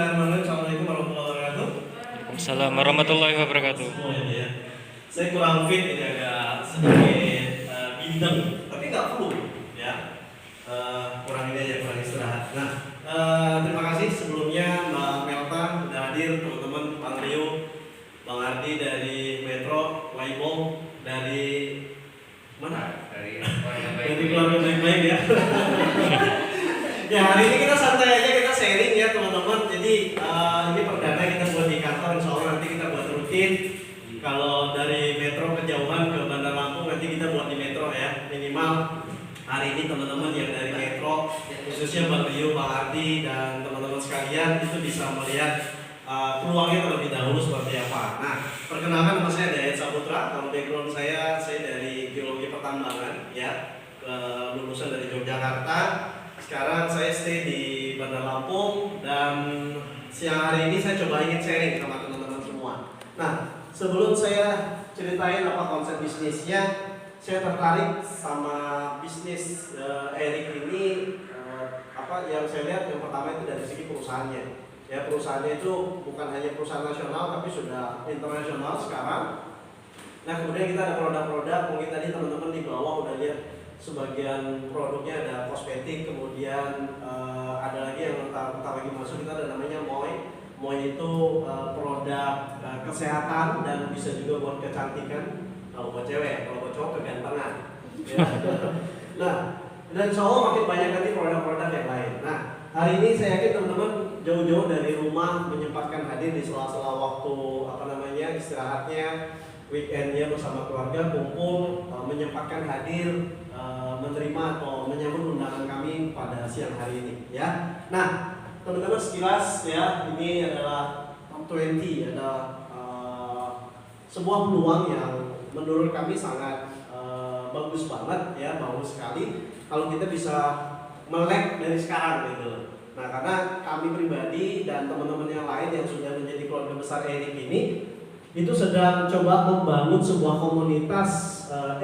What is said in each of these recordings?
Bismillahirrahmanirrahim. Assalamualaikum warahmatullahi wabarakatuh. Waalaikumsalam warahmatullahi wabarakatuh. Semua ini ya. Saya kurang fit ini agak sedikit bindeng, tapi nggak flu ya. Kurang ini aja, kurang istirahat. Nah, terima kasih sebelumnya Mbak Melta sudah hadir, teman-teman, Bang Rio, Bang Ardi dari Metro, Waibong dari mana? Dari keluarga baik-baik ya. Ya, hari ini kita santai aja, kita sharing ya teman-teman. Jadi ini perdana kita buat di kantor, insya Allah nanti kita buat rutin. Kalau dari Metro kejauhan ke Bandar Lampung nanti kita buat di Metro ya. Minimal hari ini teman-teman yang dari Metro, khususnya Bang Rio, Bang Ardi dan teman-teman sekalian itu bisa melihat peluangnya terlebih dahulu seperti apa. Nah, perkenalkan nama saya Dayat Saputra. Kalau background saya dari geologi pertambangan ya, lulusan dari Yogyakarta. Sekarang saya stay di Bandar Lampung dan siang hari ini saya coba ingin sharing sama teman-teman semua. Nah, sebelum saya ceritain apa konsep bisnisnya, saya tertarik sama bisnis Erik ini. Apa yang saya lihat yang pertama itu dari segi perusahaannya. Ya, perusahaannya itu bukan hanya perusahaan nasional tapi sudah internasional sekarang. Nah, kemudian kita ada produk-produk, mungkin tadi teman-teman di bawah udah lihat sebagian produknya ada kosmetik, kemudian ada lagi yang bentar lagi masuk, kita ada namanya Moy. Moy itu produk kesehatan dan bisa juga buat kecantikan. Kalau buat cewek, kalau buat cowok kegantengan. Ya. Nah, dan insya Allah makin banyak nanti produk-produk yang lain. Nah, hari ini saya yakin teman-teman jauh-jauh dari rumah menyempatkan hadir di sela-sela waktu istirahatnya, weekendnya bersama keluarga kumpul, menyempatkan hadir, menerima atau menyambut undangan kami pada siang hari ini ya. Nah, teman-teman sekilas ya, ini adalah top 20, adalah sebuah peluang yang menurut kami sangat bagus banget ya, bagus sekali kalau kita bisa melek dari sekarang gitu. Nah, karena kami pribadi dan teman-teman yang lain yang sudah menjadi keluarga besar Erik ini itu sedang coba membangun sebuah komunitas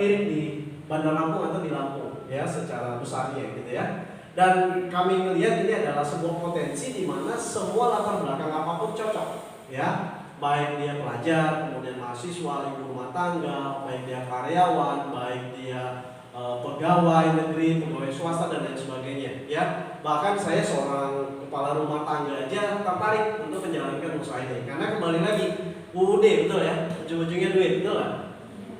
Erik di Bandar Lampung atau di Lampung ya secara besarnya gitu ya. Dan kami melihat ini adalah sebuah potensi di mana semua latar belakang apapun cocok ya. Baik dia pelajar, kemudian mahasiswa, ibu rumah tangga, baik dia karyawan, baik dia pegawai negeri, pegawai swasta dan lain sebagainya ya. Bahkan saya seorang kepala rumah tangga aja tertarik untuk menjalankan usaha ini karena kembali lagi UUD betul ya, ujung-ujungnya duit betul lah.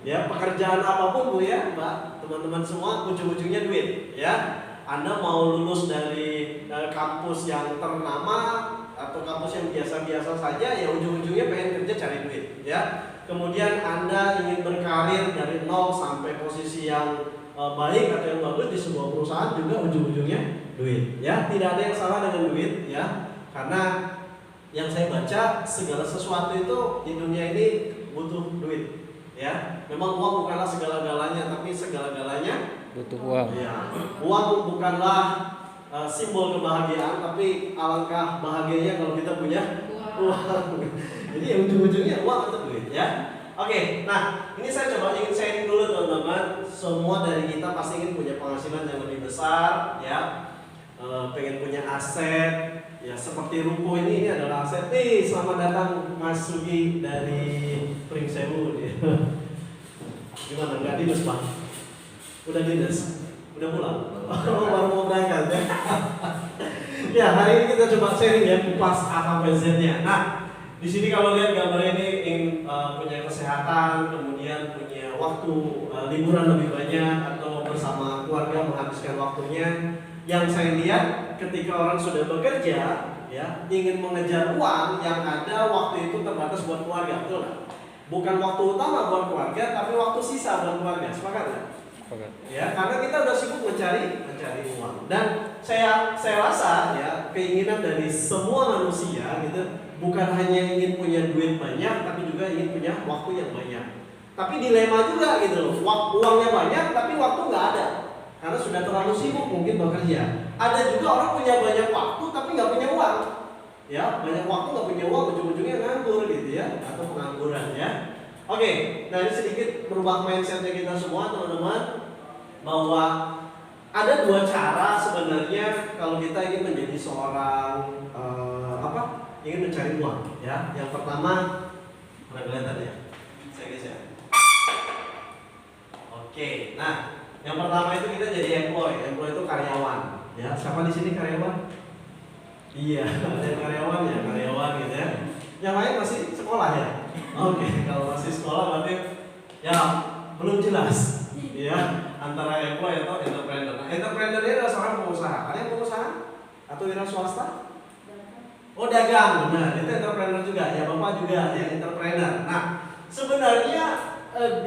Ya, pekerjaan apapun Bu ya, Mbak, teman-teman semua ujung-ujungnya duit ya. Anda mau lulus dari kampus yang ternama atau kampus yang biasa-biasa saja ya ujung-ujungnya pengen kerja cari duit ya. Kemudian Anda ingin berkarir dari nol sampai posisi yang baik atau yang bagus di sebuah perusahaan juga ujung-ujungnya duit ya. Tidak ada yang salah dengan duit ya. Karena yang saya baca segala sesuatu itu di dunia ini butuh duit. Ya, memang uang bukanlah segala-galanya, tapi segala-galanya Butuh uang. ya, uang bukanlah simbol kebahagiaan, tapi alangkah bahagianya kalau kita punya uang. Jadi yang ujung-ujungnya uang atau duit ya. Oke, nah ini saya coba ingin sharing dulu teman-teman. Semua dari kita pasti ingin punya penghasilan yang lebih besar ya, pengen punya aset. Ya seperti ruko ini adalah aset. Selamat datang Mas Sugi dari Pringsewu. Gimana? Nggak dinas Pak? Udah dinas? Udah pulang? Baru mau berangkat ya? Ya hari ini kita coba sharing ya kupas A sampai Z-nya. Nah di sini kalau lihat gambar ini ingin punya kesehatan, kemudian punya waktu liburan lebih banyak atau bersama keluarga menghabiskan waktunya. Yang saya lihat ketika orang sudah bekerja ya ingin mengejar uang yang ada waktu itu terbatas buat keluarga, betul nggak? Bukan waktu utama buat keluarga tapi waktu sisa buat keluarga, sepakat ya? Ya karena kita udah sibuk mencari uang dan saya rasa ya keinginan dari semua manusia gitu bukan hanya ingin punya duit banyak tapi juga ingin punya waktu yang banyak. Tapi dilema juga gitu loh, uangnya banyak tapi waktu nggak ada. Karena sudah terlalu sibuk mungkin bekerja. Ada juga orang punya banyak waktu tapi nggak punya uang. Ya, banyak waktu nggak punya uang, ujung-ujungnya nganggur gitu ya, atau pengangguran ya. Oke, nah ini sedikit merubah mindsetnya kita semua teman-teman bahwa ada dua cara sebenarnya kalau kita ingin menjadi seorang ingin mencari uang, ya. Yang pertama, ada kelihatan ya? Saya geser. Oke, nah, yang pertama itu kita jadi employee itu karyawan, ya. Siapa di sini karyawan? Iya, ada yang karyawan ya, karyawan gitu ya. Yang lain masih sekolah ya. Oke, kalau masih sekolah berarti ya belum jelas, ya, antara employee atau entrepreneur. Nah, entrepreneur ini adalah seorang pengusaha. Ada yang pengusaha atau wira swasta? Oh, dagang, benar. Itu entrepreneur juga. Ya, Bapak juga ya entrepreneur. Nah, sebenarnya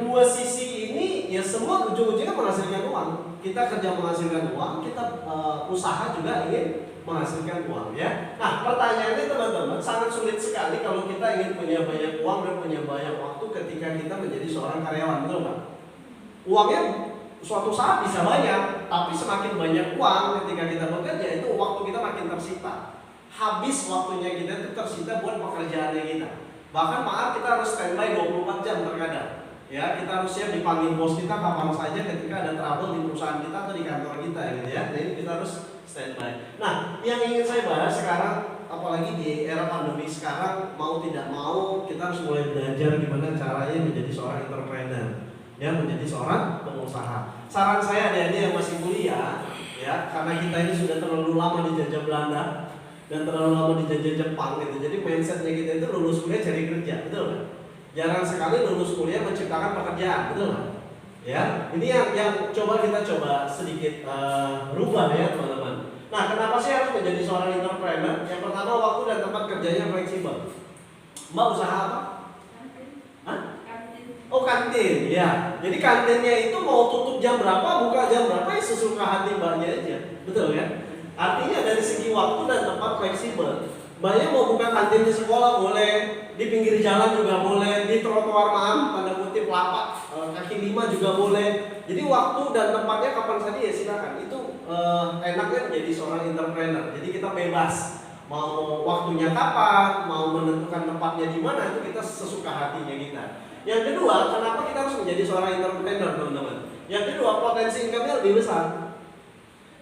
dua sisi ini ya semua ujung-ujungnya menghasilkan uang. Kita kerja menghasilkan uang, kita usaha juga ingin menghasilkan uang, ya. Nah, pertanyaannya teman-teman, sangat sulit sekali kalau kita ingin punya banyak uang dan punya banyak waktu ketika kita menjadi seorang karyawan, betul nggak? Uangnya suatu saat bisa banyak, tapi semakin banyak uang ketika kita bekerja itu waktu kita makin tersita. Habis waktunya kita itu tersita buat pekerjaannya kita. Bahkan maaf kita harus standby 24 jam terkadang. Ya, kita harus siap dipanggil bos kita kapan saja ketika ada trouble di perusahaan kita atau di kantor kita gitu ya. Jadi kita harus standby. Nah, yang ingin saya bahas sekarang, apalagi di era pandemi sekarang, mau tidak mau kita harus mulai belajar gimana caranya menjadi seorang entrepreneur, ya, menjadi seorang pengusaha. Saran saya adik-adik yang masih kuliah, ya, karena kita ini sudah terlalu lama dijajah Belanda dan terlalu lama dijajah Jepang gitu. Jadi mindsetnya kita itu lulus kuliah cari kerja, betul kan? Jarang sekali lulus kuliah menciptakan pekerjaan, betul kan? Ya, ini yang coba kita sedikit rubah ya teman-teman. Nah, kenapa sih harus menjadi seorang entrepreneur? Yang pertama, waktu dan tempat kerjanya fleksibel. Mbak usaha apa? Hah? Oh, kantin, ya. Jadi kantinnya itu mau tutup jam berapa, buka jam berapa, ya sesuka hati mbaknya aja, betul ya? Artinya dari segi waktu dan tempat fleksibel. Mbaknya mau buka kantin di sekolah boleh, di pinggir jalan juga boleh, di trotoar tanda kutip lapak kaki lima juga boleh. Jadi waktu dan tempatnya kapan saja ya silakan. Itu enaknya menjadi seorang entrepreneur. Jadi kita bebas mau waktunya kapan, mau menentukan tempatnya di mana, itu kita sesuka hatinya kita. Yang kedua, kenapa kita harus menjadi seorang entrepreneur teman-teman? Yang kedua, potensi income-nya lebih besar.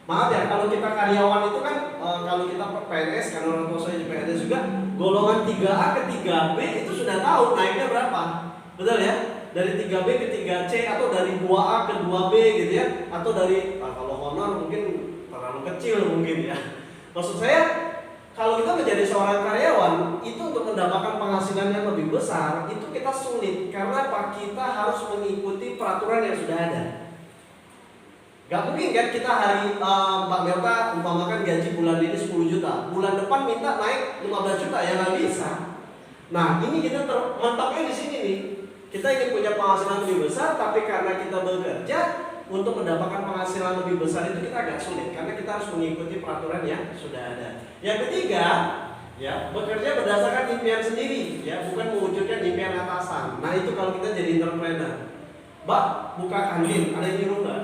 Maaf ya, kalau kita karyawan itu kan, kalau kita PNS, karena orang tua saya di PNS juga, golongan 3A ke 3B itu sudah tahu naiknya berapa, betul ya? Dari 3B ke 3C atau dari 2A ke 2B gitu ya, atau dari kalau honor mungkin terlalu kecil mungkin ya. Maksud saya, kalau kita menjadi seorang karyawan itu untuk mendapatkan penghasilan yang lebih besar itu kita sulit karena apa? Kita harus mengikuti peraturan yang sudah ada. Gak mungkin kan kita hari Mbak Melta umpamakan gaji bulan ini 10 juta, bulan depan minta naik 15 juta, ya nggak bisa. Nah, ini kita mentoknya di sini nih. Kita ingin punya penghasilan lebih besar, tapi karena kita bekerja untuk mendapatkan penghasilan lebih besar itu kita agak sulit karena kita harus mengikuti peraturan yang sudah ada. Yang ketiga, ya, bekerja berdasarkan impian sendiri, ya, bukan mewujudkan impian atasan. Nah, itu kalau kita jadi entrepreneur. Mbak, buka kantin, ada yang nyuruh nggak?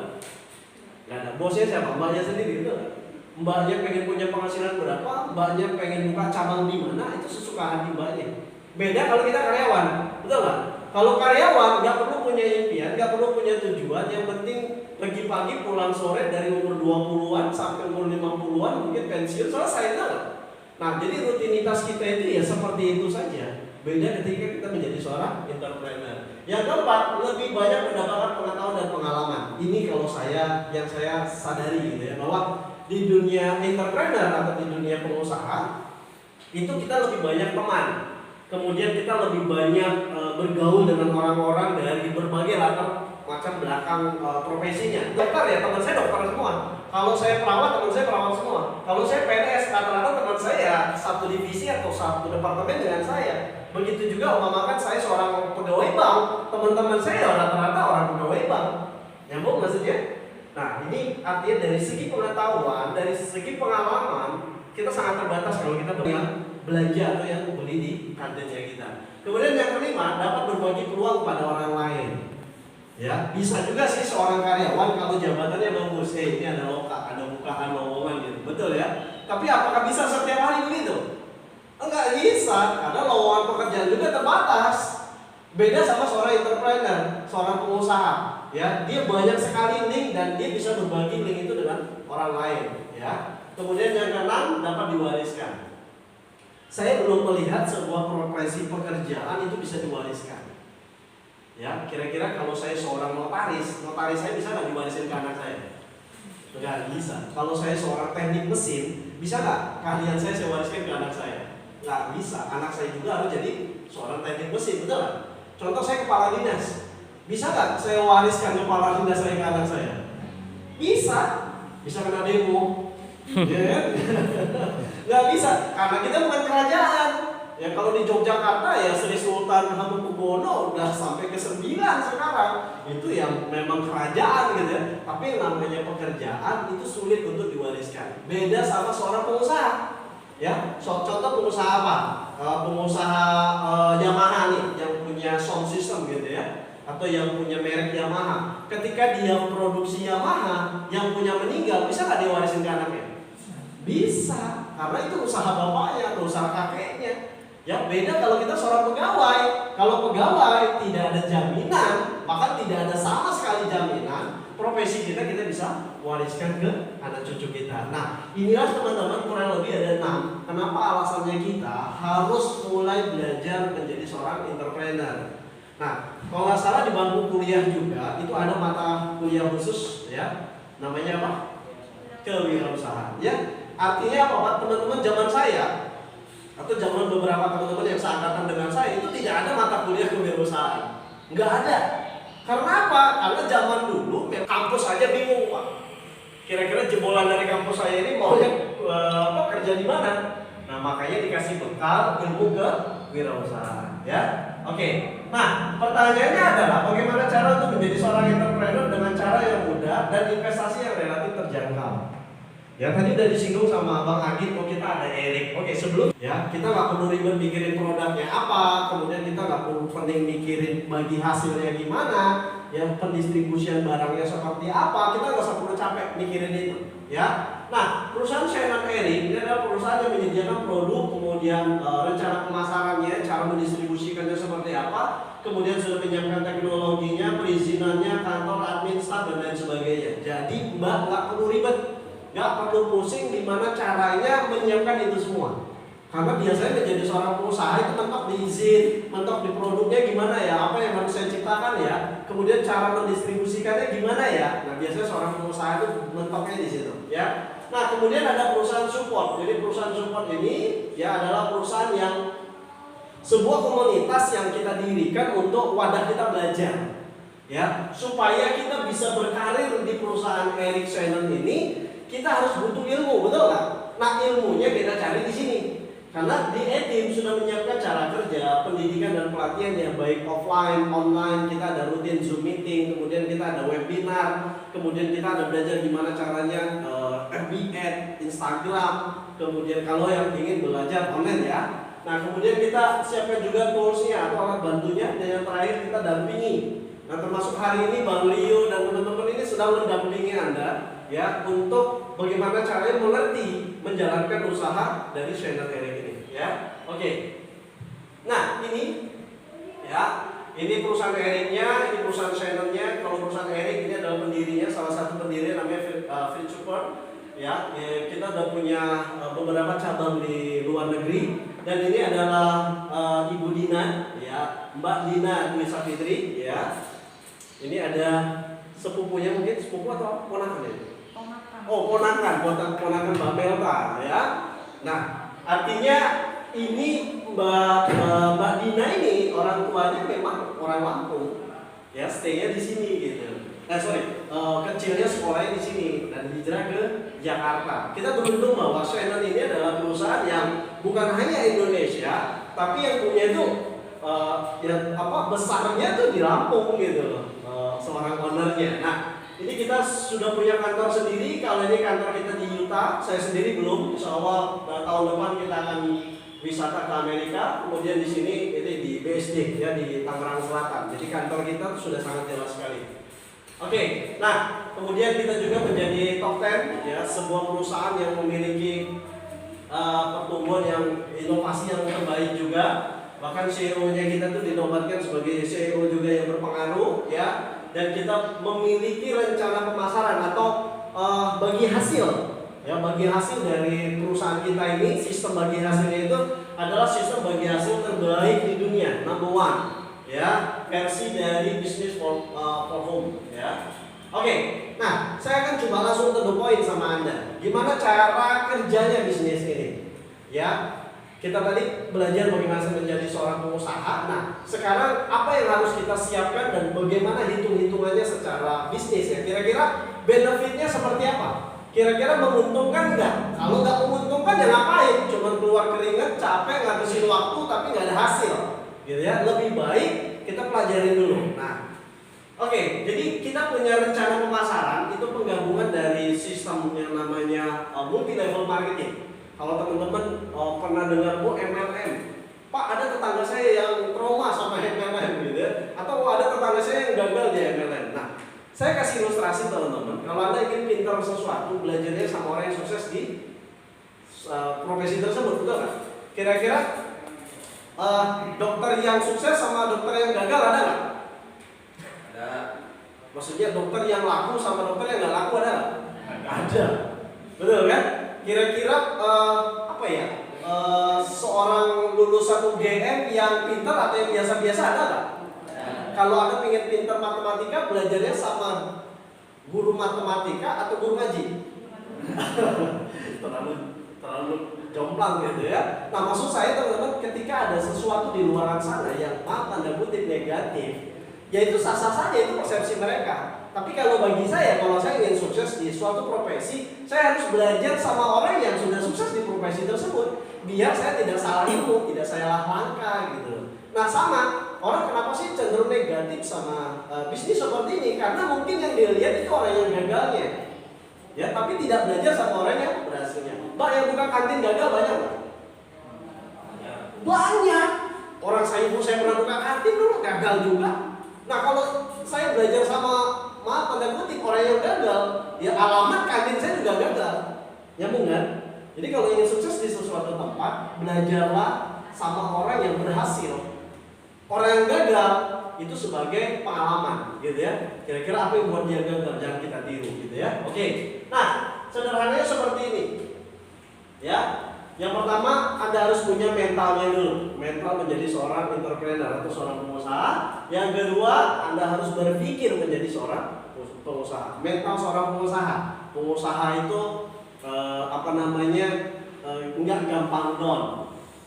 Gak ada. Bosnya siapa? Mbaknya sendiri, betul gak? Mbaknya pengen punya penghasilan berapa, mbaknya pengen buka cabang di mana, itu sesuka hati mbaknya. Beda kalau kita karyawan, betul gak? Kalau karyawan gak perlu punya impian, gak perlu punya tujuan, yang penting pergi pagi pulang sore dari umur 20-an sampai umur 50-an mungkin pensiun, selesai, betul gak? Nah, jadi rutinitas kita itu ya seperti itu saja. Beda ketika kita menjadi seorang entrepreneur. Yang keempat, lebih banyak mendapatkan pengetahuan dan pengalaman. Ini kalau yang saya sadari gitu ya, bahwa di dunia entrepreneur atau di dunia pengusaha itu kita lebih banyak teman. Kemudian kita lebih banyak bergaul dengan orang-orang dari berbagai latar macam belakang profesinya. Dokter ya, teman saya dokter semua. Kalau saya perawat, teman saya perawat semua. Kalau saya PNS, rata-rata teman saya satu divisi atau satu departemen dengan saya. Begitu juga umpamakan saya seorang pegawai bank, teman-teman saya rata-rata orang pegawai bank. Nyambung maksudnya? Nah, ini artinya dari segi pengetahuan, dari segi pengalaman, kita sangat terbatas kalau kita belanja atau yang membeli di kantinnya kita. Kemudian yang kelima, dapat berbagi peluang pada orang lain. Ya, bisa juga sih seorang karyawan kalau jabatannya bagus, ini ada bukaan lowongan gitu, betul ya? Tapi apakah bisa setiap hari begitu? Enggak bisa, karena lowongan pekerjaan juga terbatas. Beda sama seorang entrepreneur, seorang pengusaha, ya, dia banyak sekali link dan dia bisa berbagi link itu dengan orang lain, ya. Kemudian yang keenam, dapat diwariskan. saya belum melihat sebuah profesi pekerjaan itu bisa diwariskan. Ya, kira-kira kalau saya seorang notaris saya bisa nggak diwarisin ke anak saya? Nggak bisa. Kalau saya seorang teknik mesin, bisa nggak keahlian saya wariskan ke anak saya? Nggak bisa. Anak saya juga harus jadi seorang teknik mesin, betul nggak? Contoh saya kepala dinas, bisa nggak saya wariskan kepala dinas saya ke anak saya? Bisa. Bisa kena demo. Ya, nggak bisa, karena kita bukan kerajaan. Ya kalau di Yogyakarta ya Sri Sultan Hamengkubuwono udah sampai ke 9 sekarang. Itu yang memang kerajaan gitu ya. Tapi yang namanya pekerjaan itu sulit untuk diwariskan. Beda sama seorang pengusaha. Ya, contoh pengusaha apa? Pengusaha Yamaha nih yang punya sound system gitu ya. Atau yang punya merek Yamaha. Ketika dia produksi Yamaha, yang punya meninggal, bisa nggak diwarisin ke anaknya? Bisa, karena itu usaha bapaknya atau usaha kakeknya. Ya beda kalau kita seorang pegawai. Kalau pegawai tidak ada jaminan, bahkan tidak ada sama sekali jaminan, profesi kita bisa wariskan ke anak cucu kita. Nah, inilah teman-teman kurang lebih ada 6. Kenapa alasannya kita harus mulai belajar menjadi seorang entrepreneur. Nah, kalau nggak salah di bangku kuliah juga itu ada mata kuliah khusus ya, namanya apa? Kewirausahaan. Ya, artinya apa Pak? Teman-teman zaman saya atau zaman beberapa teman-teman yang seangkatan dengan saya itu tidak ada mata kuliah kewirausahaan, nggak ada. Karena apa? Karena zaman dulu kampus aja bingung Pak. Kira-kira jebolan dari kampus saya ini maunya kerja di mana? Nah makanya dikasih bekal ilmu kewirausahaan, ya. Oke. Nah pertanyaannya adalah bagaimana cara untuk menjadi seorang entrepreneur dengan cara yang mudah dan investasi yang relatif terjangkau. Ya tadi udah disinggung sama Bang Agit, kita ada Erik. Oke, sebelum ya kita nggak perlu ribet mikirin produknya apa, kemudian kita nggak perlu penting mikirin bagi hasilnya gimana, ya pendistribusian barangnya seperti apa, kita nggak usah perlu capek mikirin itu. Ya, nah perusahaan Shannon Erik ini adalah perusahaan yang menyediakan produk, kemudian rencana pemasarannya, cara mendistribusikannya seperti apa, kemudian sudah menyiapkan teknologinya, perizinannya, kantor, admin, staff dan lain sebagainya. Jadi Mbak nggak perlu ribet. Nggak perlu pusing gimana caranya menyiapkan itu semua. Karena biasanya menjadi seorang pengusaha itu mentok di izin, mentok di produknya gimana ya, apa yang harus saya ciptakan ya, kemudian cara mendistribusikannya gimana ya. Nah biasanya seorang pengusaha itu mentoknya di situ ya. Nah kemudian ada perusahaan support. Jadi perusahaan support ini ya adalah perusahaan yang sebuah komunitas yang kita dirikan untuk wadah kita belajar ya, supaya kita bisa berkarir di perusahaan Erik Shannon ini. Kita harus butuh ilmu, betul nggak? Nah ilmunya kita cari di sini. Karena di E-Team sudah menyiapkan cara kerja, pendidikan dan pelatihan yang baik offline, online. Kita ada rutin Zoom meeting, kemudian kita ada webinar, kemudian kita ada belajar gimana caranya FB Ad, Instagram. Kemudian kalau yang ingin belajar online ya. Nah kemudian kita siapkan juga toolsnya atau alat bantunya, dan yang terakhir kita dampingi. Nah termasuk hari ini Bang Leo dan teman-teman ini sedang mendampingi Anda ya untuk bagaimana caranya mengerti menjalankan usaha dari Shannon Erik ini ya. Oke. Nah ini ya, ini perusahaan Eriknya, ini perusahaan Shannonnya. Kalau perusahaan Erik ini adalah pendirinya, salah satu pendiri namanya Fritz Super ya. Kita udah punya beberapa cabang di luar negeri, dan ini adalah Ibu Dina ya, Mbak Dina Dwi Safitri ya. Ini ada sepupunya, mungkin sepupu atau ponakan ya? Oh ponakan Mbak Melta ya. Nah artinya ini Mbak Dina ini orang tuanya memang orang Lampung ya, stay-nya di sini gitu. Kecilnya sekolahnya di sini dan hijrah ke Jakarta. Kita beruntung bahwa Shannon ini adalah perusahaan yang bukan hanya Indonesia, tapi yang punya itu besarnya tuh di Lampung gitu loh, seorang ownernya. Nah ini kita sudah punya kantor sendiri. Kalau ini kantor kita di Utah, saya sendiri belum. Insya Allah tahun depan kita akan wisata ke Amerika. Kemudian di sini ini di BSD ya, di Tangerang Selatan. Jadi kantor kita sudah sangat jelas sekali. Oke, nah kemudian kita juga menjadi top 10 ya, sebuah perusahaan yang memiliki pertumbuhan yang inovasi yang terbaik juga. Bahkan CEO-nya kita tuh dinobatkan sebagai CEO juga yang berpengaruh ya. Dan kita memiliki rencana pemasaran atau bagi hasil Ya, bagi hasil dari perusahaan kita ini, sistem bagi hasilnya itu adalah sistem bagi hasil terbaik di dunia, number one. Ya, versi dari business for home. Ya, oke. Nah, saya akan coba langsung to the point sama Anda. Gimana cara kerjanya bisnis ini? Ya, kita tadi belajar bagaimana menjadi seorang pengusaha. Nah, sekarang apa yang harus kita siapkan dan bagaimana hitung-hitungannya secara bisnis ya? Kira-kira benefitnya seperti apa? Kira-kira menguntungkan nggak? Kalau nggak menguntungkan ya ngapain? Cuma keluar keringat, capek, ngabisin waktu tapi nggak ada hasil, gitu ya. Lebih baik kita pelajari dulu. Nah, oke, jadi kita punya rencana pemasaran itu penggabungan dari sistem yang namanya multi level marketing. Kalau teman-teman pernah dengar MLM, Pak, ada tetangga saya yang trauma sama MLM gitu ya, atau ada tetangga saya yang gagal di MLM. Nah, saya kasih ilustrasi teman-teman. Kalau Anda ingin pintar sesuatu, belajarnya sama orang yang sukses di profesi tersebut, betul nggak? Kira-kira dokter yang sukses sama dokter yang gagal ada nggak? Ada. Maksudnya dokter yang laku sama dokter yang nggak laku ada nggak? Ada. Betul kan? Kira-kira apa ya? Seorang lulusan UGM yang pintar atau yang biasa-biasa ada nggak? Kalau Anda ingin pintar matematika, belajarnya sama guru matematika atau guru ngaji? terlalu jomplang gitu ya. Nah, maksud saya teman-teman, ketika ada sesuatu di luar sana yang tanda kutip negatif, ya itu sah-sah saja, itu persepsi mereka. Tapi kalau bagi saya, kalau saya ingin sukses di suatu profesi, saya harus belajar sama orang yang sudah sukses di profesi tersebut, biar saya tidak salah ilmu, tidak salah langkah gitu. Nah, sama orang kenapa sih cenderung negatif sama bisnis seperti ini? Karena mungkin yang dia lihat itu orang yang gagalnya, ya, tapi tidak belajar sama orang yang berhasilnya. Mbak, yang buka kantin gagal banyak nggak? Banyak. Orang saya pernah buka kantin dulu gagal juga. Nah, kalau saya belajar sama tanda kutip orang yang gagal, ya alamat kantin saya juga gagal. Nyambung kan? Jadi kalau ingin sukses di sesuatu tempat, belajarlah sama orang yang berhasil. Orang yang gagal itu sebagai pengalaman, gitu ya. Kira-kira apa yang buat dia gagal, jangan kita tiru, gitu ya. Oke. Nah, sederhananya seperti ini. Ya. Yang pertama, Anda harus punya mentalnya dulu. Mental menjadi seorang entrepreneur atau seorang pengusaha. Yang kedua, Anda harus berpikir menjadi seorang pengusaha. Mental seorang pengusaha. Pengusaha itu enggak gampang down.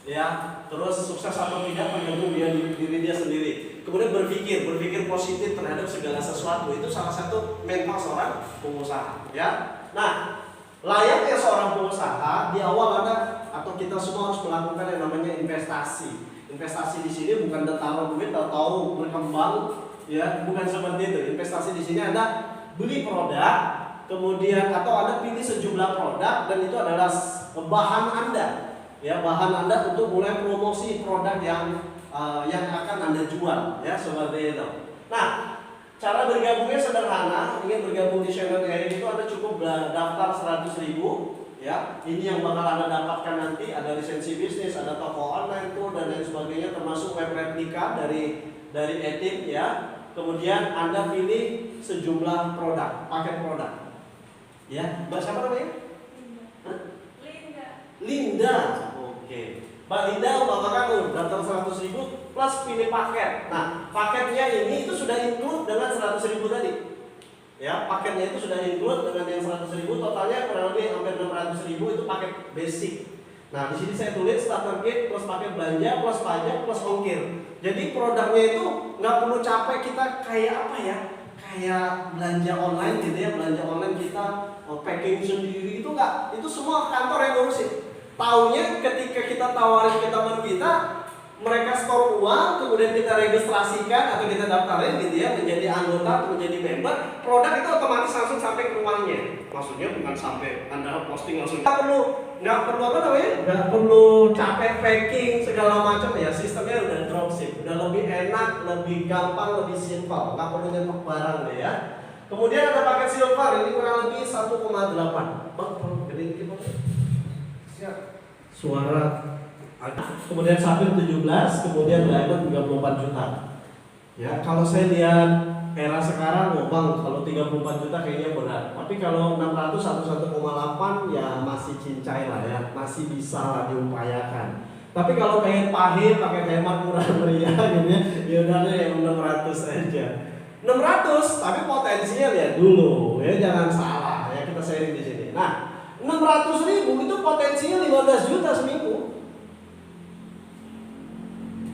Ya, terus sukses atau tidak tergantung diri dia sendiri. Kemudian berpikir positif terhadap segala sesuatu, itu salah satu mental seorang pengusaha. Ya, nah, layaknya seorang pengusaha di awal atau kita semua harus melakukan yang namanya investasi. Investasi di sini bukan taruh duit atau berkembang, ya, bukan seperti itu. Investasi di sini Anda beli produk, kemudian atau Anda pilih sejumlah produk dan itu adalah bahan Anda. Ya, bahan Anda untuk mulai promosi produk yang akan Anda jual, ya, seperti itu. Nah, cara bergabungnya sederhana. Ingin bergabung di channel ini itu Anda cukup daftar 100.000, ya. Ini yang bakal Anda dapatkan nanti, ada lisensi bisnis, ada toko online tuh dan lain sebagainya, termasuk web replika dari Etim, ya. Kemudian Anda pilih sejumlah produk, paket produk. Ya, Mbak siapa namanya? Linda. Oke. Mbak Linda umpamakan daftar 100.000 plus pilih paket. Nah, paketnya ini itu sudah include dengan 100.000 tadi. Ya, paketnya itu sudah include dengan yang 100.000, totalnya kurang lebih hampir 600.000 itu paket basic. Nah, di sini saya tulis starter kit plus paket belanja plus pajak plus ongkir. Jadi produknya itu nggak perlu capek kita kayak apa ya? Kayak belanja online gitu ya, belanja online kita packing sendiri itu enggak, itu semua kantor yang ngurusin. Taunya ketika kita tawarin ke teman kita, mereka store uang, kemudian kita registrasikan atau kita daftarin gitu ya menjadi anggota atau menjadi member, produk itu otomatis langsung sampai ke rumahnya. Maksudnya bukan sampai Anda posting langsung. Nggak perlu capek packing segala macam ya, sistemnya udah dropship, udah lebih enak, lebih gampang, lebih simple, nggak perlu nyetok barang deh ya. Kemudian ada paket silver, ini kurang lebih 1,8. Bang, gede dikit bang. Siap. Suara. Kemudian safir 17, kemudian diamond 34 juta. Ya, kalau saya lihat era sekarang, oh bang, kalau 34 juta kayaknya berat. Tapi kalau 600 1,8 ya masih cincai lah ya, masih bisa lah diupayakan. Tapi kalau pengen pahit, pakai hemat murah meriah gitu ya udah deh yang 600 aja. 600, tapi potensinya lihat dulu ya, jangan salah ya, kita sharing di sini. Nah, 600.000 itu potensinya 15 juta seminggu.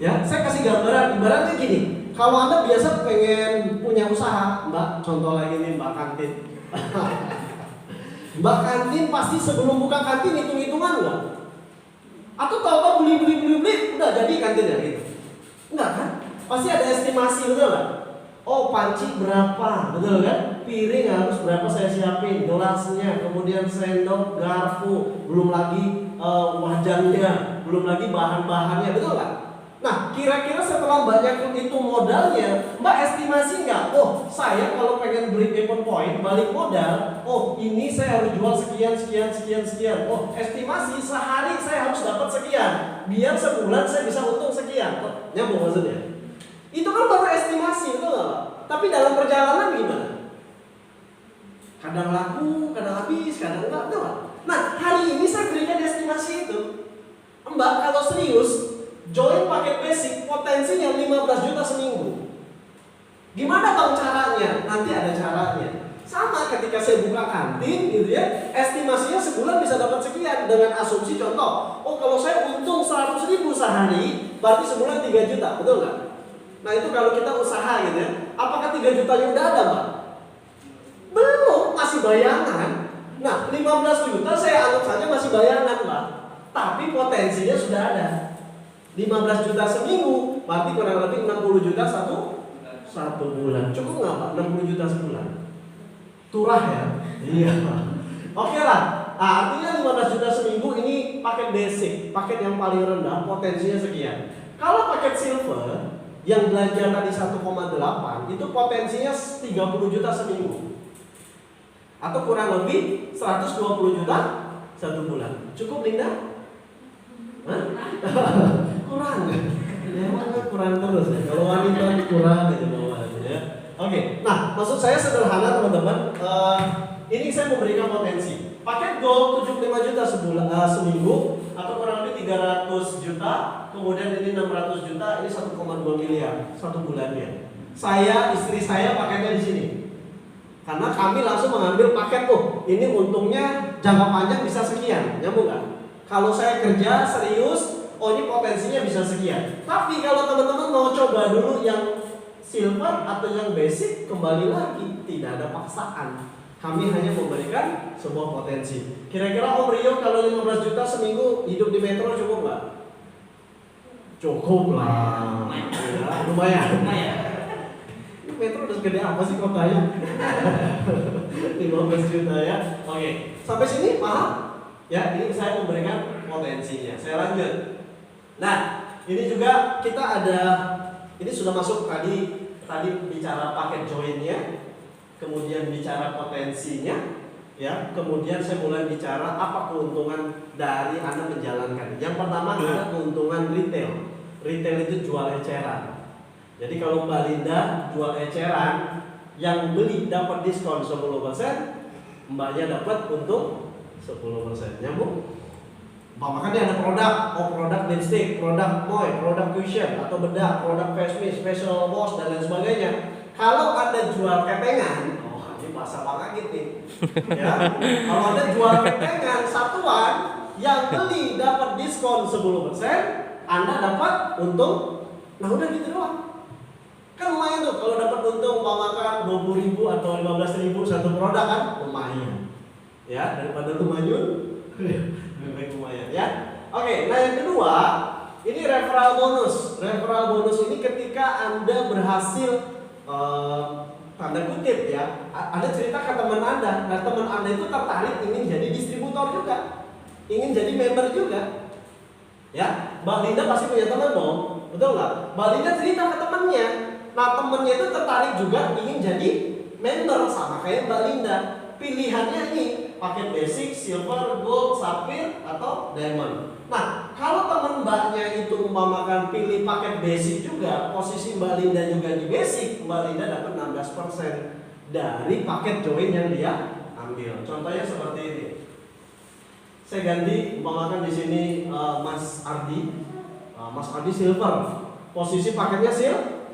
Ya, saya kasih gambaran, ibaratnya gini. Kalau Anda biasa pengen punya usaha, Mbak, contoh lagi nih Mbak Kantin. Mbak Kantin pasti sebelum buka kantin hitung-hitungan nggak? Atau tahu-tahu beli, udah jadi kantin ya gitu? Enggak kan? Pasti ada estimasi, betul nggak? Oh, panci berapa, betul kan? Piring harus berapa saya siapin, gelasnya, kemudian sendok, garpu, belum lagi wajannya, belum lagi bahan-bahannya, betul nggak? Nah, kira-kira setelah banyak itu modalnya, Mbak estimasi nggak? Oh, saya kalau pengen break even point, balik modal, oh ini saya harus jual sekian. Oh, estimasi sehari saya harus dapat sekian, biar sebulan saya bisa untung sekian. Nyambung maksudnya? Itu kan baru estimasi, betul nggak? Tapi dalam perjalanan gimana? Kadang laku, kadang habis, kadang enggak, betul nggak? Nah, hari ini saya berikan estimasi itu. Mbak kalau serius join paket basic potensinya 15 juta seminggu. Gimana bang caranya? Nanti ada caranya. Sama ketika saya buka kantin gitu ya, estimasinya sebulan bisa dapat sekian dengan asumsi contoh. Oh kalau saya untung 100.000 sehari, berarti sebulan 3 juta, betul nggak? Nah itu kalau kita usaha gitu ya. Apakah 3 jutanya udah ada Mbak? Belum, masih bayangan. Nah 15 juta saya anggap saja masih bayangan Mbak. Tapi potensinya sudah ada. 15 juta seminggu, berarti kurang lebih 60 juta satu bulan. Cukup nggak Pak? 60 juta sebulan? Turah ya? Iya. Oke lah. Nah, artinya 15 juta seminggu ini paket basic, paket yang paling rendah, potensinya sekian. Kalau paket silver yang belanja tadi 1,8 itu potensinya 30 juta seminggu. Atau kurang lebih 120 juta satu bulan. Cukup Linda? Hah? Kurang ya? Emang kurang terus ya? Kalau wanita kurang aja bawaannya ya. Oke, nah maksud saya sederhana teman-teman. Ini saya memberikan potensi. Paket gold 75 juta sebulan, seminggu atau kurang lebih 300 juta. Kemudian ini 600 juta, ini 1,2 miliar satu bulannya. Saya, istri saya paketnya di sini. Karena kami langsung mengambil paket tuh. Ini untungnya jangka panjang bisa sekian, nyambung nggak? Kalau saya kerja serius, oh ini potensinya bisa sekian. Tapi kalau teman-teman mau coba dulu yang silver atau yang basic, kembali lagi tidak ada paksaan. Kami hanya memberikan sebuah potensi. Kira-kira Om Rio kalau 15 juta seminggu hidup di Metro cukup nggak? Cukup lah. Ya, lumayan. Ini Metro udah segede apa sih kotanya? 15 juta ya. Oke, sampai sini paham? Ya, ini saya memberikan potensinya. Saya lanjut. Nah, ini juga kita ada, ini sudah masuk tadi bicara paket joinnya, kemudian bicara potensinya, ya, kemudian saya mulai bicara apa keuntungan dari Anda menjalankan. Yang pertama adalah keuntungan retail. Retail itu jual eceran. Jadi kalau Mbak Linda jual eceran, yang beli dapat diskon 10%, Mbaknya dapat untung 10%. Nyambung? Maka dia ada produk, produk lipstick, produk moy, produk cushion atau bedak, produk face mist, facial wash dan lain sebagainya. Kalau Anda jual ketengan, ini bahasa banget nih. Ya, kalau Anda jual ketengan satuan, yang beli dapat diskon 10%, Anda dapat untung. Nah udah gitu doang. Kan lumayan tuh kalau dapat untung umpamakan 20.000 atau 15.000 satu produk kan lumayan. Ya, daripada lumayan. Lebih lumayan ya. Oke, nah yang kedua, ini referral bonus. Referral bonus ini ketika Anda berhasil tanda kutip ya, Anda cerita ke teman Anda, nah teman Anda itu tertarik ingin jadi distributor juga, ingin jadi member juga. Ya, Mbak Linda pasti punya teman dong, betul nggak? Mbak Linda cerita ke temannya, nah temannya itu tertarik juga ingin jadi member sama kayak Mbak Linda. Pilihannya ini paket basic, silver, gold, sapphire atau diamond. Nah, kalau teman mbaknya itu umpamakan pilih paket basic juga, posisi Mbak Linda juga di basic, Mbak Linda dapat 16% dari paket join yang dia ambil. Contohnya seperti ini. Saya ganti umpamakan di sini Mas Ardi. Mas Ardi silver. Posisi paketnya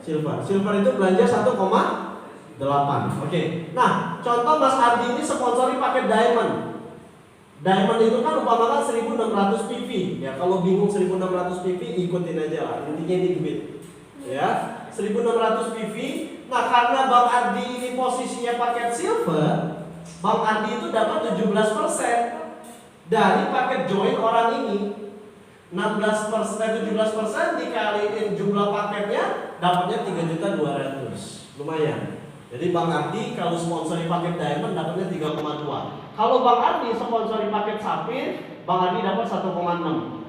silver. Silver itu belanja 1,8. Oke. Nah, contoh Mas Ardi ini sponsori paket diamond. Diamond itu kan umpamakan 1600 PV. Ya, kalau bingung 1600 PV ikutin aja lah. Intinya ini duit. Ya, 1600 PV. Nah, karena Bang Ardi ini posisinya paket silver, Bang Ardi itu dapat 17% dari paket join orang ini. 17% dikaliin jumlah paketnya dapatnya 3.200.000. Lumayan. Jadi Bang Ardi kalau sponsori paket diamond dapatnya 3,2. Kalau Bang Ardi sponsori paket sapphire, Bang Ardi dapat 1,6.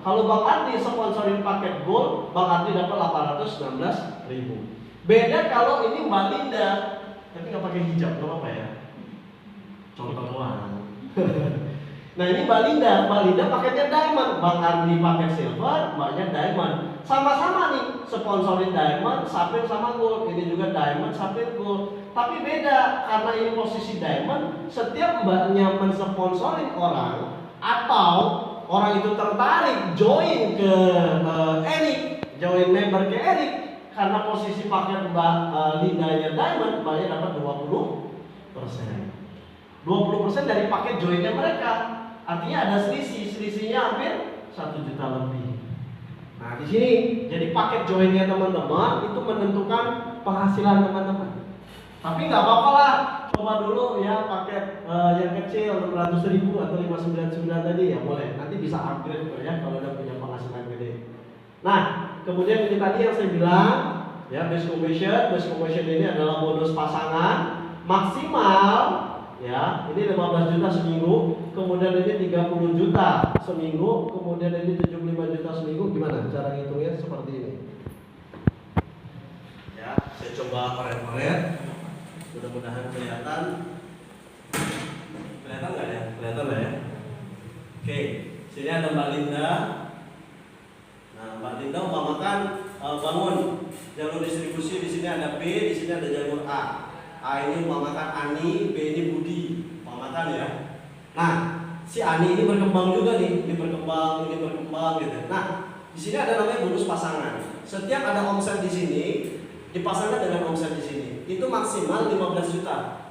Kalau Bang Ardi sponsori paket gold, Bang Ardi dapat 816.000. Beda kalau ini Mbak Linda, tapi nggak pakai hijab, nggak apa-apa ya. Contoh doang. Nah ini Mbak Linda paketnya diamond, Bang Ardi paket silver, Mbaknya diamond. Sama-sama nih, sponsorin diamond, sapphire sama gold. Ini juga diamond, sapphire, gold. Tapi beda, karena ini posisi diamond, setiap mbaknya mensponsorin orang atau orang itu tertarik join ke Erik, join member ke Erik, karena posisi paket Mbak Lindanya diamond, mbaknya dapat 20%. 20% dari paket joinnya mereka. Artinya ada selisihnya hampir 1 juta lebih. Nah di sini, jadi paket joinnya teman-teman itu menentukan penghasilan teman-teman. Tapi nggak apa-apa lah, coba dulu ya paket yang kecil 600.000 atau 599 tadi ya boleh. Nanti bisa upgrade ya kalau udah punya penghasilan gede. Nah, kemudian ini tadi yang saya bilang ya base commission ini adalah bonus pasangan maksimal ya. Ini 15 juta seminggu, kemudian ini 30 juta seminggu, kemudian ini 75 juta seminggu. Gimana cara ngitungnya? Seperti ini. Ya, saya coba oret-oret. Mudah-mudahan kelihatan nggak ya? Kelihatan lah ya. Oke, sini ada Mbak Linda. Nah, Mbak Linda umpamakan bangun jalur distribusi. Di sini ada B, di sini ada jalur A. A ini umpamakan Ani, B ini Budi, umpamakan ya. Nah, si Ani ini berkembang juga nih, ini berkembang gitu. Nah, di sini ada namanya bonus pasangan. Setiap ada omset di sini dipasangkan dengan omset di sini. Itu maksimal 15 juta.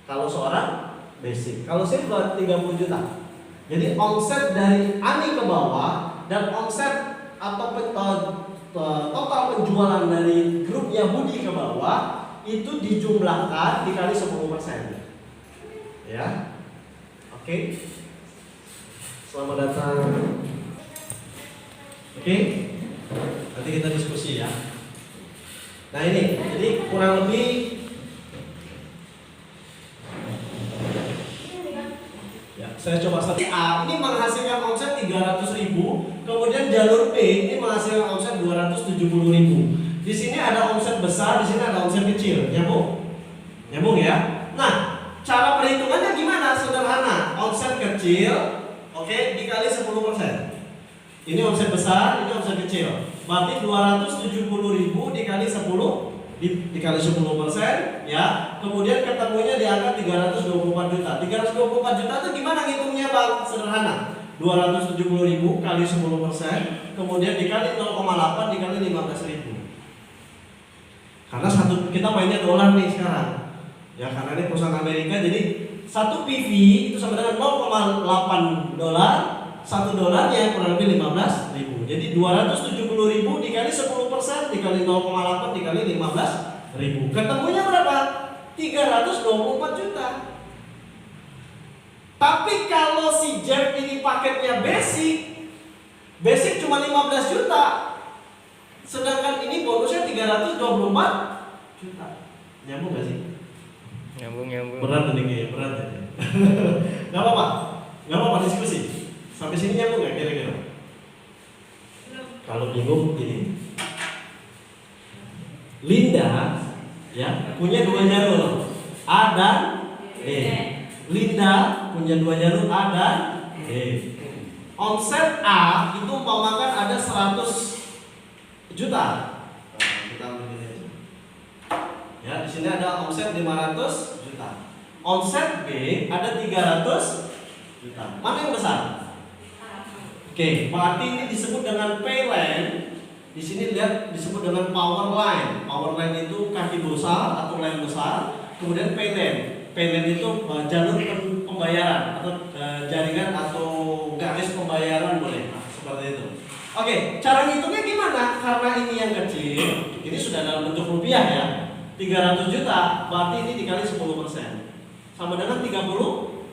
Kalau seorang basic. Kalau silver 30 juta. Jadi omset dari Ani ke bawah dan omset atau total penjualan dari grupnya Budi ke bawah itu dijumlahkan dikali 10%. Ya. Oke. Selamat datang. Oke. Nanti kita diskusi ya. Nah ini, jadi kurang lebih ya, saya coba satu A ini menghasilkan omset 300.000, kemudian jalur B ini menghasilkan omset 270.000. Di sini ada omset besar, di sini ada omset kecil, nyambung ya. Nah, cara perhitungannya gimana? Sederhana, omset kecil, oke, dikali 10%. Ini omset besar, ini omset kecil. Berarti 270.000 dikali 10 dikali 10% ya. Kemudian ketemunya di angka 324 juta. 324 juta itu gimana ngitungnya Bang? Sederhana. 270.000 kali 10%, kemudian dikali 0,8 dikali 15.000. Karena kita mainnya dolar nih sekarang. Ya karena ini perusahaan Amerika, jadi 1 PV itu sama dengan 0,8 dolar. 1 dolarnya kurang lebih 15.000. Jadi 270.000 dikali 10% dikali 0,8 dikali 15.000. Ketemunya berapa? 324 juta. Tapi kalau si Jeff ini paketnya basic cuma 15 juta. Sedangkan ini bonusnya 324 juta. Nyambung gak sih? Nyambung. Berat ini, berat ya. Gak apa-apa diskusi. Sampai sini nyambung nggak kira-kira? Kalau bingung gini, Linda ya punya 2 jalur A dan B. Linda punya 2 jalur A dan B. Omset A itu umpamakan ada 100 juta. Kita ambil ini aja. Ya, di sini ada omset 500 juta. Omset B ada 300 juta. Mana yang besar? Oke, berarti ini disebut dengan pay line. Di sini lihat disebut dengan power line. Power line itu kaki besar atau line besar. Kemudian pay line. Pay line itu jalur pembayaran atau jaringan atau garis pembayaran boleh. Nah, seperti itu. Oke, cara ngitungnya gimana? Karena ini yang kecil, ini sudah dalam bentuk rupiah ya. 300 juta, berarti ini dikali 10%. Sama dengan 30.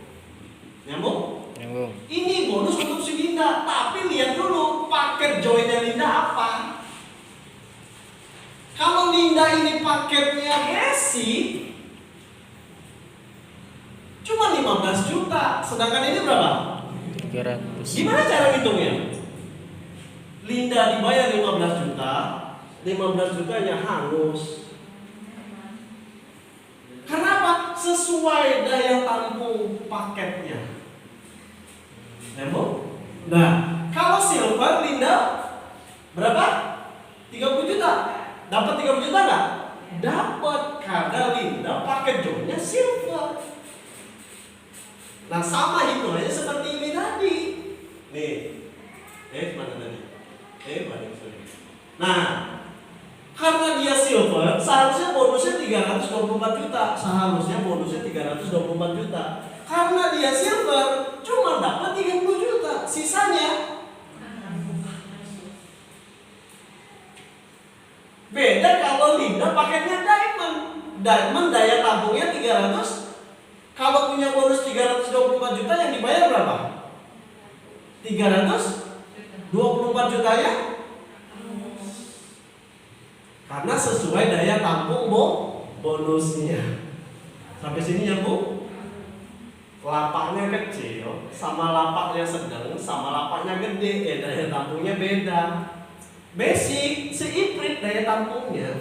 Nyambung? Nyambung. Ini bonus untuk si Linda, tapi lihat dulu paket joinnya Linda apa. Kalau Linda ini paketnya basic, cuma 15 juta, sedangkan ini berapa? 300. Gimana cara ngitungnya? Linda dibayar 15 juta, 15 jutanya hangus. Kenapa? Sesuai daya tampung paketnya. Nah, kalau silver Linda berapa? 30 juta. Dapat 30 juta nggak? Dapat, karena Linda paket joinnya silver. Nah, sama hitungannya seperti ini tadi. Nih, mana tadi? Sorry. Nah, karena dia silver, seharusnya bonusnya 324 juta. Seharusnya bonusnya 324 juta. Karena dia silver, cuma dapat 30 juta. Sisanya beda kalau Linda paketnya diamond. Diamond daya tampungnya 300. Kalau punya bonus 324 juta yang dibayar berapa? 324 jutanya? Karena sesuai daya tampung bonusnya. Sampai sini nyambung? Lapaknya kecil sama lapaknya sedang sama lapaknya gede, daya tampungnya beda. Basic, seiprit daya tampungnya.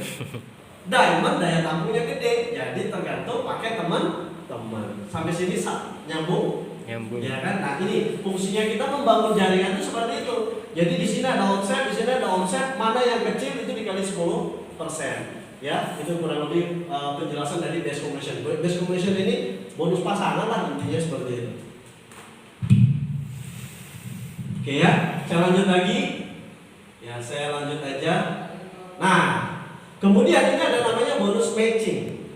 Diamond daya tampungnya gede, jadi tergantung pakai teman-teman. Sampai sini nyambung? Nyambung. Ya kan? Nah, ini fungsinya kita membangun jaringan itu seperti itu. Jadi di sini ada omset, di sini ada omset, mana yang kecil itu dikali 10%. Ya, itu kurang lebih penjelasan dari base commission. Base commission ini bonus pasangan lah intinya seperti itu. Oke ya, saya lanjut lagi. Ya, saya lanjut aja. Nah, kemudian ini ada namanya bonus matching.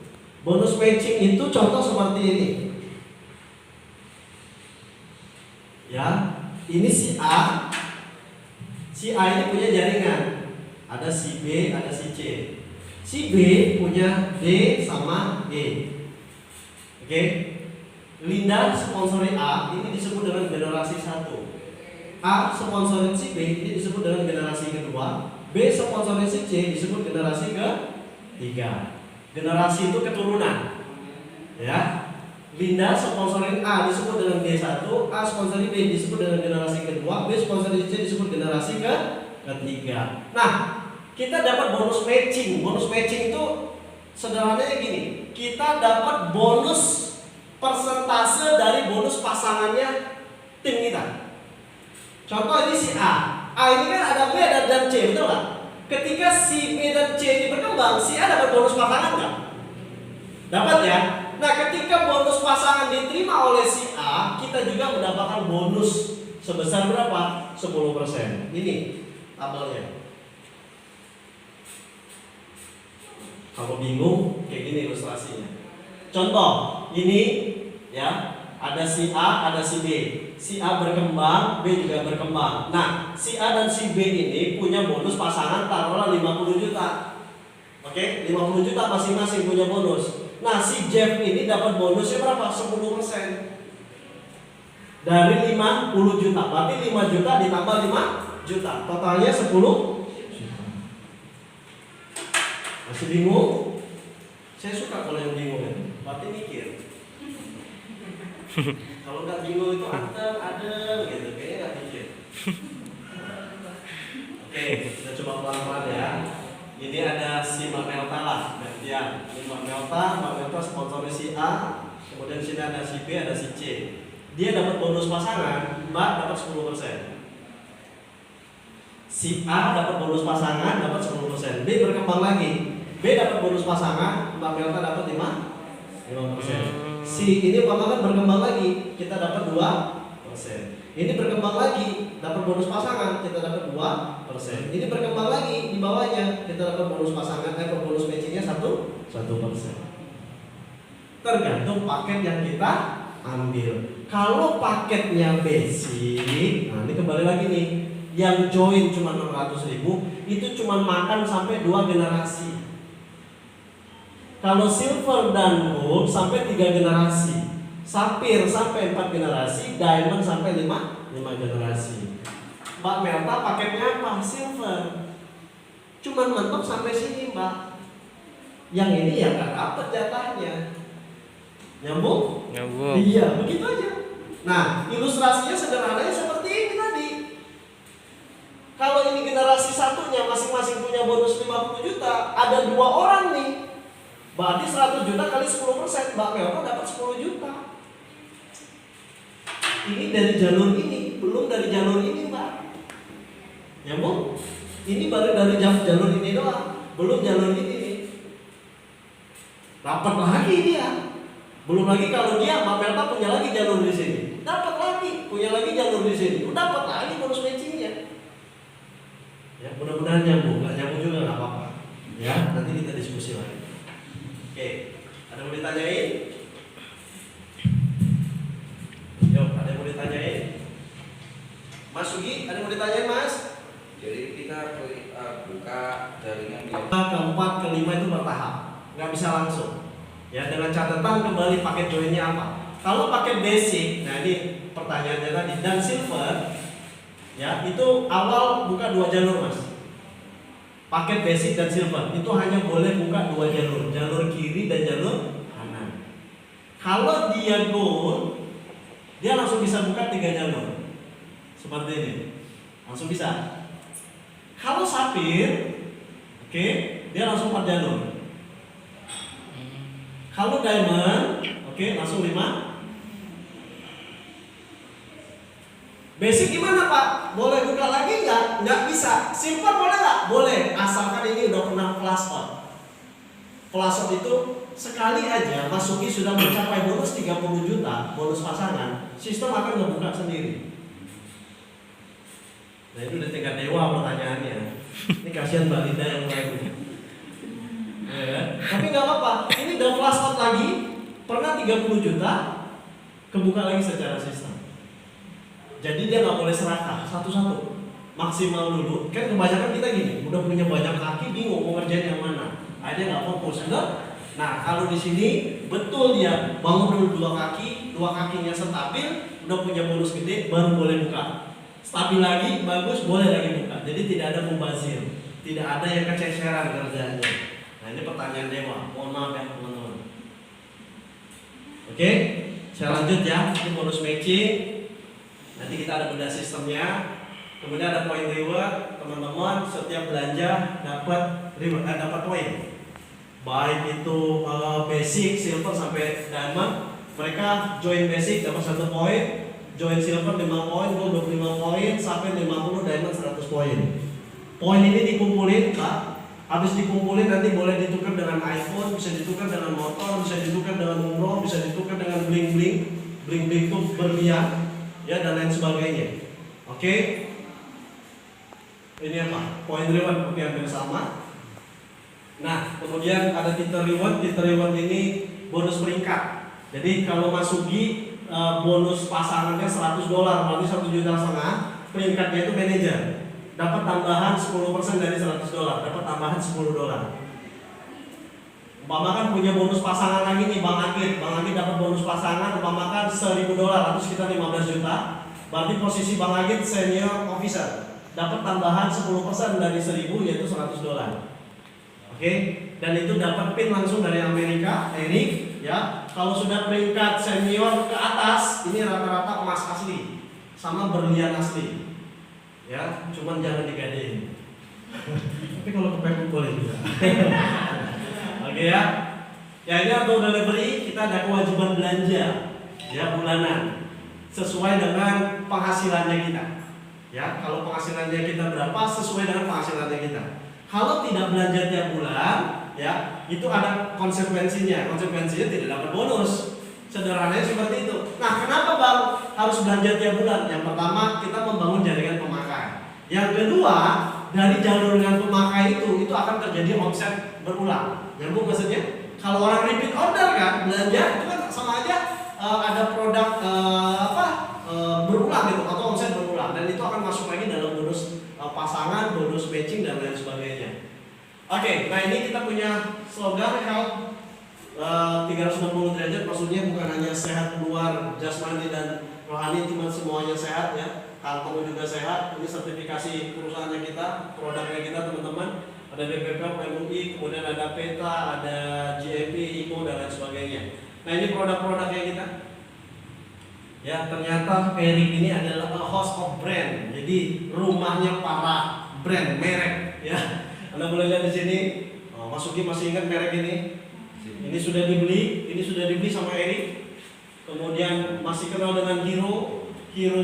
Bonus matching itu contoh seperti ini. Ya, ini si A. Si A ini punya jaringan. Ada si B, ada si C. Si B punya D sama E. Oke. Linda sponsori A, ini disebut dengan generasi 1. A sponsori si B, ini disebut dengan generasi kedua. B sponsori si C, disebut generasi ketiga. Generasi itu keturunan. Ya. Linda sponsori A disebut dengan G1, A sponsori B disebut dengan generasi kedua, B sponsori C disebut generasi ketiga. Nah, kita dapat bonus matching. Bonus matching itu sederhananya gini, kita dapat bonus persentase dari bonus pasangannya tim kita. Contoh ini si A. A ini kan ada B dan C, betul nggak? Ketika si B dan C ini berkembang, si A dapat bonus pasangan nggak? Dapat ya. Nah, ketika bonus pasangan diterima oleh si A, kita juga mendapatkan bonus sebesar berapa? 10%. Ini tabelnya. Kalau bingung, kayak gini ilustrasinya. Contoh, ini ya, ada si A, ada si B. Si A berkembang, B juga berkembang. Nah, si A dan si B ini punya bonus pasangan taruhlah 50 juta. Oke, 50 juta masing-masing punya bonus. Nah, si Jeff ini dapat bonusnya berapa? 10%. Dari 50 juta. Berarti 5 juta ditambah 5 juta. Totalnya 10 juta. Masih bingung? Saya suka kalau yang bingung ya. Berarti mikir. Kalau nggak bingung itu adem gitu. Kayaknya nggak mikir. Oke, kita coba pelan-pelan ya. Ini ada si Mbak Melta lah, gantian. Ini Mbak Melta sponsor si A. Kemudian sini ada si B, ada si C. dia dapat bonus pasangan, Mbak dapat 10%. Si A dapat bonus pasangan, dapat 10%. B berkembang lagi, B dapat bonus pasangan, Mbak Melta dapat 5%. Si ini kan berkembang lagi, kita dapat 2%. Ini berkembang lagi, dapat bonus pasangan, kita dapat 2%. Ini berkembang lagi di bawahnya, kita dapat bonus pasangan, bonus matchingnya 1%. Tergantung paket yang kita ambil. Kalau paketnya basic, nah ini kembali lagi nih, yang join cuma 600.000 itu cuma makan sampai 2 generasi. Kalau silver dan gold sampai 3 generasi, sapphire sampai 4 generasi, diamond sampai 5 generasi. Mbak Melta paketnya apa? Silver. Cuman mentok sampai sini, Mbak. Yang ini ya nggak dapat jatahnya. Nyambung? Nyambung. Iya, begitu aja. Nah, ilustrasinya sederhananya seperti ini tadi. Kalau ini generasi satunya masing-masing punya bonus 50 juta, ada 2 orang nih. Berarti 100 juta kali 10%, Mbak Melta dapat 10 juta. Ini dari jalur ini, belum dari jalur ini, Mbak. Nyambung? Ini baru dari jalur ini doang, belum jalur ini nih. Dapat lagi dia. Belum lagi kalau dia Mbak Melta punya lagi jalur di sini, dapat lagi, punya lagi jalur di sini, dapat lagi bonus matchingnya. Ya, mudah-mudahan nyambung, nggak nyambung juga nggak apa-apa. Ya, nanti kita diskusi lagi. Oke, ada yang mau ditanyain? Yuk, ada yang mau ditanyain? Mas Sugi, ada yang mau ditanyain, Mas? Jadi kita buka jaringan di Keempat, kelima itu bertahap, nggak bisa langsung. Ya, dengan catatan kembali paket joinnya apa. Kalau paket basic, nah ini pertanyaannya tadi, dan silver, ya itu awal buka 2 jalur, Mas. Paket basic dan silver itu hanya boleh buka 2 jalur, jalur kiri dan jalur kanan. Kalau dia gold, dia langsung bisa buka 3 jalur, seperti ini, langsung bisa. Kalau sapphire, oke, dia langsung 4 jalur. Kalau diamond, oke, langsung 5. Basic gimana, Pak? Boleh buka lagi nggak? Nggak bisa. Silver boleh nggak? Boleh, asalkan ini udah pernah flash-out. Flash-out itu sekali aja Mas Sugi sudah mencapai bonus 30 juta, bonus pasangan, sistem akan ngebuka sendiri. Nah itu udah tingkat dewa pertanyaannya. Ini kasihan Mbak Linda yang mulai. Ya, tapi nggak apa-apa. Ini udah flash out lagi, pernah 30 juta, kebuka lagi secara sistem. Jadi dia nggak boleh serakah satu-satu, maksimal dulu. Kan kebanyakan kita gini, udah punya banyak kaki, bingung mau ngerjain yang mana. Ada nggak fokus, enggak? Nah kalau di sini betul dia bangun dulu 2 kaki, 2 kakinya stabil, udah punya bonus gede, baru boleh buka. Stabil lagi, bagus, boleh lagi buka. Jadi tidak ada mubazir, tidak ada yang kececeran kerjanya. Nah ini pertanyaan dewa, mohon maaf ya teman-teman. Oke, saya lanjut ya. Ini bonus matching. Nanti kita ada beda sistemnya. Kemudian ada poin reward, teman-teman. Setiap belanja dapat reward, dapat poin. Baik itu basic, silver sampai diamond. Mereka join basic dapat 1 poin, join silver 5 poin, gold 25 poin, sampai 50, diamond 100 poin. Poin ini dikumpulin, Pak. Habis dikumpulin nanti boleh ditukar dengan iPhone, bisa ditukar dengan motor, bisa ditukar dengan umroh, bisa ditukar dengan bling-bling. Bling-bling itu berlian, ya dan lain sebagainya. Oke. Ini apa? Poin reward, oke, hampir sama. Nah, kemudian ada titel reward. Titel reward ini bonus peringkat. Jadi kalau Mas Sugi bonus pasangannya $100, berarti 1,5 juta. Peringkatnya itu manajer. Dapat tambahan 10% dari $100, dapat tambahan $10. Umpamakan punya bonus pasangan lagi nih Bang Agit dapat bonus pasangan umpamakan $1.000, atau sekitar 15 juta. Berarti posisi Bang Agit senior officer, dapat tambahan 10% dari 1.000 yaitu $100. Oke, dan itu dapat pin langsung dari Amerika, Erik. Ya, kalau sudah peringkat senior ke atas, ini rata-rata emas asli sama berlian asli. Ya, cuman jangan digadein. Tapi kalau kepepet boleh juga. Oke ya. Ya ini auto delivery kita ada kewajiban belanja ya bulanan. sesuai dengan penghasilannya kita. Ya, kalau penghasilannya kita berapa sesuai dengan penghasilannya kita. Kalau tidak belanja tiap bulan, ya itu ada konsekuensinya. Konsekuensinya tidak dapat bonus. Sederhananya seperti itu. Nah, kenapa Bang harus belanja tiap bulan? Yang pertama, kita membangun jaringan pemakai. Yang kedua, dari jaringan pemakai itu akan terjadi omset berulang. Nyambung maksudnya? Kalau orang repeat order kan, belanja itu kan sama aja ada produk berulang gitu atau omset berulang, dan itu akan masuk lagi dalam bonus pasangan, bonus matching dan lain sebagainya. Oke, nah ini kita punya slogan health 360 derajat, maksudnya bukan hanya sehat luar jasmani dan rohani, cuma semuanya sehat ya. Kantong juga sehat. Ini sertifikasi perusahaannya kita, produknya kita teman-teman. Ada BPPOM, MUI, kemudian ada PETA, ada GMP, IPO dan lain sebagainya. Nah ini produk-produknya kita. Ya ternyata Erik ini adalah a house of brand. Jadi rumahnya para brand, merek ya. Anda boleh lihat di sini. Masuki masih ingat merek ini? Ini sudah dibeli sama Erik. Kemudian masih kenal dengan Hero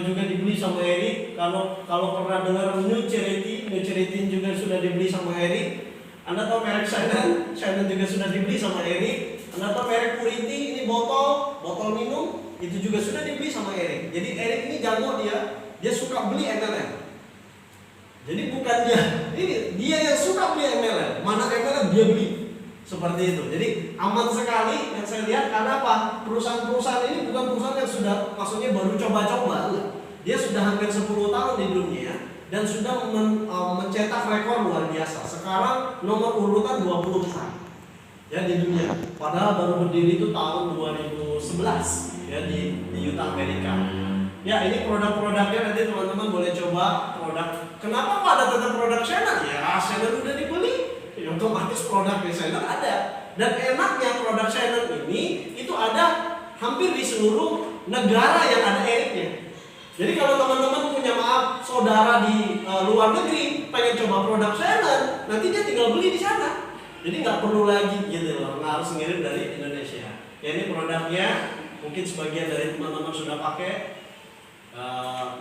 juga dibeli sama Erik. Kalau pernah dengar New Charity juga sudah dibeli sama Erik. Anda tahu merek Shannon juga sudah dibeli sama Erik. Anda tahu merek Purity, ini botol minum, itu juga sudah dibeli sama Erik. Jadi Erik ini jago, dia suka beli MLM. Jadi bukan dia yang suka beli MLM. Mana MLM dia beli. Seperti itu. Jadi aman sekali yang saya lihat. Karena apa? Perusahaan-perusahaan ini bukan perusahaan yang sudah maksudnya baru coba-coba. Dia sudah hampir 10 tahun di dunia dan sudah mencetak rekor luar biasa. Sekarang nomor urutan 20 besar ya di dunia. Padahal baru berdiri itu tahun 2011 ya di Utah, Amerika. Ya ini produk-produknya nanti teman-teman boleh coba produk. Kenapa kok ada tetap produk Shannon? Ya Shannon udah dibeli. Ya, otomatis produk Shannon ada. Dan enaknya produk Shannon ini itu ada hampir di seluruh negara yang ada Eriknya. Jadi kalau teman-teman punya saudara di luar negeri pengen coba produk Shannon, nanti dia tinggal beli di sana. Jadi nggak perlu lagi gitu loh, nggak harus ngirim dari Indonesia. Ya ini produknya, mungkin sebagian dari teman-teman sudah pakai.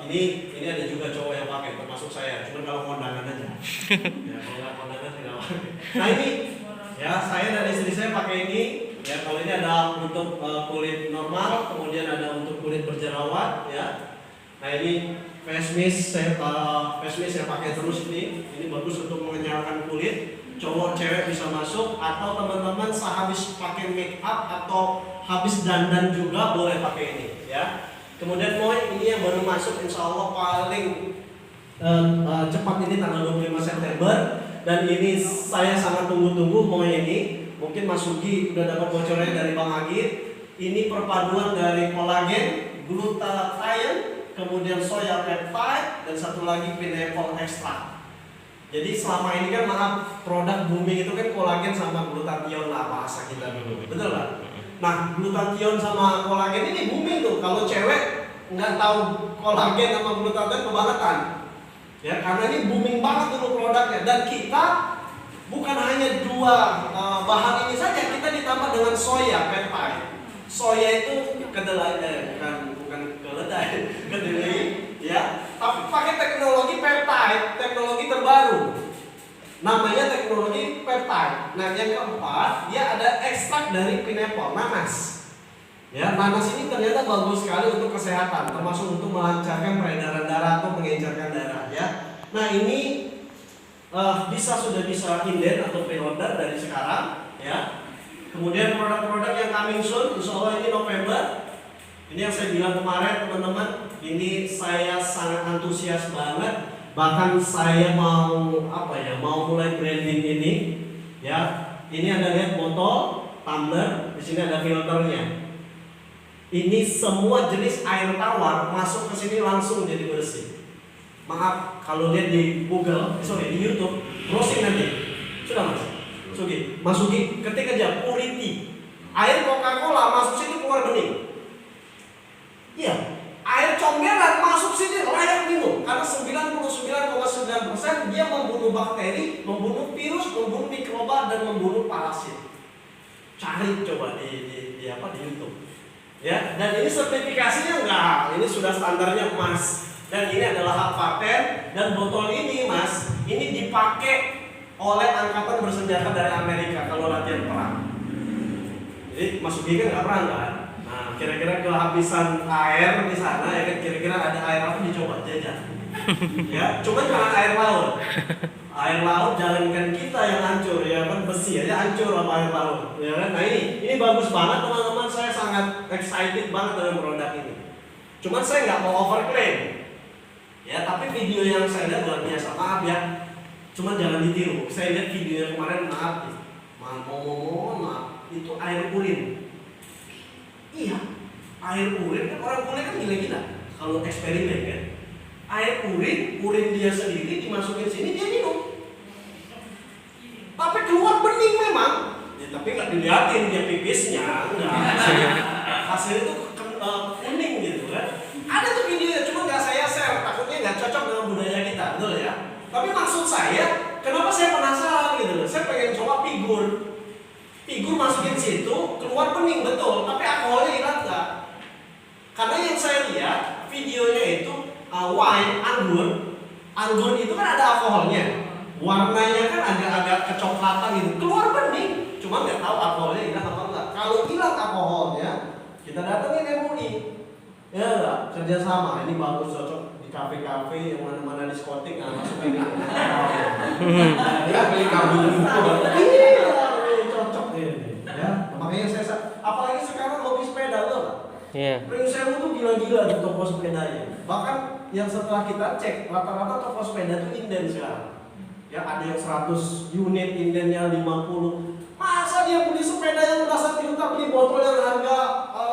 Ini ada juga cowok yang pakai, termasuk saya. Cuma kalau kondangan aja. Ya kalau nggak kondangan tidak pakai. Nah ini, ya saya dan istri saya pakai ini. Ya kalau ini ada untuk kulit normal, kemudian ada untuk kulit berjerawat. Ya. Nah ini face mist saya pakai terus ini. Ini bagus untuk mengenyalkan kulit. Cowok cewek bisa masuk, atau teman-teman sehabis pakai make up atau habis dandan juga boleh pakai ini. Ya. Kemudian ini yang baru masuk, insya Allah paling cepat ini tanggal 25 September. Dan ini saya sangat tunggu-tunggu ini. Mungkin Mas Sugi udah dapat bocorannya dari Bang Agit. Ini perpaduan dari kolagen, glutathione, kemudian soya peptide, dan satu lagi pineapple extract. Jadi selama ini kan produk booming itu kan kolagen sama glutathione lah bahasa kita dulu. Betul lah? Nah, glutathione sama kolagen ini booming tuh. Kalau cewek nggak tahu kolagen sama glutathione kebangetan. Ya, karena ini booming banget dulu produknya. Dan kita bukan hanya dua bahan ini saja, kita ditambah dengan soya peptide. Soya itu kedelai, bukan kedelai, ya. Tapi pakai teknologi peptide, teknologi terbaru. Namanya teknologi peptide. Nah, yang keempat, dia ada ekstrak dari pineapple, nanas. Ya, nanas ini ternyata bagus sekali untuk kesehatan, termasuk untuk melancarkan peredaran darah atau mengencerkan darah. Ya, nah ini sudah bisa inden atau pre-order dari sekarang. Ya, kemudian produk-produk yang coming soon, insya Allah ini November. Ini yang saya bilang kemarin teman-teman, ini saya sangat antusias banget. Bahkan saya mau mulai branding ini. Ya, ini ada lihat botol, tumbler, di sini ada filternya. Ini semua jenis air tawar masuk ke sini langsung jadi bersih. Maaf kalau lihat di Google, di YouTube, browsing nanti. Sudah Mas? Masuki, ketik aja Purity. Air Coca-Cola masuk sini keluar bening. Iya, air comberan masuk sini layak minum. Karena 99,9% dia membunuh bakteri, membunuh virus, membunuh mikroba dan membunuh parasit. Cari coba di YouTube. Ya, dan ini sertifikasinya enggak, ini sudah standarnya emas. Dan ini adalah hak paten, dan botol ini Mas, ini dipakai oleh angkatan bersenjata dari Amerika kalau latihan perang. Jadi Mas Ugi kan nggak perang kan? Nah, kira-kira kehabisan air di sana ya kan, kira-kira ada air apa dicoba jajan. Ya, cuma jangan air laut. Air laut jalankan kita yang hancur ya kan, besi aja hancur sama air laut ya kan. Nah ini bagus banget teman-teman, saya sangat excited banget dengan produk ini. Cuman saya nggak mau overclaim ya, tapi video yang saya lihat luar biasa. Maaf ya, cuman jangan ditiru. Saya lihat video yang kemarin, maaf itu air urin. Iya, air urin kan, orang kulit kan gila-gila kalau eksperimen kan. Air urin dia sendiri dimasukin sini, dia minum. Tapi keluar bening memang. Ya, tapi nggak dilihatin dia pipisnya, enggak. Hasil itu kuning gitu kan. Ada tuh videonya, cuma nggak saya share, takutnya nggak cocok dengan budaya kita, betul ya. Tapi maksud saya, kenapa saya penasaran gitu loh. Saya pengen coba figur masukin situ, keluar bening betul, tapi alkoholnya hilang nggak? Karena yang saya lihat videonya itu wine, anggur itu kan ada alkoholnya, warnanya kan agak-agak kecoklatan gitu, keluar bening, cuma nggak tahu alkoholnya hilang apa enggak. Kalau hilang alkoholnya, kita datengin MUI, ya enggak, kerjasama, ini bagus, cocok di kafe-kafe yang mana-mana diskotik, nggak masuk ini. Ya beli kabel iya, cocok ini, ya. Makanya saya, apalagi sekarang hobi sepeda loh. Iya. Ring Sewu tuh gila-gila di toko sepedanya. Bahkan yang setelah kita cek, rata-rata toko sepeda tuh inden sekarang. Ya ada yang 100 unit, indennya 50. Masa dia beli sepeda yang belasan juta, beli botol yang harga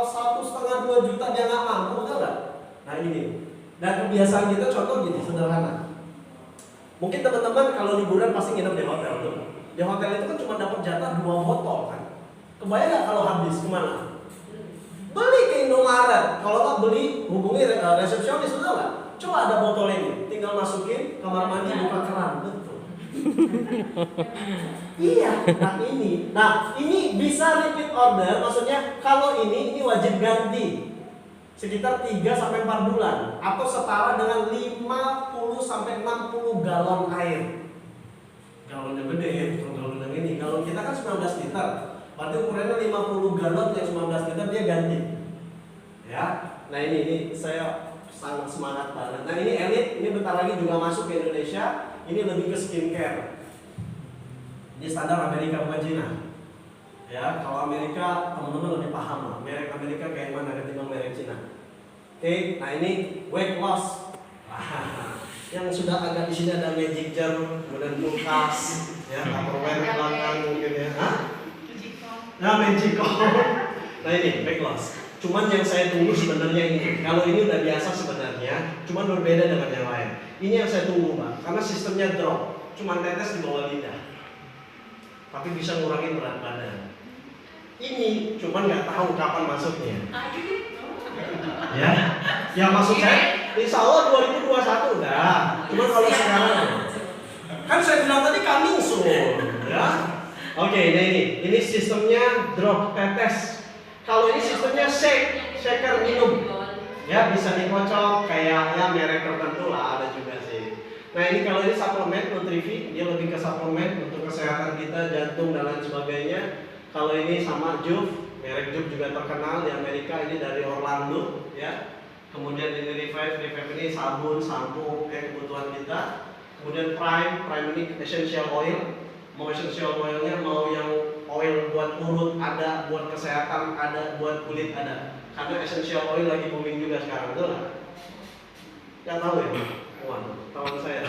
1,5-2 juta, dia nggak mampu, betul nggak? Nah ini. Dan kebiasaan kita contoh gini, sederhana. Mungkin teman-teman kalau liburan pasti nginep di hotel tuh. Di hotel itu kan cuma dapat jatah 2 botol kan. Kebayang nggak kalau habis kemana? Beli ke Indomaret, kalau nggak beli hubungi resepsionis, betul nggak? Coba ada botol ini, tinggal masukin kamar mandi, buka keran, betul. Iya, nah ini bisa repeat order, maksudnya kalau ini wajib ganti sekitar 3-4 bulan atau setara dengan 50-60 galon air. Galonnya gede ya, bukan galon yang ini. Galon kita kan 19 liter. Berarti ukurannya 50 galon yang 19 liter dia ganti. Ya. Nah ini saya sangat semangat banget. Nah ini Elite, ini bentar lagi juga masuk ke Indonesia. Ini lebih ke skincare. Ini standar Amerika bukan Cina. Ya, kalau Amerika teman-teman lebih paham lah. Merek Amerika kayak mana ketimbang merek Cina. Oke, nah ini weight loss. Yang sudah agak di sini ada magic jar, kemudian kulkas, ya, Tupperware di belakang mungkin ya. Hah? Nah, Magicom. Nah ini weight loss. Cuman yang saya tunggu sebenarnya ini. Kalau ini udah biasa sebenarnya, cuman berbeda dengan yang lain. Ini yang saya tunggu, Pak. Karena sistemnya drop, cuman tetes di bawah lidah. Tapi bisa ngurangin berat badan. Ini cuman nggak tahu kapan masuknya. Ya, yang maksud saya, insya Allah 2021 udah. Cuman kalau sekarang, kan saya bilang tadi coming soon, ya. Oke, nah ini sistemnya drop tetes. Kalau ini sistemnya shaker minum, ya bisa dikocok kayak ya merek tertentu lah, ada juga sih. Nah ini kalau ini suplemen Nutrivi, dia lebih ke suplemen untuk kesehatan kita, jantung dan lain sebagainya. Kalau ini sama Juve, merek Juve juga terkenal di Amerika, ini dari Orlando, ya. Kemudian ini Revive ini sabun, sampo, kebutuhan kita. Kemudian Prime ini essential oil. Mau essential oilnya, mau yang oil buat urut ada, buat kesehatan ada, buat kulit ada. Karena essential oil lagi booming juga sekarang, betul nggak? Nggak tahu ya? Wah, kawan saya.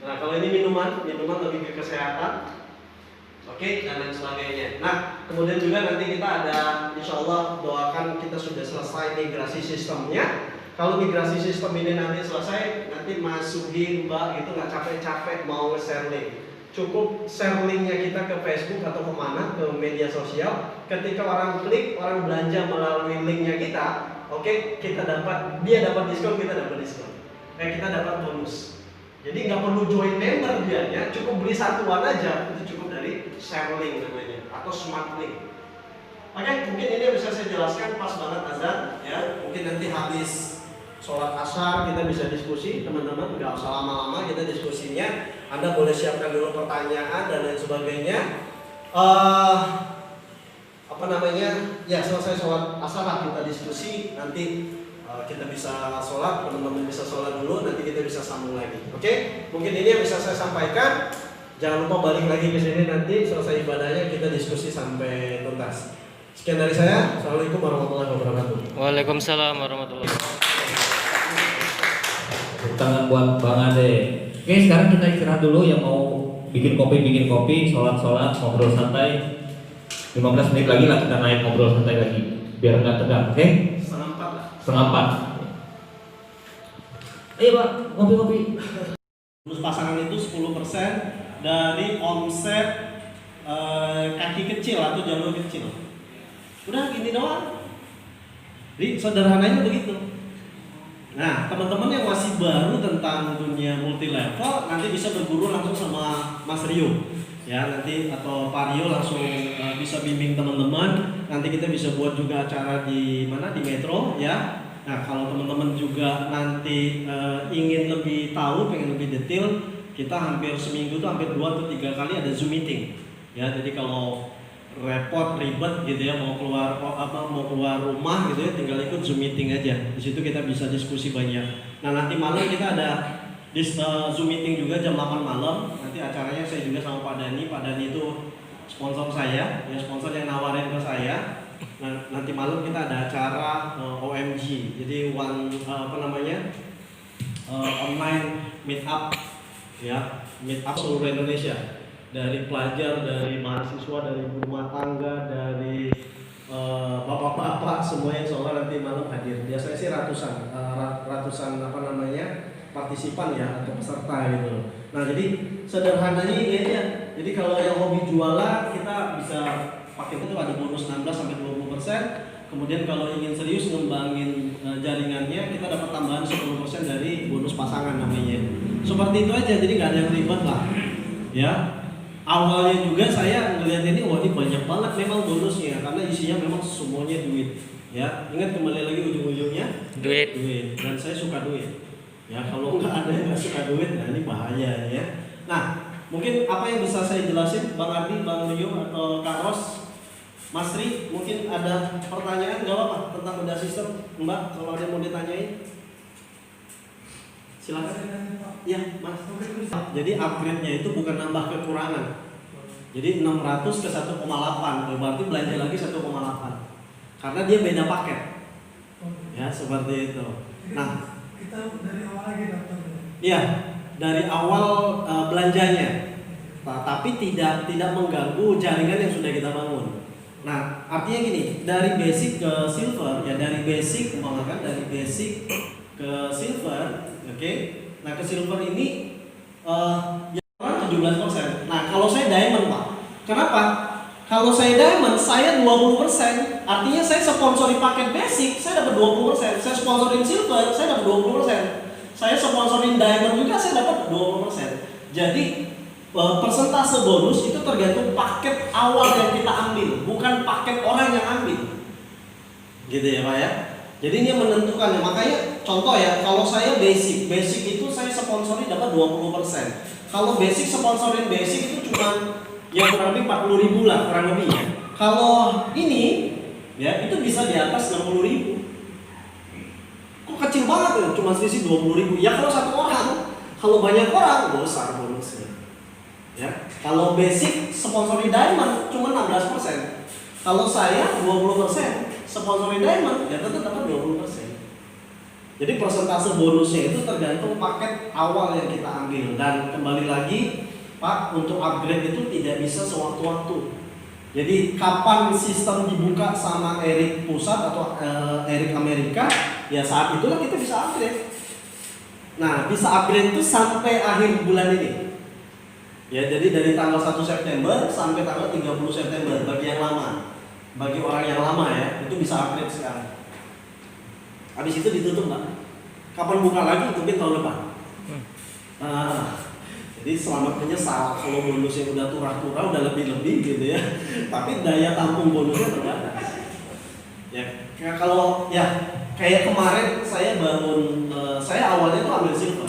Nah kalau ini minuman lebih ke kesehatan. Oke, dan lain sebagainya. Nah, kemudian juga nanti kita ada, insya Allah doakan kita sudah selesai migrasi sistemnya. Kalau migrasi sistem ini nanti selesai, nanti Mas Sugi, Mbak itu nggak capek-capek mau nge-share link. Cukup share linknya kita ke Facebook atau kemana, ke media sosial. Ketika orang klik, orang belanja melalui linknya kita, oke, dia dapat diskon, kita dapat diskon. Kita dapat bonus. Jadi nggak perlu join member dia, ya, cukup beli satuan aja, itu cukup dari share link namanya atau smart link. Oke, mungkin ini yang bisa saya jelaskan pas banget azan ya. Mungkin nanti habis sholat asar kita bisa diskusi teman-teman, nggak usah lama-lama kita diskusinya. Anda boleh siapkan dulu pertanyaan dan lain sebagainya. Apa namanya? Ya selesai sholat asar lah kita diskusi. Nanti kita bisa sholat, teman-teman bisa sholat dulu. Nanti kita bisa sambung lagi. Oke? Mungkin ini yang bisa saya sampaikan. Jangan lupa balik lagi ke sini nanti selesai ibadahnya kita diskusi sampai tuntas. Sekian dari saya. Assalamualaikum warahmatullahi wabarakatuh. Waalaikumsalam warahmatullahi wabarakatuh. Tangan buat Bang Ade. Oke, sekarang kita istirahat dulu. Yang mau bikin kopi, sholat, ngobrol santai. 15 menit lagi lah kita naik ngobrol santai lagi, biar nggak tegang. Oke? Setengah 4 lah. Setengah 4. Ayo Pak, kopi-kopi. Bonus pasangan itu 10% dari omset kaki kecil atau jalur kecil. Udah gini doang. Jadi sederhananya begitu. Nah, teman-teman yang masih baru tentang dunia multi level nanti bisa berguru langsung sama Mas Rio. Ya, nanti atau Pak Rio langsung bisa bimbing teman-teman. Nanti kita bisa buat juga acara di mana di Metro ya. Nah, kalau teman-teman juga nanti ingin lebih tahu, pengen lebih detail, kita hampir seminggu tuh hampir 2 atau 3 kali ada Zoom meeting. Ya, jadi kalau repot ribet gitu ya mau keluar rumah gitu ya tinggal ikut Zoom meeting aja. Di situ kita bisa diskusi banyak. Nah, nanti malam kita ada Zoom meeting juga jam 8 malam. Nanti acaranya saya juga sama Pak Dani. Pak Dani itu sponsor saya, ya sponsor yang nawarin ke saya. Nah, nanti malam kita ada acara OMG. Jadi online meet up ya, meet up seluruh Indonesia. Dari pelajar, dari mahasiswa, dari ibu rumah tangga, dari bapak-bapak semuanya insya Allah nanti malam hadir. Biasanya sih ratusan partisipan ya atau peserta gitu. Nah, jadi sederhananya ini aja. Jadi kalau yang hobi jualan kita bisa pakai itu ada bonus 16-20%. Kemudian kalau ingin serius ngembangin jaringannya kita dapat tambahan 10% dari bonus pasangan namanya. Seperti itu aja. Jadi nggak ada yang ribet lah. Ya. Awalnya juga saya ngeliat ini, wah ini banyak banget memang bonusnya karena isinya memang semuanya duit. Ya, ingat kembali lagi ujung-ujungnya Duit. Dan saya suka duit. Ya, kalau nggak ada yang nggak suka duit, nah ini bahaya ya. Nah, mungkin apa yang bisa saya jelasin, Bang Ardi, Bang Rio atau Kak Ros, Mas Ri, mungkin ada pertanyaan nggak apa tentang beda sistem, Mbak? Kalau ada yang mau ditanyain, silakan. Ya, Mas. Jadi upgrade-nya itu bukan nambah kekurangan. Jadi 600 ke 1,8, berarti belanja lagi 1,8. Karena dia beda paket. Ya, seperti itu. Nah, kita dari awal lagi daftar. iya, dari awal belanjanya. Tapi tidak mengganggu jaringan yang sudah kita bangun. Nah, artinya gini, dari basic ke silver, ya dari basic dari basic ke silver, oke? Nah, ke silver ini ya 17%. Nah, kalau saya diamond, Pak. Kenapa? Kalau saya diamond, saya 20%. Artinya saya sponsori paket basic, saya dapat 20%. Saya sponsorin silver, saya dapat 20%. Saya sponsorin diamond juga, saya dapat 20%. Jadi persentase bonus itu tergantung paket awal yang kita ambil, bukan paket orang yang ambil. Gitu ya, Pak ya. Jadi ini yang menentukan. Makanya contoh ya, kalau saya basic itu saya sponsori dapat 20%. Kalau basic sponsorin basic itu cuma ya kurang lebih 40.000 lah kurang lebih ya. Kalau ini ya itu bisa di atas 60.000. Kok kecil banget ya, cuma selisih 20.000. Ya kalau satu orang, kalau banyak orang besar bonusnya. Ya, kalau basic sponsori diamond cuma 16%. Kalau saya 20% sponsori diamond ya tetap dapat 20%. Jadi persentase bonusnya itu tergantung paket awal yang kita ambil. Dan kembali lagi, Pak, untuk upgrade itu tidak bisa sewaktu-waktu. Jadi kapan sistem dibuka sama Erik Pusat atau Erik Amerika, ya saat itulah kita bisa upgrade. Nah, bisa upgrade itu sampai akhir bulan ini. Ya, jadi dari tanggal 1 September sampai tanggal 30 September bagi yang lama. Bagi orang yang lama ya, itu bisa upgrade sekarang. Habis itu ditutup, Pak. Kapan buka lagi? Mungkin tahun depan. Jadi selamat menyesal kalau bonusnya udah turah-turah, udah lebih-lebih gitu ya. Tapi daya tampung bonusnya terbatas. Ya, kalau ya kayak kemarin saya bangun, saya awalnya tuh ambil silver.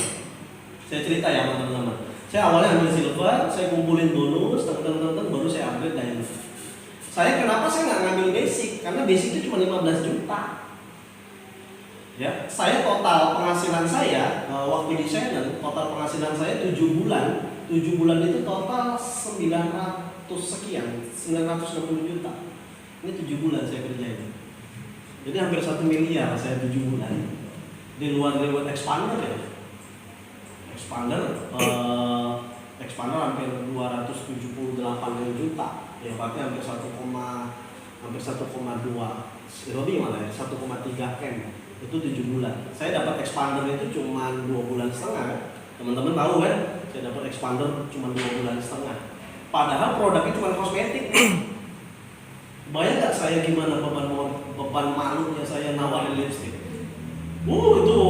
Saya cerita ya sama teman-teman. Saya awalnya ambil silver, saya kumpulin bonus, teman-teman baru saya upgrade diamond. Kenapa saya nggak ngambil basic? Karena basic itu cuma 15 juta. Ya, saya total penghasilan saya waktu di Channel, total penghasilan saya 7 bulan. 7 bulan itu total 900 sekian, 960 juta. Ini 7 bulan saya kerjain. Jadi hampir 1 miliar saya 7 bulan. Di luar expander ya. Expander hampir 278 juta. Ya berarti hampir 1,2 lebih mana ya, 1,3 M. Itu 7 bulan. Saya dapat expander itu cuma 2 bulan setengah. Teman-teman tahu kan? Saya dapat expander cuma 2 bulan setengah. Padahal produknya cuma kosmetik. Bayang nggak saya gimana beban malunya saya nawarin lipstick? Itu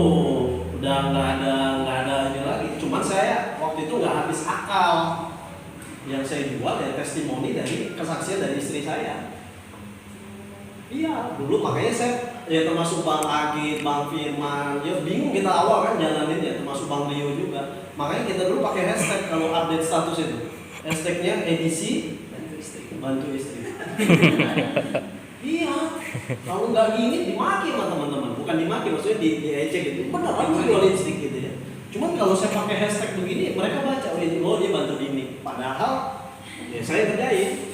udah nggak ada ini lagi. Cuman saya waktu itu nggak habis akal. Yang saya jual ya testimoni dari kesaksian dari istri saya. Iya, dulu makanya saya ya termasuk Bang Agi, Bang Firman, ya bingung kita awal kan jalanin ya, termasuk Bang Rio juga. Makanya kita dulu pakai hashtag kalau update status itu. Hashtagnya edisi bantu istri. Iya, kalau nggak gini dimaki sama teman-teman, bukan dimaki maksudnya diejek gitu. Benar aku jual lipstick gitu ya. Cuman kalau saya pakai hashtag begini, mereka baca oh dia bantu ini. Padahal ya saya kerjain.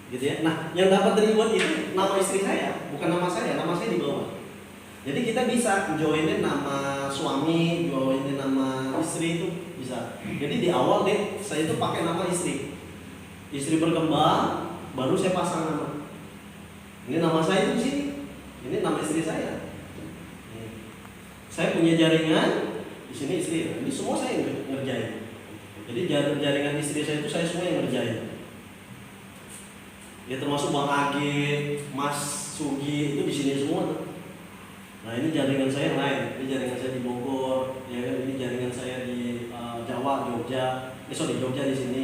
Gitu ya. Nah, yang dapat reward itu nama istri saya, bukan nama saya di bawah. Jadi kita bisa joinin nama suami, joinin nama istri itu bisa. Jadi di awal deh saya itu pakai nama istri. Istri berkembang, baru saya pasang nama. Ini nama saya itu di sini. Ini nama istri saya. Saya punya jaringan di sini istri. Ini semua saya yang ngerjain. Jadi jaringan istri saya itu saya semua yang ngerjain. Ya termasuk Bang Agi, Mas Sugi itu di sini semua tuh. Nah ini jaringan saya yang lain, ini jaringan saya di Bogor, ya kan ini jaringan saya di Jawa, Jogja, Jogja di sini,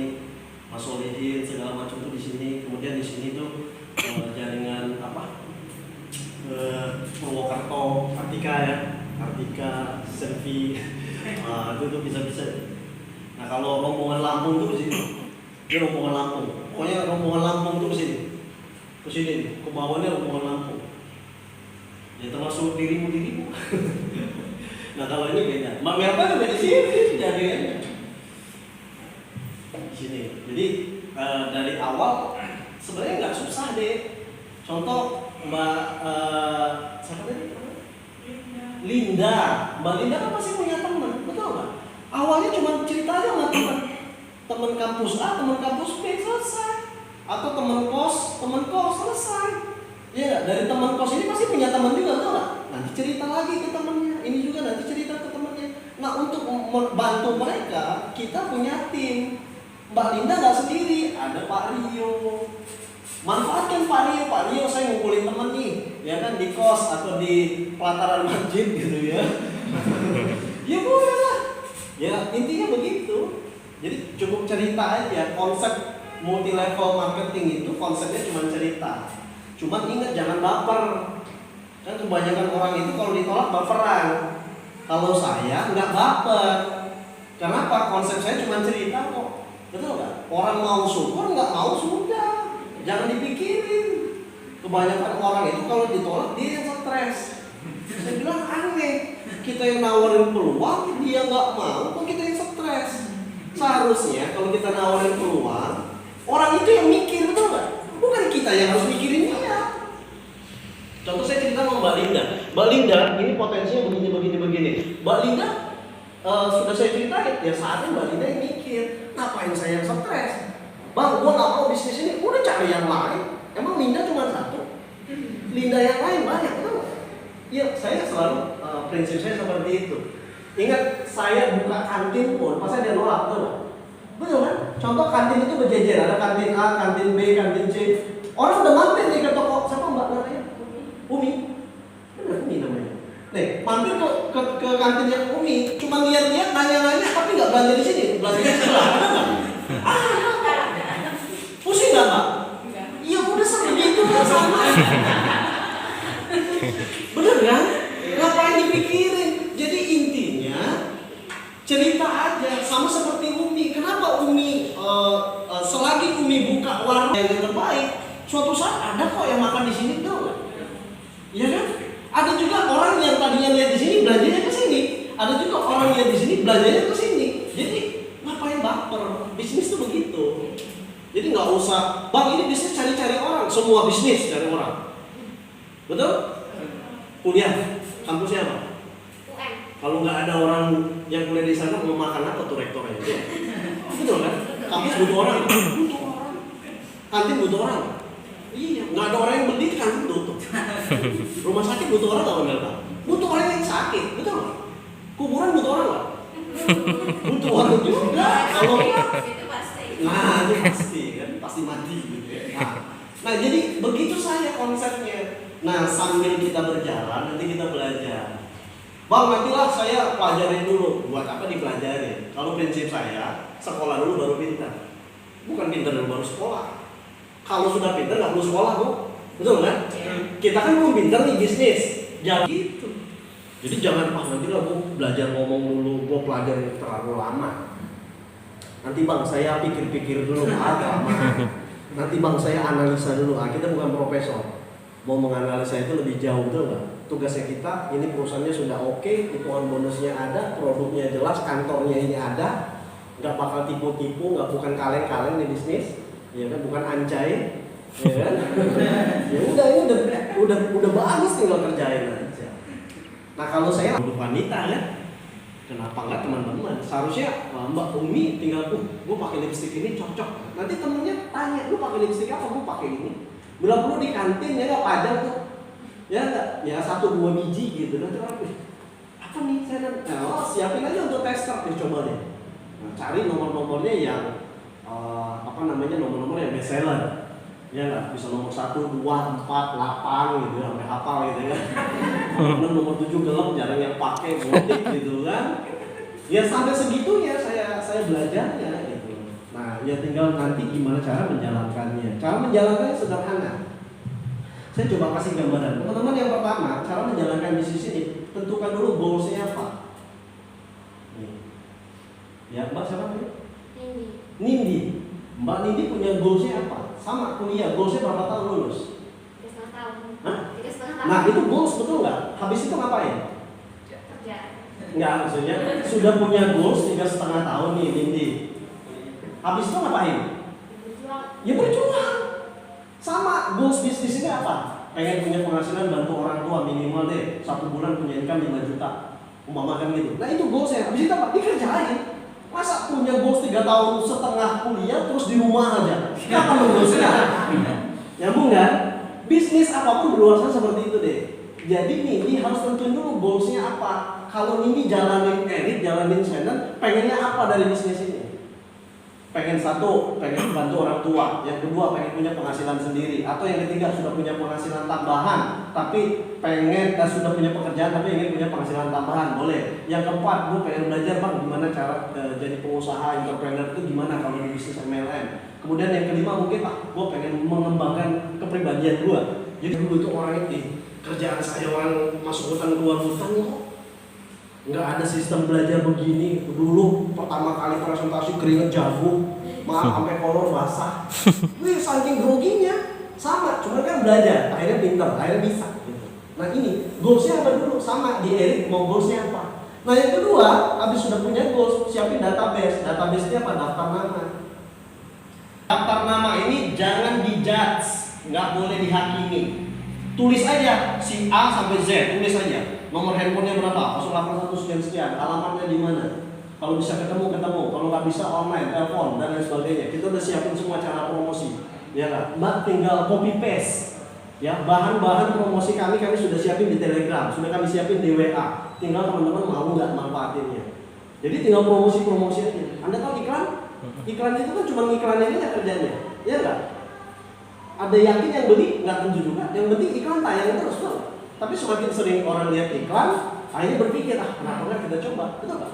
Mas Solihin segala macam tuh di sini. Kemudian di sini tuh jaringan apa? Purwokerto, Kartika, Selvi, itu tuh bisa. Nah kalau rombongan Lampung tuh di sini, dia rombongan Lampung. Pokoknya rombongan Lampung tuh ke sini, ke bawahnya rombongan Lampung. Ya termasuk dirimu. Nah kalau ini beda. Mbak Merpa juga di sini jaringannya. Di sini. Jadi dari awal sebenarnya nggak susah deh. Contoh Mbak siapa tadi? Linda. Mbak Linda kan masih punya teman, betul nggak? Awalnya cuma cerita aja sama teman kampus A, teman kampus B, selesai. Atau teman kos selesai. Ya, dari teman kos ini pasti punya teman juga, betul nggak? Nanti cerita lagi ke temannya, ini juga nanti cerita ke temannya. Nah untuk membantu mereka, kita punya tim. Mbak Linda nggak sendiri, ada Pak Rio. Manfaatkan Pak Rio saya ngumpulin teman nih, ya kan di kos atau di pelataran masjid gitu ya. Ya boleh lah. Ya intinya begitu. Jadi cukup cerita aja. Konsep multi level marketing itu konsepnya cuma cerita. Cuma ingat jangan baper. Kan kebanyakan orang itu kalau ditolak baperan. Kalau saya nggak baper. Kenapa? Konsep saya cuma cerita kok. Betul nggak? Orang mau syukur nggak mau sudah. Jangan dipikirin. Kebanyakan orang itu kalau ditolak dia yang stres. Saya bilang aneh. Kita yang nawarin peluang dia nggak mau, kok kita yang stres. Seharusnya kalau kita nawarin peluang, orang itu yang mikir, betul nggak? Bukan kita yang harus mikirin dia. Contoh saya cerita sama Mbak Linda. Mbak Linda, ini potensinya begini. Mbak Linda, sudah saya ceritain, ya saatnya Mbak Linda yang mikir. Ngapain saya yang stres? Bang, gua nggak mau bisnis ini, udah cari yang lain. Emang Linda cuma satu? Linda yang lain banyak, betul nggak? Iya, saya selalu prinsip saya seperti itu. Ingat, saya buka kantin pun, pasti ada nolak, betul nggak? Betul kan? Contoh kantin itu berjejer, ada kantin A, kantin B, kantin C. Orang udah mampir nih ke toko, siapa Mbak namanya? Umi. Benar Umi namanya. Nih, mampir ke kantinnya Umi, cuma lihat-lihat, nanya-nanya, tapi nggak belanja di sini, belanja di sebelah, ada nggak? Pusing nggak Mbak? Iya udah sebegitu kan sama. Bener kan? Ngapain dipikirin? Jadi intinya cerita aja, sama seperti Umi. Kenapa Umi selagi Umi buka warung yang terbaik, suatu saat ada kok yang makan di sini, tahu nggak? Iya kan? Ada juga orang yang tadinya lihat di sini belanjanya ke sini. Ada juga orang lihat di sini belanjanya ke sini. Jadi ngapain baper? Bisnis tuh begitu. Jadi nggak usah, bang ini bisnis cari-cari orang. Semua bisnis cari orang. Betul? Kuliah, kampusnya apa? Kalau nggak ada orang yang kuliah di sana mau makan apa tuh rektornya? Ya. Betul kan? Kampus butuh orang. Butuh orang. Kantin butuh orang. Iya, nggak ada orang yang beli kantin tutup. Rumah sakit butuh orang nggak Melda? Butuh orang yang sakit, betul nggak? Kuburan butuh orang nggak? Butuh orang juga. Kalau nah itu pasti kan, pasti mati gitu ya. Nah jadi begitu saya konsepnya. Nah sambil kita berjalan nanti kita belajar. Bang nantilah saya pelajarin dulu. Buat apa dipelajarin? Kalau prinsip saya sekolah dulu baru pintar. Bukan pintar dulu baru sekolah. Kalau sudah pintar nggak perlu sekolah Bu. Betul kan? Kita kan mau pintar nih bisnis. Jangan gitu. Jadi jangan nanti lah gue belajar ngomong dulu, gue pelajarin terlalu lama. Nanti bang saya pikir-pikir dulu agama. Nanti bang saya analisa dulu. Kita bukan profesor. Mau menganalisa itu lebih jauh, betul nggak? Tugasnya kita, ini perusahaannya sudah oke, hitungan bonusnya ada, produknya jelas, kantornya ini ada, nggak bakal tipu-tipu, nggak bukan kaleng-kaleng di bisnis, ya kan? Bukan anjay, ya kan? Ya udah ini udah bagus tinggal kerjain aja. Nah kalau saya untuk wanita kan, kenapa nggak teman-teman? Seharusnya Mbak Umi tinggal gue pakai lipstik ini cocok. Nanti temennya tanya, lu pakai lipstik apa? Gue pakai ini. Bila perlu di kantin ya nggak padang tuh, ya nggak, ya 1-2 biji gitu. Nanti orang apa nih saya siapin aja untuk tester nih coba deh. Nah, cari nomor-nomornya yang nomor-nomor yang best seller. Ya nggak, bisa nomor 1, 2, 4, 8 gitu sampai hafal gitu ya. Nomor 7 gelap jarang yang pakai gotik gitu kan. Ya sampai segitunya saya belajarnya gitu. Nah, ya tinggal nanti gimana cara menjalankannya. Cara menjalankannya sederhana. Saya coba kasih gambaran. Teman-teman yang pertama, cara menjalankan bisnis ini, tentukan dulu goalsnya apa. Nih. Ya, Mbak siapa nih? Nindi. Mbak Nindi punya goalsnya apa? Sama kuliah, goalsnya berapa tahun lulus? 3,5 tahun. Hah? 3,5 tahun. Nah, itu goals betul nggak? Habis itu ngapain? Kerja. Enggak, maksudnya sudah punya goals 3,5 tahun nih Nindi. Habis itu ngapain? Berjuang. Ya berjuang. Sama goals bisnis ini apa? Pengen punya penghasilan bantu orang tua minimal deh 1 bulan punya income 5 juta. Umpamakan gitu. Nah itu goalsnya. Habis itu apa? Dikerjain. Masa punya goals 3,5 tahun kuliah terus di rumah aja? Kapan goalsnya? Nyambung kan? Bisnis apapun di luar sana seperti itu deh. Jadi Nindi harus tentuin dulu goalsnya apa. Kalau Nindi jalanin edit, jalanin channel, pengennya apa dari bisnis ini? Pengen satu, pengen bantu orang tua. Yang kedua, pengen punya penghasilan sendiri. Atau yang ketiga, sudah punya penghasilan tambahan, tapi pengen sudah punya pekerjaan, tapi ingin punya penghasilan tambahan, boleh. Yang keempat, gue pengen belajar bang, gimana cara jadi pengusaha, entrepreneur itu gimana kalau di bisnis MLM. Kemudian yang kelima mungkin, gue pengen mengembangkan kepribadian gue. Jadi dulu itu orang itu kerjaan saya orang masuk hutan keluar hutan kok. Nggak ada sistem belajar begini. Dulu pertama kali presentasi keringet jagung, maaf sampai kolor basah. Wih, saking groginya. Sama, cuma kan belajar, akhirnya pintar, akhirnya bisa gitu. Nah ini, goalsnya apa dulu? Sama, di Erik mau goalsnya apa? Nah yang kedua, habis sudah punya goals, siapin database. Database-nya apa? Daftar nama. Daftar nama ini jangan dijudge, nggak boleh dihakimi. Tulis aja si A sampai Z, tulis aja. Nomor handphonenya berapa? 081 sekian, alamatnya di mana? Kalau bisa ketemu, kalau nggak bisa online, telepon dan lain sebagainya. Kita udah siapin semua cara promosi, ya kan? Mbak tinggal copy paste, ya bahan-bahan promosi kami sudah siapin di Telegram, sudah kami siapin di WA. Tinggal teman-teman mau nggak manfaatinnya. Jadi tinggal promosi aja. Anda tahu iklan? Iklan itu kan cuma iklanin aja kerjanya, ya nggak? Ada yakin yang beli? Nggak tentu juga. Yang penting iklan tayang terus tuh. Tapi semakin sering orang lihat iklan, Akhirnya berpikir, kenapa nggak kita coba? Betul nggak?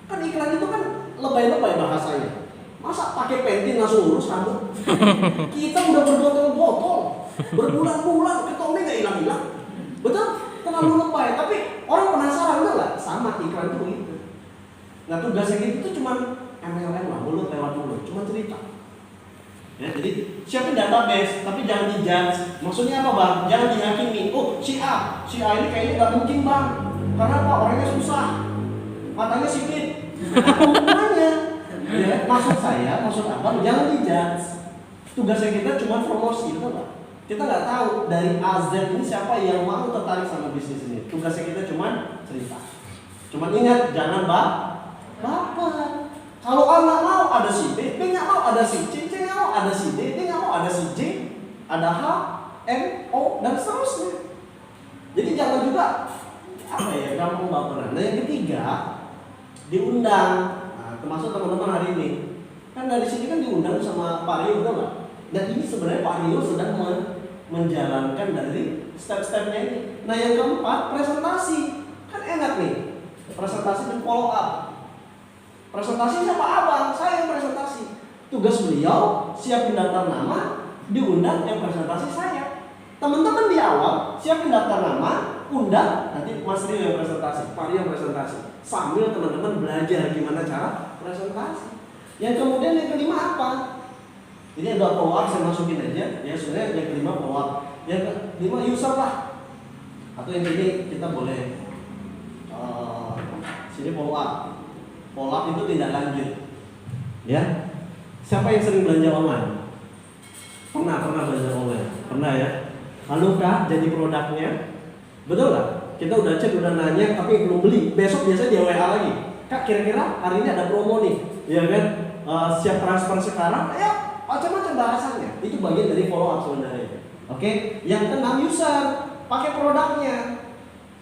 Kan iklan itu kan lebay-lebay bahasanya. Masa pakai pentin langsung urus rambut? Kita udah berbotol-botol, berbulan-bulan, ketome nggak hilang-hilang. Betul? Terlalu lebay. Tapi orang penasaran nggak? Sama iklan itu begitu. Nah tugasnya kita itu cuma MLM lah, mulut lewat mulut, cuma cerita. Ya, jadi siapin database, tapi jangan dijudge. Maksudnya apa bang? Jangan dihakimi. Oh si A ini kayaknya nggak mungkin bang. Karena apa? Orangnya susah, matanya sipit. Apa hubungannya? Ya, maksud abang jangan dijudge. Tugasnya kita cuma promosi, betul nggak? Kita nggak tahu dari A Z ini siapa yang mau tertarik sama bisnis ini. Tugasnya kita cuma cerita. Cuma ingat jangan baper. Kalau A nggak mau ada si B nggak mau ada si C nggak mau ada si D nggak mau ada si J, ada H, M, O dan seterusnya. Jadi jangan juga gampang baperan. Nah yang ketiga diundang. Nah, termasuk teman-teman hari ini. Kan dari sini kan diundang sama Pak Rio, betul nggak? Dan ini sebenarnya Pak Rio sedang menjalankan dari step-stepnya ini. Nah yang keempat presentasi. Kan enak nih. Presentasi dan follow up. Presentasi siapa abang? Saya yang presentasi. Tugas beliau siapin daftar nama, diundang yang presentasi saya. Teman-teman di awal siapin daftar nama, undang, nanti Mas Rio yang presentasi, Pak Rio yang presentasi. Sambil teman-teman belajar gimana cara presentasi. Yang kemudian yang kelima apa? Ini ada follow up, saya masukin aja. Ya sebenarnya yang kelima follow up. Yang kelima user lah. Atau yang ini kita boleh sini follow up. Follow up itu tidak lanjut. Ya. Siapa yang sering belanja online? Pernah belanja online? Pernah ya? Lalu kah jadi produknya? Betul nggak? Kita udah cek, udah nanya, tapi belum beli. Besok biasa dia WA lagi. Kak, kira-kira hari ini ada promo nih, ya kan? Siap transfer sekarang? Ya, macam-macam bahasannya. Itu bagian dari follow up sebenarnya. Oke? Yang keenam user, pakai produknya.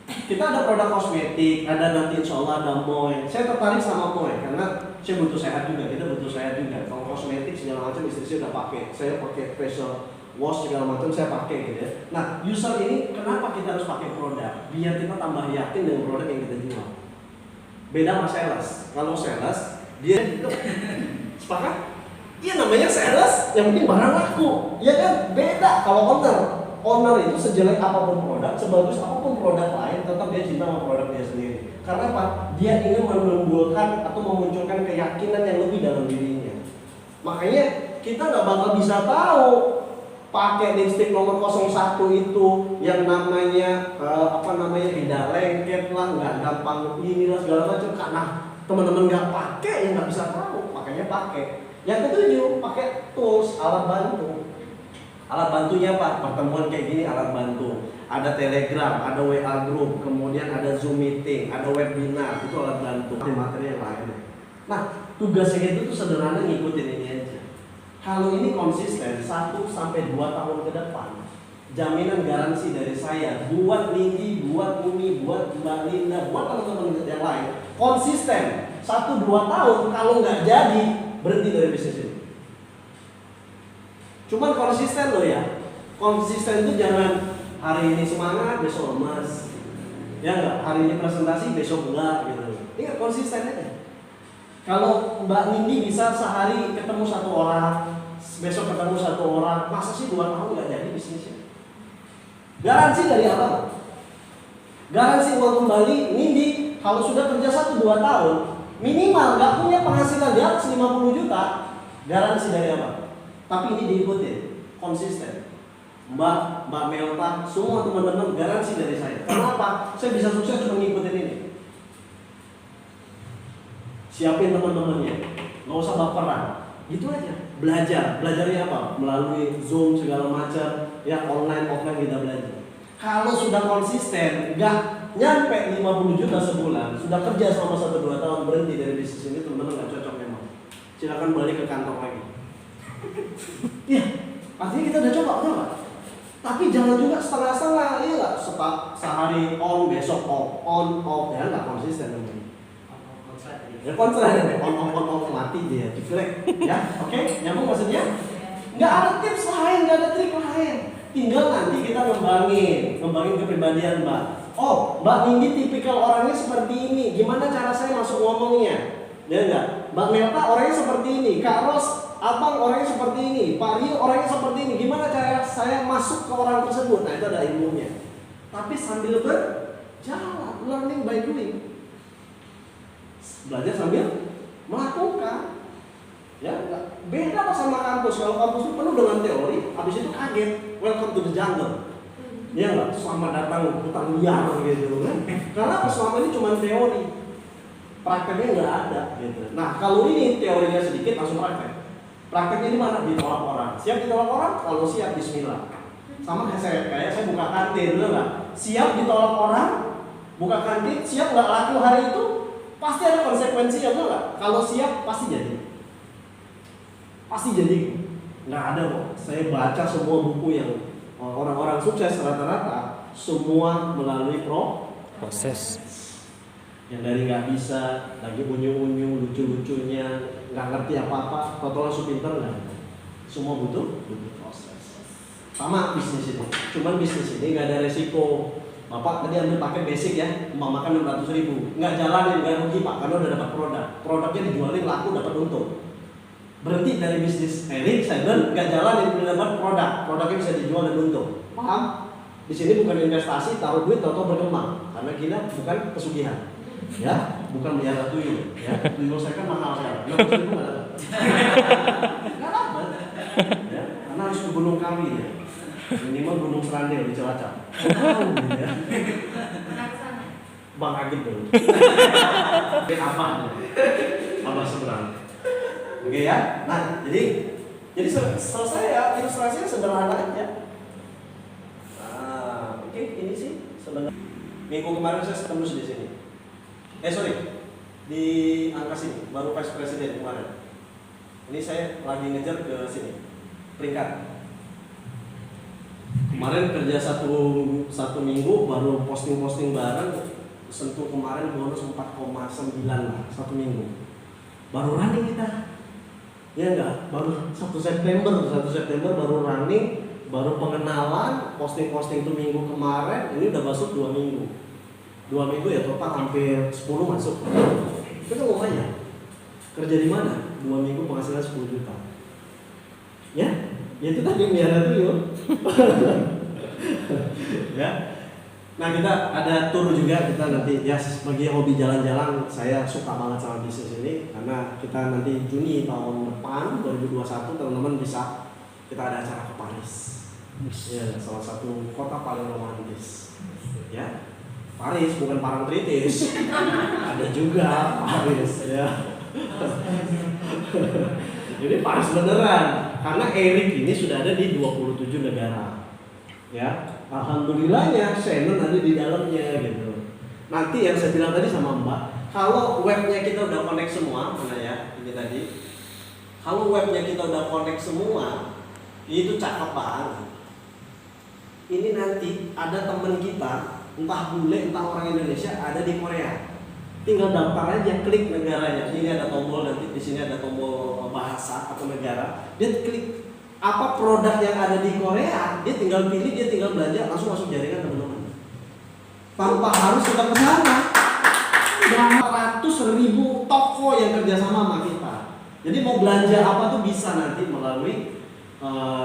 Kita ada produk kosmetik, ada nanti insya Allah ada Moe. Saya tertarik sama Moe karena saya butuh sehat juga, kita butuh sehat juga. Kalau kosmetik segala macam istri saya udah pakai, saya pakai facial wash segala macam saya pakai gitu ya. Nah user ini kenapa kita harus pakai produk? Biar kita tambah yakin dengan produk yang kita jual. Beda sama sales. Kalau sales dia itu sepakat? Iya namanya sales, yang penting barang laku, ya kan? Beda kalau owner itu sejelek apapun produk, sebagus apapun produk lain, tetap dia cinta sama produk dia sendiri. Karena apa? Dia ingin menumbuhkan atau memunculkan keyakinan yang lebih dalam dirinya. Makanya kita nggak bakal bisa tahu pakai lipstick nomor 01 itu yang namanya tidak lengket lah, nggak gampang inilah segala macam. Karena teman-teman nggak pakai, ya nggak bisa tahu. Makanya pakai. Yang ketujuh, pakai tools, alat bantu. Alat bantunya apa? Pertemuan kayak gini alat bantu. Ada Telegram, ada WA group, kemudian ada Zoom meeting, ada webinar, itu alat bantu. Materi yang lainnya. Nah, tugasnya itu tuh sederhana, ngikutin ini aja. Kalau ini konsisten 1-2 tahun ke depan, jaminan garansi dari saya buat Nindi, buat Umi, buat Mbak Linda, buat teman-teman yang lain, konsisten 1-2 tahun. Kalau nggak jadi, berhenti dari bisnis ini. Cuman konsisten loh ya. Konsisten itu jangan hari ini semangat, besok lemas. Ya enggak, hari ini presentasi, besok enggak gitu. Ingat konsisten aja. Kalau Mbak Nindi bisa sehari ketemu 1 orang, besok ketemu 1 orang, masa sih 2 tahun enggak jadi bisnisnya? Garansi dari apa? Garansi uang kembali Nindi kalau sudah kerja 1-2 tahun, minimal enggak punya penghasilan di atas 50 juta, garansi dari apa? Tapi ini diikuti, konsisten. Mbak Melta, semua teman-teman garansi dari saya. Kenapa? Saya bisa sukses cuma ngikutin ini. Siapin teman-temannya, nggak usah baperan. Gitu aja. Belajarnya apa? Melalui Zoom segala macam, ya online offline kita belajar. Kalau sudah konsisten, nggak nyampe 50 juta sebulan, sudah kerja selama 1-2 tahun, berhenti dari bisnis ini, teman-teman nggak cocok memang. Silakan balik ke kantor lagi. Iya, artinya kita udah coba. Tapi jangan juga setengah-setengah, iya nggak? Sehari on, besok off, ya nggak konsisten namanya. Ya konsisten, on, mati dia, jelek, ya, oke? Nyambung maksudnya? Nggak ada tips lain, nggak ada trik lain. Tinggal nanti kita ngembangin kepribadian Mbak. Oh, Mbak Nindi tipikal orangnya seperti ini. Gimana cara saya masuk ngomongnya? Ya enggak? Mbak Melta orangnya seperti ini. Kak Ros, Abang orangnya seperti ini. Pak Rio orangnya seperti ini. Gimana cara saya masuk ke orang tersebut? Nah, itu ada ilmunya. Tapi sambil berjalan, learning by doing. Belajar sambil melakukan. Ya, enggak. Beda apa sama kampus. Kalau kampus itu penuh dengan teori, habis itu kaget. Welcome to the jungle. Ya enggak, selamat datang hutan liar gitu kan. Karena selama ini cuma teori. Prakteknya nggak ada gitu. Nah, kalau ini teorinya sedikit langsung praktek. Prakteknya di mana? Ditolak orang. Siap ditolak orang? Kalau siap bismillah. Sama kayak saya buka kantin dulu nggak? Siap ditolak orang, buka kantin, siap nggak laku hari itu? Pasti ada konsekuensinya, betul nggak? Kalau siap pasti jadi. Pasti jadi. Nggak ada kok. Saya baca semua buku yang orang-orang sukses rata-rata semua melalui proses. Yang dari nggak bisa, lagi unyu-unyu, lucu-lucunya, nggak ngerti apa-apa, total langsung pinter nggak? Semua butuh proses. Sama bisnis itu. Cuman bisnis ini nggak ada resiko. Bapak tadi ambil paket basic ya, makan 600.000, nggak jalanin, nggak rugi Pak, karena udah dapat produk. Produknya dijualin laku, dapat untung. Berhenti dari bisnis Eric, Simon, nggak jalanin, udah dapat produk. Produknya bisa dijual dan untung. Paham? Di sini bukan investasi, taruh duit, tahu berkembang. Karena kita bukan pesugihan. Ya, bukan melihara tuyul. Ya, tuyul saya kan mahal sekali. 600.000 nggak dapat. Nggak dapat. Ya, karena harus ke Gunung Kawi ya. Minimal Gunung Serandil di Cilacap. Ya. Pernah ke sana? Bang Agit dulu. Apa? Abah seberang. Oke ya. Nah, jadi selesai ya. Ilustrasinya sederhana aja. Nah, oke, ini sih sebenarnya. Minggu kemarin saya ketemu di sini. Di angka sini, baru Vice Presiden kemarin. Ini saya lagi ngejar ke sini, peringkat. Kemarin kerja satu minggu, baru posting bareng, sentuh kemarin bonus 4,9 lah, satu minggu. Baru running kita, ya enggak? Baru 1 September baru running, baru pengenalan, posting itu minggu kemarin, ini udah masuk 2 minggu. 2 minggu ya total hampir 10 masuk. Itu kan lumayan. Kerja di mana? 2 minggu penghasilan 10 juta. Ya itu tadi miara tuyul. Ya. Nah, kita ada tour juga, kita nanti ya sebagai hobi jalan-jalan, saya suka banget sama bisnis ini karena kita nanti Juni tahun depan 2021 teman-teman bisa kita ada acara ke Paris. Ya, salah satu kota paling romantis. Ya. Paris bukan Parangtritis. Ada juga Paris ya. Ini Paris beneran karena Eric ini sudah ada di 27 negara. Ya, alhamdulillahnya Shannon ada di dalamnya gitu. Nanti yang saya bilang tadi sama Mbak, kalau webnya kita udah connect semua, mana ya ini tadi. Kalau webnya kita udah connect semua, itu cakep banget. Ini nanti ada teman kita, entah bule, entah orang Indonesia, ada di Korea. Tinggal daftar aja, klik negaranya. Ini ada tombol, nanti di sini ada tombol bahasa atau negara. Dia klik apa produk yang ada di Korea, dia tinggal pilih, dia tinggal belanja, langsung masuk jaringan teman-teman. Tanpa harus kita ke sana. Berapa ratus ribu toko yang kerjasama sama kita. Jadi mau belanja apa tuh bisa nanti melalui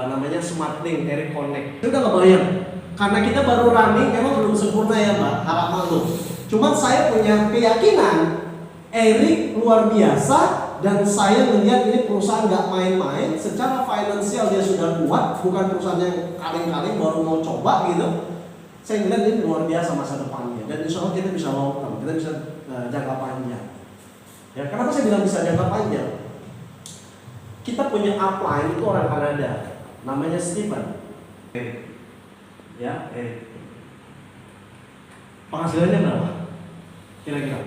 namanya Smart Link, Eric Connect. Itu udah kebayang. Karena kita baru running, emang belum sempurna ya Mbak, harap maklum. Cuman saya punya keyakinan Eric luar biasa dan saya melihat ini perusahaan nggak main-main. Secara finansial dia sudah kuat, bukan perusahaan yang kaleng-kaleng baru mau coba gitu. Saya melihat ini luar biasa masa depannya dan insya Allah kita bisa long term, kita bisa jangka panjang. Ya, kenapa saya bilang bisa jangka panjang? Kita punya upline itu orang Kanada, namanya Stephen. Ya, penghasilannya berapa? Kira-kira?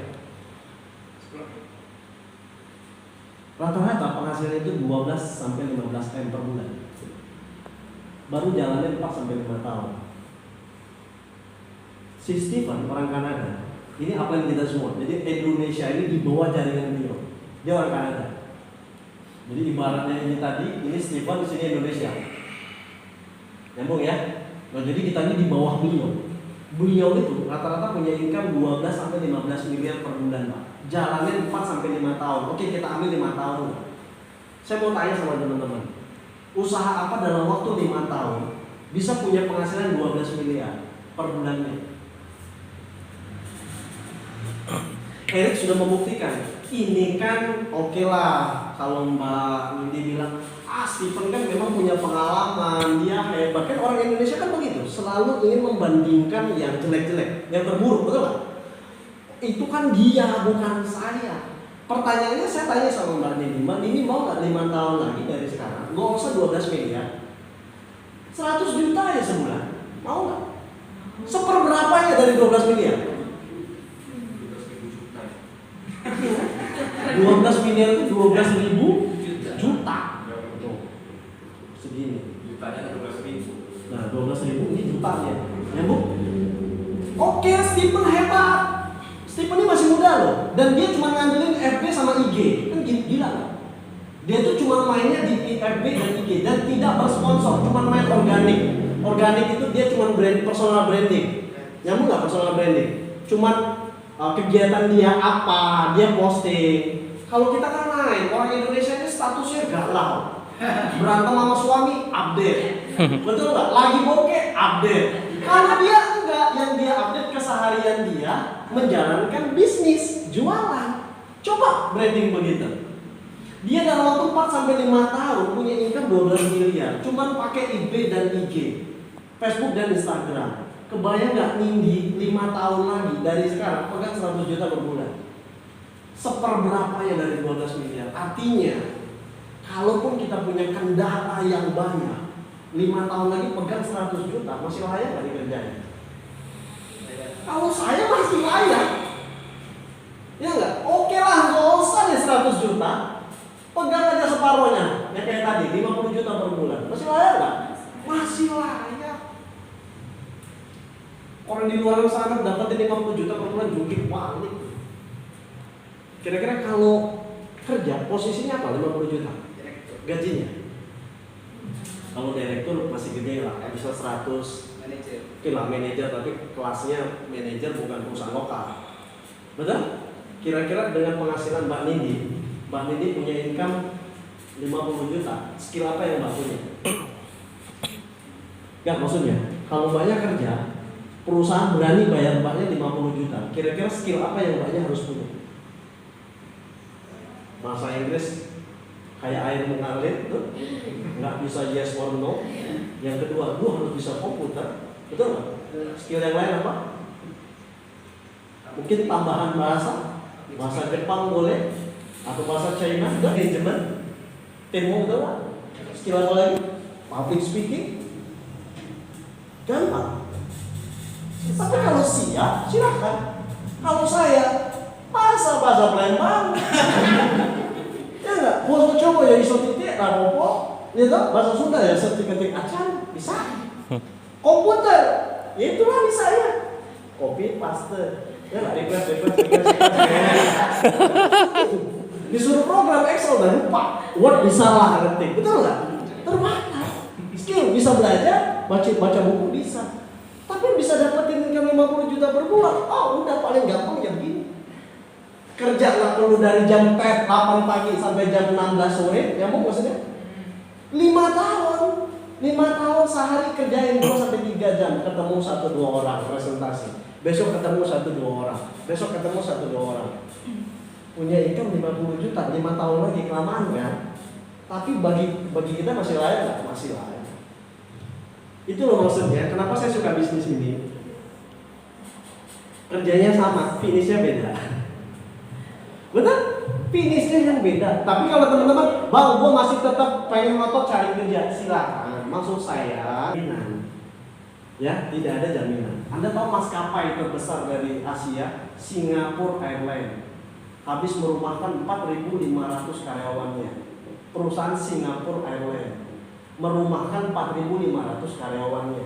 Rata-rata penghasilan itu 12 sampai 15 M per bulan. Baru jalannya 4 sampai 5 tahun. Si Stephen orang Kanada, ini apa yang kita semua. Jadi Indonesia ini di bawah jaringan beliau. Dia orang Kanada. Jadi ibaratnya ini tadi, ini Stephen, di sini Indonesia. Nyambung ya? Nah, jadi kita ini di bawah beliau. Beliau itu rata-rata punya income 12 sampai 15 miliar per bulan, Pak. Jalannya 4 sampai 5 tahun. Oke, kita ambil 5 tahun. Saya mau tanya sama teman-teman. Usaha apa dalam waktu 5 tahun bisa punya penghasilan 12 miliar per bulannya? Eric sudah membuktikan. Ini kan oke lah kalau Mbak Nindi bilang, Stephen kan memang punya pengalaman, dia hebat. Kan orang Indonesia kan begitu, selalu ingin membandingkan yang jelek-jelek, yang terburuk, betul nggak? Itu kan dia, bukan saya. Pertanyaannya saya tanya sama Mbak Nindi mau nggak 5 tahun lagi dari sekarang? Nggak usah 12 miliar, 100 juta ya sebulan, mau nggak? Seperberapanya dari 12 miliar? 12 miliar itu 12.000 juta. Segini. Jutanya 12.000. Nah, 12.000 ini jutanya. Ya, Bu? Oke, Stephen hebat. Stephen ini masih muda loh. Dan dia cuma ngandelin FB sama IG. Kan gila kan? Dia tuh cuma mainnya di FB dan IG dan tidak bersponsor, cuma main organik. Organik itu dia cuma personal branding. Nyambung nggak personal branding? Cuma kegiatan dia apa, dia posting. Kalau kita kan lain, orang Indonesia ini statusnya galau. Berantem sama suami, update. Betul nggak? Lagi bokeh, update. Karena dia enggak, yang dia update keseharian dia menjalankan bisnis, jualan. Coba branding begitu. Dia dalam waktu 4 sampai 5 tahun punya income 12 miliar, cuman pakai IB dan IG, Facebook dan Instagram. Kebayang nggak Nindi 5 tahun lagi dari sekarang pegang 100 juta per bulan? Seperberapa ya dari 12 miliar? Artinya, kalaupun kita punya kendala yang banyak, 5 tahun lagi pegang 100 juta, masih layak nggak dikerjain? Kalau saya masih layak, ya nggak? Oke lah, nggak usah deh 100 juta, pegang aja separohnya, ya kayak tadi 50 juta per bulan, masih layak nggak? Masih layak. Orang di luar sana dapatin 50 juta per bulan jungkir balik. Kira-kira kalau kerja posisinya apa 50 juta? Gajinya? Kalau direktur masih gede lah, bisa 100. Manajer. Oke lah manajer, tapi kelasnya manajer bukan perusahaan lokal. Betul? Kira-kira dengan penghasilan Mbak Nindi punya income 50 juta. Skill apa yang Mbak punya? Gak, maksudnya kalau Mbaknya kerja, perusahaan berani bayar Mbaknya 50 juta. Kira-kira skill apa yang Mbaknya harus punya? Bahasa Inggris kayak air mengalir tuh, nggak bisa yes or no. Yang kedua, lu harus bisa komputer, betul nggak? Skill yang lain apa? Mungkin tambahan bahasa Jepang boleh, atau bahasa China, manajemen, teamwork, betul nggak? Skill apa lagi? Public speaking, gampang. Tapi kalau siap, silakan. Kalau saya, bahasa Palembang. Ya enggak, bos coba ya iso titik rapopo, gitu. Bahasa Sunda ya setik-ketik acan, bisa. Komputer, ya itulah bisa ya. Copy paste. Ya enggak request. Disuruh program Excel dan lupa. Word bisa lah ngetik, betul enggak? Terbatas. Skill bisa belajar, baca buku bisa. Tapi bisa dapetin income 50 juta per bulan. Oh, udah paling gampang ya gini. Kerja nggak perlu dari jam 8 pagi sampai jam 16 sore, ya mau maksudnya? 5 tahun sehari kerjain 2 sampai 3 jam, ketemu 1-2 orang presentasi. Besok ketemu 1-2 orang, besok ketemu 1-2 orang. Punya income 50 juta, 5 tahun lagi kelamaan kan? Tapi bagi kita masih layak nggak? Masih layak. Itu loh maksudnya, kenapa saya suka bisnis ini? Kerjanya sama, finishnya beda. Betul? Finishnya yang beda. Tapi kalau teman-teman, bang, gue masih tetap pengen ngotot cari kerja, silakan. Maksud saya, jaminan. Ya, tidak ada jaminan. Anda tahu maskapai terbesar dari Asia, Singapore Airlines, habis merumahkan 4.500 karyawannya. Perusahaan Singapore Airlines merumahkan 4.500 karyawannya.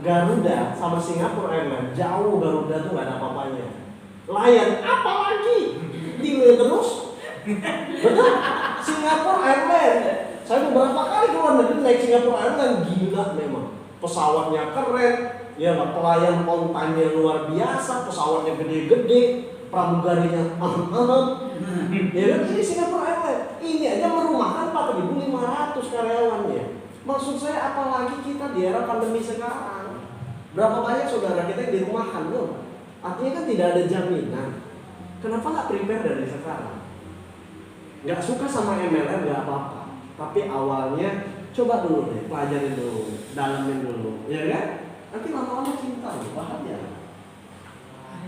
Garuda sama Singapore Airlines jauh, Garuda tuh nggak ada apa-apanya. Lion apalagi delay terus, betul? Singapore Airlines, saya beberapa kali keluar negeri naik Singapore Airlines, gila memang. Pesawatnya keren, Ya nggak, pelayan on time-nya luar biasa, pesawatnya gede-gede, pramugarinya ya kan, ini Singapore Airlines. Ini aja merumahkan 4.500 karyawannya. Maksud saya apalagi kita di era pandemi sekarang. Berapa banyak saudara kita yang dirumahkan loh. Artinya kan tidak ada jaminan. Kenapa nggak prepare dari sekarang? Nggak suka sama MLM nggak apa-apa. Tapi awalnya coba dulu deh, pelajarin dulu, dalamin dulu, ya kan? Nanti lama-lama cinta loh, bahaya.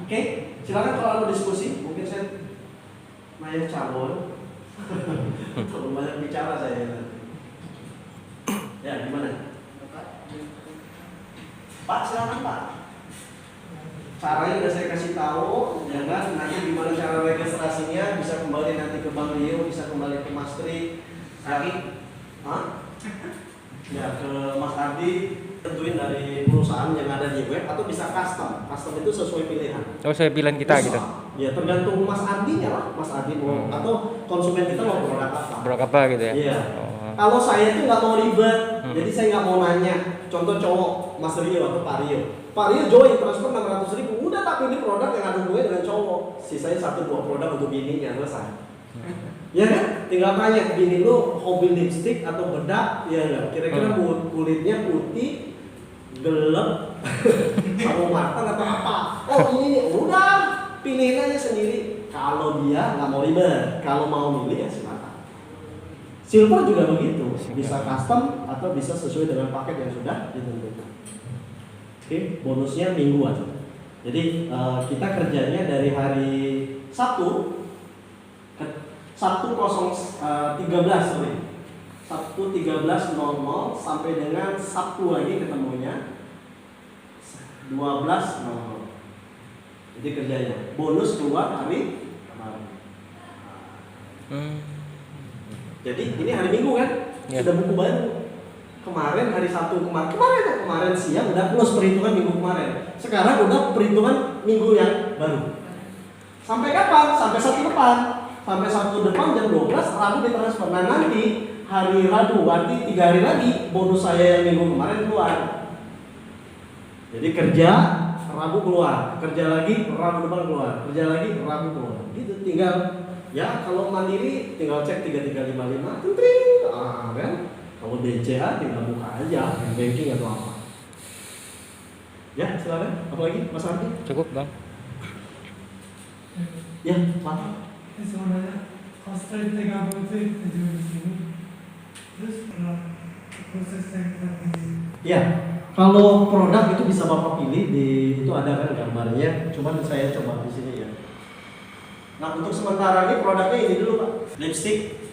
Oke, silakan kalau ada diskusi, mungkin saya nanya cabul. Terlalu banyak bicara saya nanti. Ya, gimana? Pak, silakan Pak. Caranya udah saya kasih tahu, ya kan? Nanti gimana cara registrasinya, bisa kembali nanti ke Bang Rio, bisa kembali ke Mas Tri. Hah? Ya, ke Mas Adi, tentuin dari perusahaan yang ada di web atau bisa custom. Custom itu sesuai pilihan. Oh, saya pilihan kita Bisa. gitu. Ya, tergantung Mas Adinya lah. Mas Adi mau atau konsumen kita mau produk apa. Produk apa gitu ya? Iya. Oh. Kalau saya tuh nggak mau ribet, jadi saya nggak mau nanya. Contoh cowok, Mas Rio atau Pak Rio. Pak Rio join transfer 600.000, udah tak pilih produk yang ada hubungannya dengan cowok. Sisanya 1-2 produk untuk bininya, selesai. Ya kan? Tinggal tanya, bini lu hobi lipstick atau bedak? Ya enggak? Kira-kira kulitnya putih, gelap, sama matang atau apa? Oh ini nih, udah pilihin aja sendiri. Kalau dia nggak mau ribet, kalau mau milih ya silakan. Silver juga begitu, bisa custom atau bisa sesuai dengan paket yang sudah ditentukan. Oke, bonusnya mingguan. Jadi kita kerjanya dari hari Sabtu 13.00 sampai dengan Sabtu lagi ketemunya 12.00. Jadi kerjanya bonus keluar hari kemarin. Jadi ini hari Minggu kan? Ya. Sudah buku baru. Kemarin hari Sabtu kemarin siang udah close perhitungan minggu kemarin. Sekarang udah perhitungan minggu yang baru. Sampai kapan? Sampai Sabtu depan. Sampai Sabtu depan jam 12 Rabu ditransfer. Nah nanti hari Rabu, berarti 3 hari lagi bonus saya yang minggu kemarin keluar. Jadi kerja Rabu keluar, kerja lagi Rabu depan keluar, kerja lagi Rabu keluar. Gitu tinggal ya, kalau mandiri tinggal cek 3355 tring, kan? Kalau BCA tinggal buka aja banking atau apa. Ya silakan. Apa lagi Mas Ardi? Cukup bang. Ya Pak. Ini sebenarnya cost rate 30 itu terjadi di sini. Terus proses yang kita pilih. Ya, kalau produk itu bisa Bapak pilih di itu ada kan gambarnya. Cuman saya coba di sini ya. Nah untuk sementara ini produknya ini dulu Pak. Lipstick.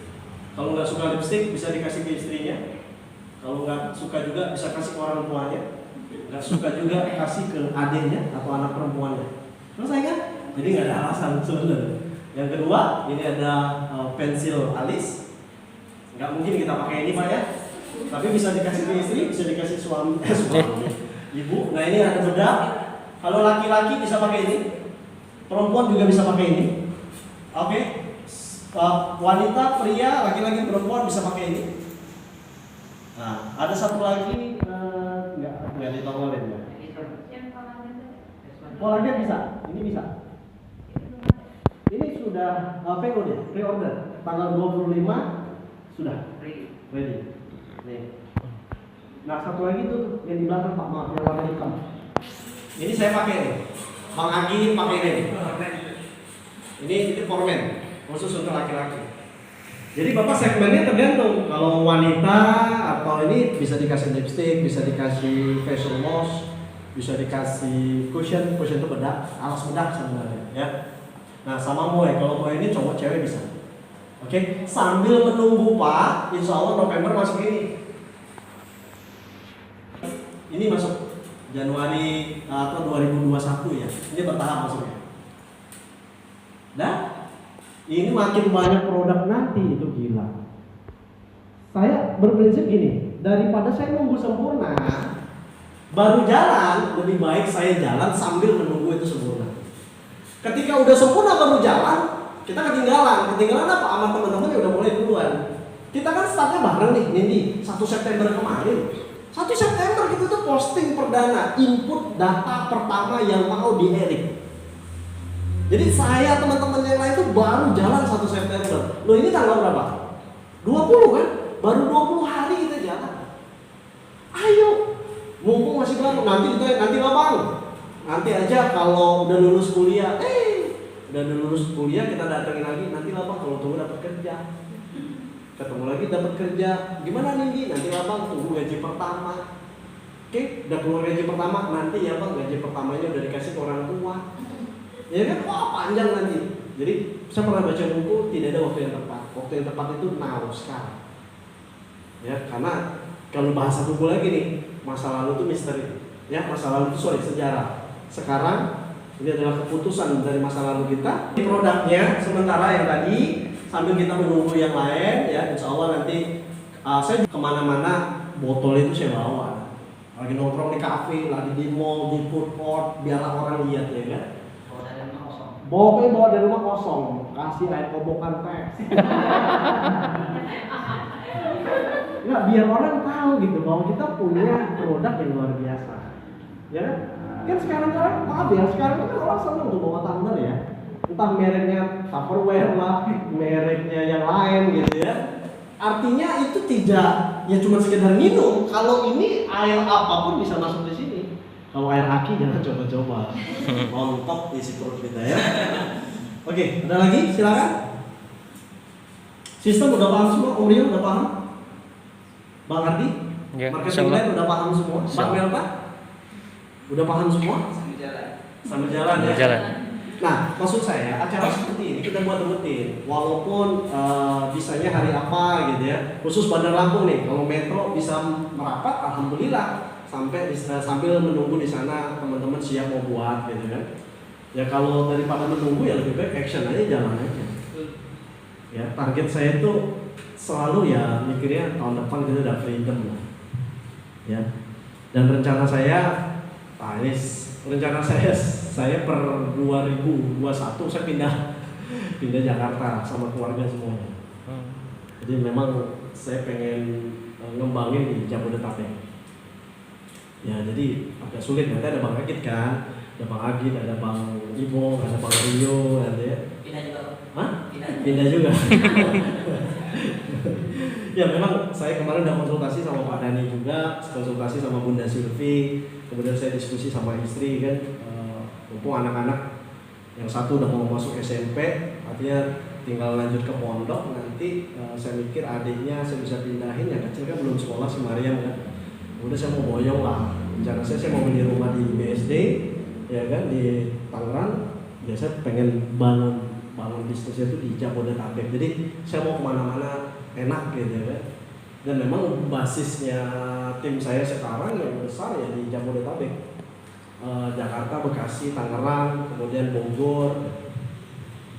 Kalau nggak suka lipstick bisa dikasih ke istrinya. Kalau nggak suka juga bisa kasih ke orang tuanya. Nggak suka juga kasih ke adiknya atau anak perempuannya. Selesai kan? Jadi nggak ada alasan sebenarnya. Yang kedua, ini ada pensil alis. Nggak mungkin kita pakai ini Pak ya. Tapi bisa dikasih ke istri, bisa dikasih suami, ibu. Nah ini ada bedak. Kalau laki-laki bisa pakai ini. Perempuan juga bisa pakai ini. Oke. Wanita, pria, laki-laki, perempuan bisa pakai ini. Nah, ada satu lagi nggak ditongolin ya. Polandia bisa, ini bisa. Ini sudah PO deh, pre-order. Tanggal 25 sudah ready. Nih. Nah satu lagi tuh yang di belakang Pak, maaf yang warna hitam. Ini saya pakai nih. Bang Agi pakai ini. Ini formen khusus untuk laki-laki. Jadi Bapak segmennya tergantung. Kalau wanita atau ini bisa dikasih lipstick, bisa dikasih facial wash, bisa dikasih cushion itu bedak, alas bedak sebenarnya ya. Nah sama moe, kalau moe ini cowok cewek bisa. Oke, sambil menunggu Pak, insya Allah November masuk ini. Ini masuk Januari atau 2021 ya. Ini bertahap masuknya. Nah, ini makin banyak produk nanti itu gila. Saya berprinsip gini, daripada saya nunggu sempurna, baru jalan, lebih baik saya jalan sambil menunggu itu sempurna. Ketika udah sempurna baru jalan, kita ketinggalan apa? Sama teman-teman yang udah mulai duluan. Kita kan startnya bareng nih, Nindi, 1 September kemarin. 1 September kita tuh posting perdana, input data pertama yang mau di Erik. Jadi saya teman-teman yang lain tuh baru jalan 1 September. Loh ini tanggal berapa? 20 kan? Baru 20 hari kita jalan. Ayo, mumpung masih baru, nanti lah bang. Nanti aja kalau udah lulus kuliah, udah lulus kuliah kita datengin lagi. Nanti lah bang kalau tunggu dapat kerja. Ketemu lagi dapat kerja. Gimana nih? Nanti lah bang tunggu gaji pertama. Oke, udah keluar gaji pertama, nanti ya bang gaji pertamanya udah dikasih ke orang tua. Ya kan, wah panjang nanti. Jadi saya pernah baca buku, tidak ada waktu yang tepat. Waktu yang tepat itu now, sekarang. Ya, karena kalau bahasa buku lagi nih, masa lalu itu misteri. Ya, masa lalu itu sejarah. Sekarang ini adalah keputusan dari masa lalu kita. Di produknya sementara yang tadi sambil kita menunggu yang lain, ya insya Allah nanti saya kemana-mana botol itu saya bawa. Lagi nongkrong di kafe, lagi di mall, di food court, biar orang lihat ya kan. Bawa dari rumah kosong, kasih air kobokan teh. Nggak, biar orang tahu gitu bahwa kita punya produk yang luar biasa. Ya kan sekarang maaf ya, sekarang kan orang senang tuh bawa tumbler ya. Entah mereknya Tupperware lah, mereknya yang lain gitu ya. Artinya itu tidak ya cuma sekedar minum. Kalau ini air apapun bisa masuk di sini. Kalau air aki jangan coba-coba. Montok isi perut kita ya. Oke, ada lagi? Silakan. Sistem udah paham semua? Om Rio udah paham? Bang Ardi? Ya, Marketing lain udah paham semua? Bang Melpa? Udah paham semua? Sambil jalan ya? Jalan. Nah, maksud saya acara seperti ini kita buat rutin, walaupun bisanya hari apa gitu ya. Khusus Bandar Lampung nih, kalau metro bisa merapat, alhamdulillah. Sambil menunggu di sana teman-teman siap mau buat gitu kan. Ya kalau daripada menunggu ya lebih baik action aja, jalan aja. Ya target saya tuh selalu ya mikirnya tahun depan kita udah freedom lah. Ya. Dan rencana saya, saya per 2021 saya pindah Jakarta sama keluarga semuanya. Jadi memang saya pengen ngembangin di Jabodetabek. Ya jadi agak sulit, nanti ada Bang Agit kan, ada Bang Agit, ada Bang Ibo, ada Bang Rio, ada ya. Pindah juga. Hah? Pindah juga. Ya memang saya kemarin udah konsultasi sama Pak Dani juga, konsultasi sama Bunda Sylvie, kemudian saya diskusi sama istri kan, mumpung anak-anak yang satu udah mau masuk SMP, artinya tinggal lanjut ke pondok, nanti saya mikir adiknya saya bisa pindahin, yang kecil kan belum sekolah si Mariam kan. Udah saya mau boyong lah, rencana saya mau beli rumah di BSD, ya kan di Tangerang. Ya saya pengen bangun bisnisnya itu di Jabodetabek. Jadi saya mau kemana-mana enak gitu ya kan. Dan memang basisnya tim saya sekarang yang besar ya di Jabodetabek, Jakarta, Bekasi, Tangerang, kemudian Bogor.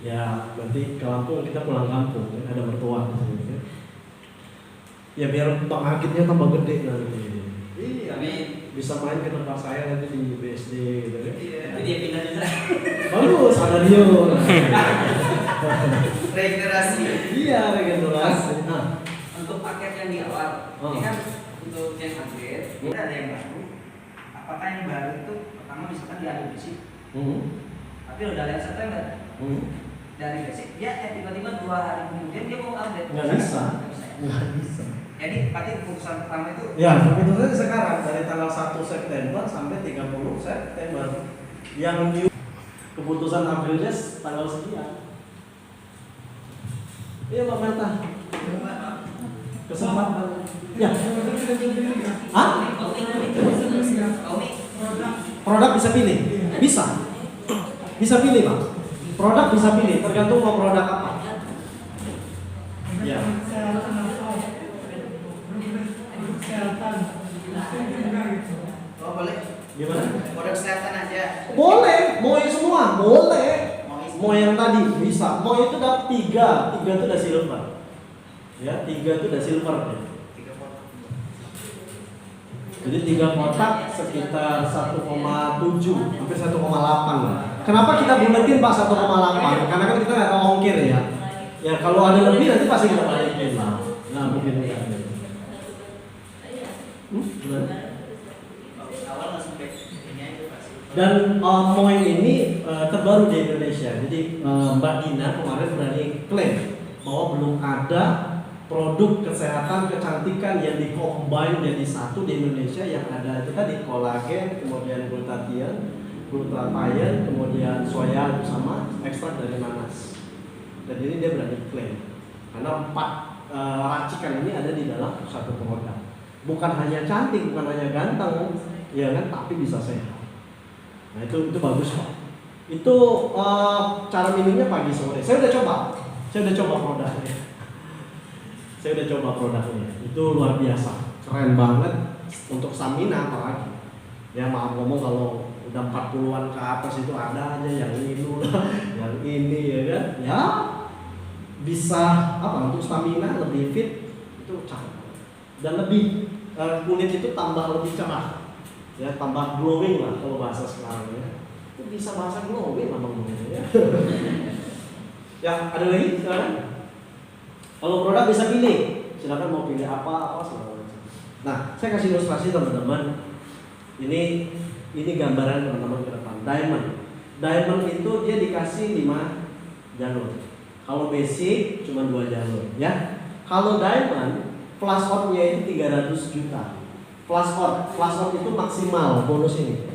Ya nanti ke Lampung kita pulang kampung, ya. Ada mertua di sini kan. Ya biar Bang Agitnya tambah gede nanti. Iya, bisa main ke tempat saya nanti di BSD gitu kan. Iya. Dia pindah juga. Bagus, ada Rio. Regenerasi. Iya, regenerasi. Nah, untuk paket yang di awal, ini kan untuk yang upgrade, udah ada yang baru. Apakah yang baru itu pertama misalkan di alih basic, tapi udah lihat September, dari basic dia tiba-tiba 2 hari kemudian dia mau update. Nggak bisa. Jadi pasti keputusan pertama itu ya keputusannya sekarang dari tanggal 1 September sampai 30 September. Yang new keputusan Aprilnya tanggal sekian. Iya Pak Melta. Kesempatan. Ya. Hah? Produk bisa pilih? Bisa. Bisa pilih Pak. Produk bisa pilih, tergantung mau produk apa. Ya. oh boleh Gimana? produk kesehatan aja Boleh, mau yang semua, boleh. Mau yang tadi bisa. Mau itu udah 3 itu udah silver. Ya, 3 itu udah silver ya. Jadi 3 kotak sekitar 1,7 hampir 1,8 lah. Kenapa kita buletin Pak 1,8? Karena kan kita nggak tahu ongkir ya. Ya kalau ada lebih nanti pasti kita balikin lah. Nah mungkin ya. Awal langsung back ini aja pasti. Dan Moen ini terbaru di Indonesia. Jadi Mbak Dina kemarin berani klaim bahwa belum ada produk kesehatan kecantikan yang dikombine jadi satu di Indonesia, yang ada itu tadi kolagen, kemudian glutathione, kemudian soya sama ekstrak dari nanas. Dan ini dia berani klaim karena 4 racikan ini ada di dalam satu produk. Bukan hanya cantik, bukan hanya ganteng, ya kan, tapi bisa sehat. Nah itu bagus kok. Itu cara minumnya pagi sore. Saya udah coba produknya. Itu luar biasa, keren banget untuk stamina apalagi. Ya maaf ngomong kalau udah 40-an ke atas itu ada aja yang ini yang ini ya kan. Ya bisa untuk stamina lebih fit itu cakep. Dan lebih kulit itu tambah lebih cerah. Ya tambah glowing lah kalau bahasa sekarang ya. Itu bisa bahasa glowing abang ya. Ya ada lagi sekarang? Kalau produk bisa pilih, silakan mau pilih apa segala macam. Nah, saya kasih ilustrasi teman-teman. Ini gambaran teman-teman ke depan. Diamond itu dia dikasih 5 jalur. Kalau basic cuma 2 jalur, ya. Kalau diamond plus out-nya itu 300 juta. Plus out itu maksimal bonus ini.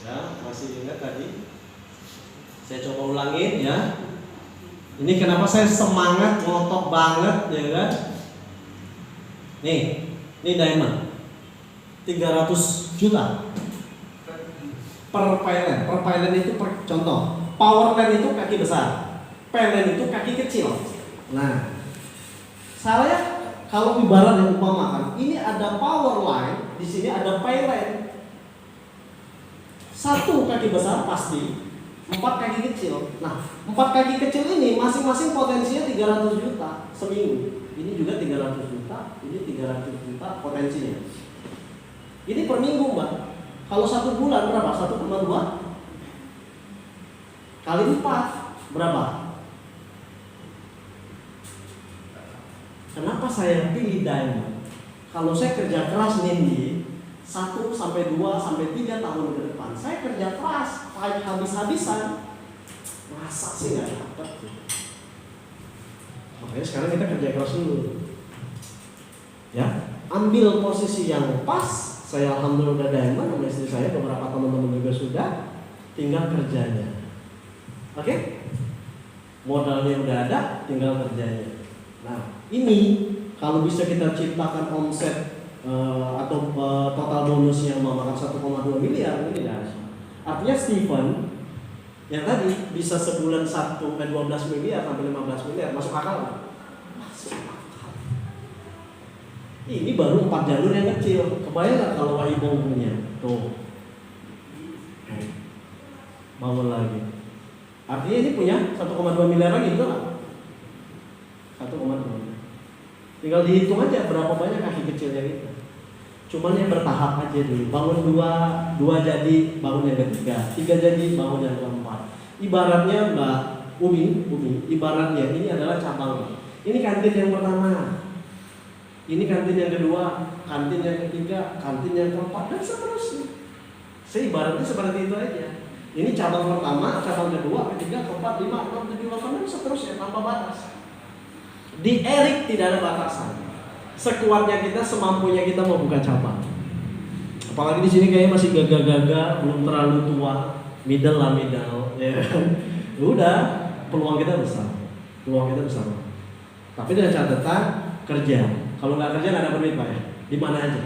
Ya, masih ingat tadi? Saya coba ulangin ya. Ini kenapa saya semangat ngotot banget ya kan? Nih diamond 300 juta per pylon. Per pylon itu contoh. Power line itu kaki besar, pylon itu kaki kecil. Nah, saya kalau ibarat yang umpamakan, ini ada power line, di sini ada pylon. 1 kaki besar pasti, 4 kaki kecil. Nah, 4 kaki kecil ini masing-masing potensinya 300 juta seminggu. Ini juga 300 juta, ini 300 juta potensinya. Ini per minggu, Mbak. Kalau 1 bulan berapa? 1,2 kali 4 berapa? Kenapa saya pilih diamond? Kalau saya kerja keras nih 1 sampai 2 sampai 3 tahun ke depan, saya kerja keras, fight habis-habisan, masa sih nggak dapat? Makanya sekarang kita kerja keras dulu, ya. Ambil posisi yang pas. Saya alhamdulillah udah diamond, sama istri saya, beberapa teman-teman juga sudah, tinggal kerjanya. Oke? Modalnya udah ada, tinggal kerjanya. Nah, ini kalau bisa kita ciptakan omset atau total bonus yang memakan 1,2 miliar, ini dahsyat. Artinya Steven yang tadi bisa sebulan 12 miliar sampai 15 miliar, masuk akal nggak? Masuk akal. Ini baru 4 jalur yang kecil. Kebayang nggak kalau Wahibong punya? Tuh, bangun lagi. Artinya ini punya 1,2 miliar lagi, betul nggak? 1,2 miliar. Tinggal dihitung aja berapa banyak kaki kecilnya kita. Cuman yang bertahap aja dulu. Bangun 2 jadi, bangun yang ketiga, 3 jadi, bangun yang keempat. Ibaratnya Mbak Umi, ibaratnya ini adalah cabang. Ini kantin yang pertama, ini kantin yang kedua, kantin yang ketiga, kantin yang keempat, dan seterusnya. Saya ibaratnya seperti itu aja. Ini cabang pertama, cabang kedua, ketiga, keempat, 5, 6, 7, 8, dan seterusnya tanpa batas. Di Erik tidak ada batasan. Sekuatnya kita, semampunya kita mau buka cabang. Apalagi di sini kayaknya masih gagah-gagah, belum terlalu tua, middle, ya. Udah, peluang kita besar. Tapi dengan catatan kerja. Kalau nggak kerja nggak dapat duit, Pak ya. Di mana aja?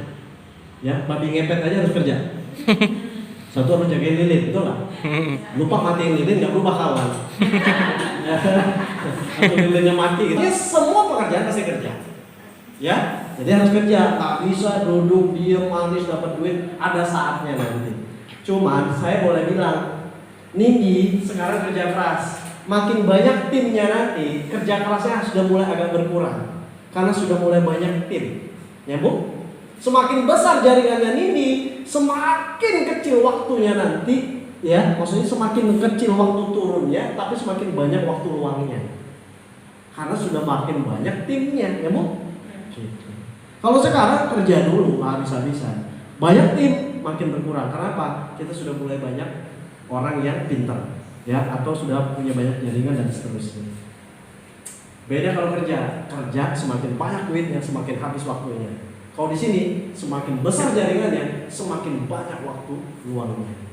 Ya, babi ngepet aja harus kerja. Satu harus jagain lilin, betul nggak? Lupa matiin lilin nggak berubah kawan. Atau lilinnya mati gitu. Ya, semua pekerjaan pasti kerja. Ya, jadi harus kerja. Tak bisa duduk diem manis dapat duit. Ada saatnya nanti. Cuman saya boleh bilang, Nindi sekarang kerja keras. Makin banyak timnya nanti, kerja kerasnya sudah mulai agak berkurang. Karena sudah mulai banyak tim. Nyambung? Semakin besar jaringannya Nindi, semakin kecil waktunya nanti, ya, maksudnya semakin kecil waktu turunnya, tapi semakin banyak waktu luangnya. Karena sudah makin banyak timnya, nyambung? Gitu. Kalau sekarang kerja dulu habis-habisan. Banyak tim makin berkurang. Kenapa? Kita sudah mulai banyak orang yang pintar, ya, atau sudah punya banyak jaringan dan seterusnya. Beda kalau kerja semakin banyak duitnya, semakin habis waktunya. Kalau di sini semakin besar jaringannya, semakin banyak waktu luangnya.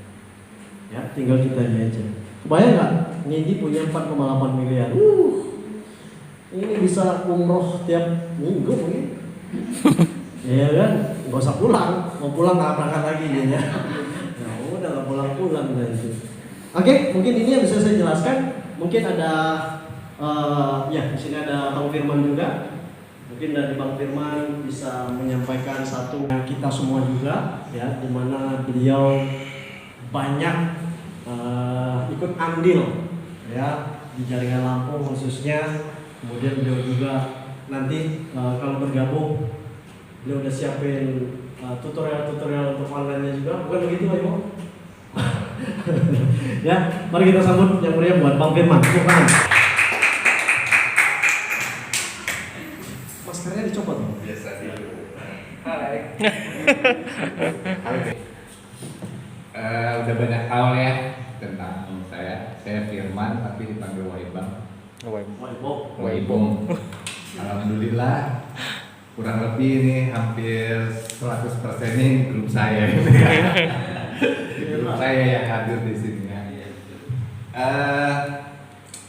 Ya, tinggal kita aja. Kebayang nggak? Nindi punya 4,8 miliar. Ini bisa umroh tiap minggu mungkin. Ya kan, nggak usah pulang. Mau pulang nggak berangkat lagi ya. Nah, udah nggak pulang nanti. Oke, mungkin ini yang bisa saya jelaskan. Mungkin ada, ya di sini ada Bang Firman juga. Mungkin dari Bang Firman bisa menyampaikan satu kita semua juga, ya, di mana beliau banyak ikut andil, ya, di jaringan Lampung khususnya. Kemudian beliau juga nanti kalau bergabung, beliau udah siapin tutorial untuk online-nya juga, bukan begitu Pak Ibu? Ya, mari kita sambut yang meriah buat Bang Firman. Tepuk tangan. Maskernya dicopot. Biasa dulu. Hai. Udah banyak tahu ya tentang saya. Saya Firman tapi dipanggil Waibang. Waibong. Alhamdulillah kurang lebih ini hampir 100% ini grup saya ini. Grup saya yang hadir di sini ya.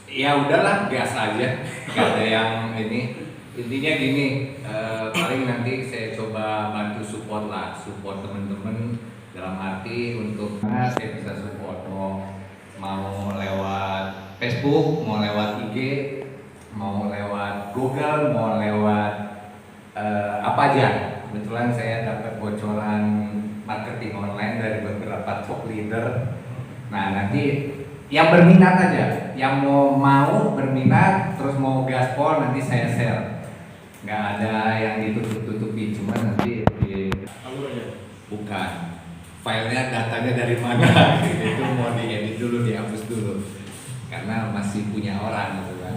Ya udahlah, gas aja. Gak ada yang ini. Intinya gini, paling nanti saya coba bantu support teman-teman dalam arti untuk saya bisa support mau lewat Facebook, mau lewat IG, mau lewat Google, mau lewat apa aja. Kebetulan saya dapat bocoran marketing online dari beberapa top leader. Nah, nanti yang berminat aja, yang mau berminat terus mau gaspol nanti saya share. Nggak ada yang ditutup-tutupi, cuma nanti bukan filenya, datanya dari mana itu mau diedit dulu, dihapus dulu karena masih punya orang gitu kan.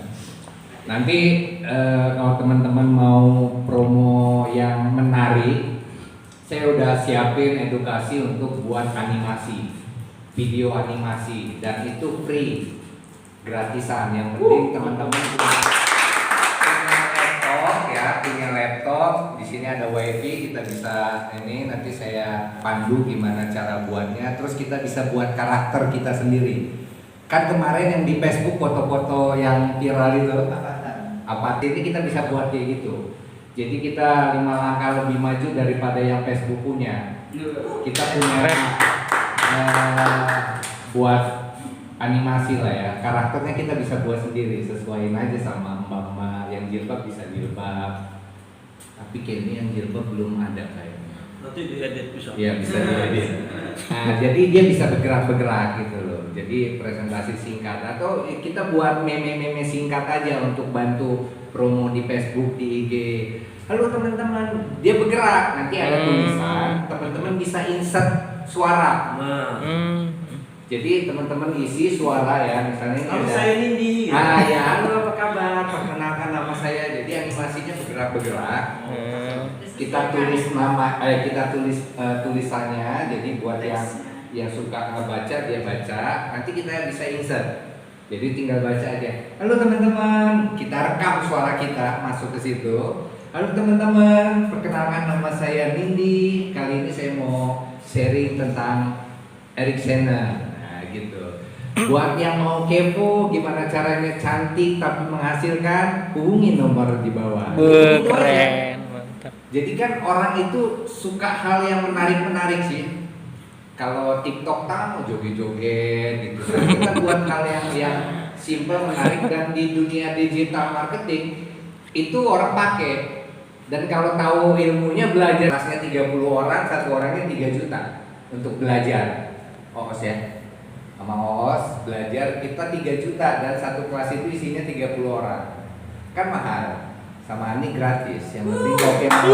Nanti kalau teman-teman mau promo yang menarik, saya udah siapin edukasi untuk buat animasi, video animasi, dan itu free, gratisan. Yang penting teman-teman punya laptop, di sini ada wifi, kita bisa ini nanti saya pandu gimana cara buatnya, terus kita bisa buat karakter kita sendiri. Kan kemarin yang di Facebook foto-foto yang viral itu apa ini kita bisa buat kayak gitu. Jadi kita 5 langkah lebih maju daripada yang Facebook punya. Kita punya buat animasi lah ya, karakternya kita bisa buat sendiri, sesuaiin aja sama mbak-mbak yang jilbab bisa jilbab. Tapi kayaknya yang jilbab belum ada kayaknya. Nanti diedit bisa. Iya, bisa diedit. Nah, jadi dia bisa bergerak-bergerak gitu loh. Jadi presentasi singkat atau kita buat meme-meme singkat aja untuk bantu promo di Facebook, di IG. Halo teman-teman, dia bergerak, nanti ada tulisan, teman-teman bisa insert suara. Nah. Jadi teman-teman isi suara ya, misalnya ini ada. Saya Nindi. Ya, halo apa kabar? Perkenalkan nama saya. Jadi animasinya bergerak-bergerak. Kita tulis nama, kita tulis tulisannya. Jadi buat yang suka ngebaca dia baca. Nanti kita bisa insert. Jadi tinggal baca aja. Halo teman-teman, kita rekam suara kita masuk ke situ. Halo teman-teman, perkenalkan nama saya Nindi. Kali ini saya mau sharing tentang Eric Sena. Gitu. Buat yang mau kepo gimana caranya cantik tapi menghasilkan, hubungi nomor di bawah. Keren, mantap. Jadi kan orang itu suka hal yang menarik-menarik sih. Kalau TikTok tamu joget-joget gitu. Nah, kita buat hal yang simple, menarik, dan di dunia digital marketing itu orang pakai. Dan kalau tahu ilmunya belajar, kelasnya 30 orang, satu orangnya 3 juta untuk belajar. OOS ya. Sama OOS belajar kita 3 juta dan satu kelas itu isinya 30 orang. Kan mahal. Sama ini gratis. Yang penting kopi aja.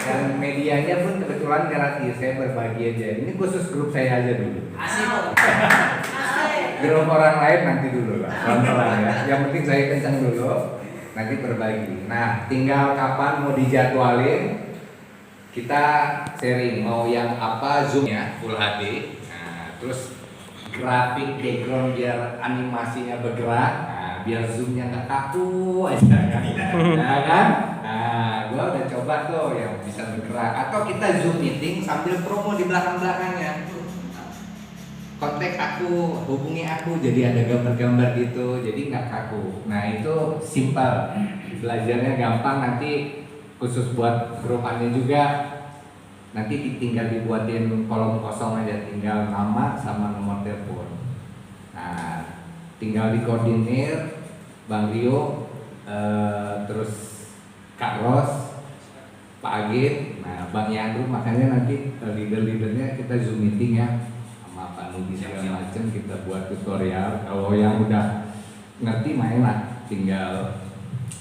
Dan medianya pun kebetulan gratis. Saya berbagi aja. Ini khusus grup saya aja dulu. Grup orang lain nanti dulu lah. Pelan-pelan ya. Yang penting saya kencang dulu. nanti berbagi. Nah, tinggal kapan mau dijadwalin, kita sharing mau yang apa, Zoom ya, Full HD. Nah, terus grafik background biar animasinya bergerak, nah, biar zoomnya nggak kaku aja kan. Nah, kan? Nah, gua udah coba tuh yang bisa bergerak. Atau kita Zoom meeting sambil promo di belakang-belakangnya. Kontak aku, hubungi aku, jadi ada gambar-gambar gitu, jadi nggak kaku. Nah itu simpel, belajarnya gampang, nanti khusus buat grupannya juga. Nanti tinggal dibuatin kolom kosong aja, tinggal nama sama nomor telepon. Nah, tinggal dikoordinir, Bang Rio, terus Kak Ros, Pak Agit, nah Bang Yandru, makanya nanti leader-leadernya kita Zoom meeting ya. Pak Nugi segala macam kita buat tutorial. Kalau yang udah ngerti main lah, tinggal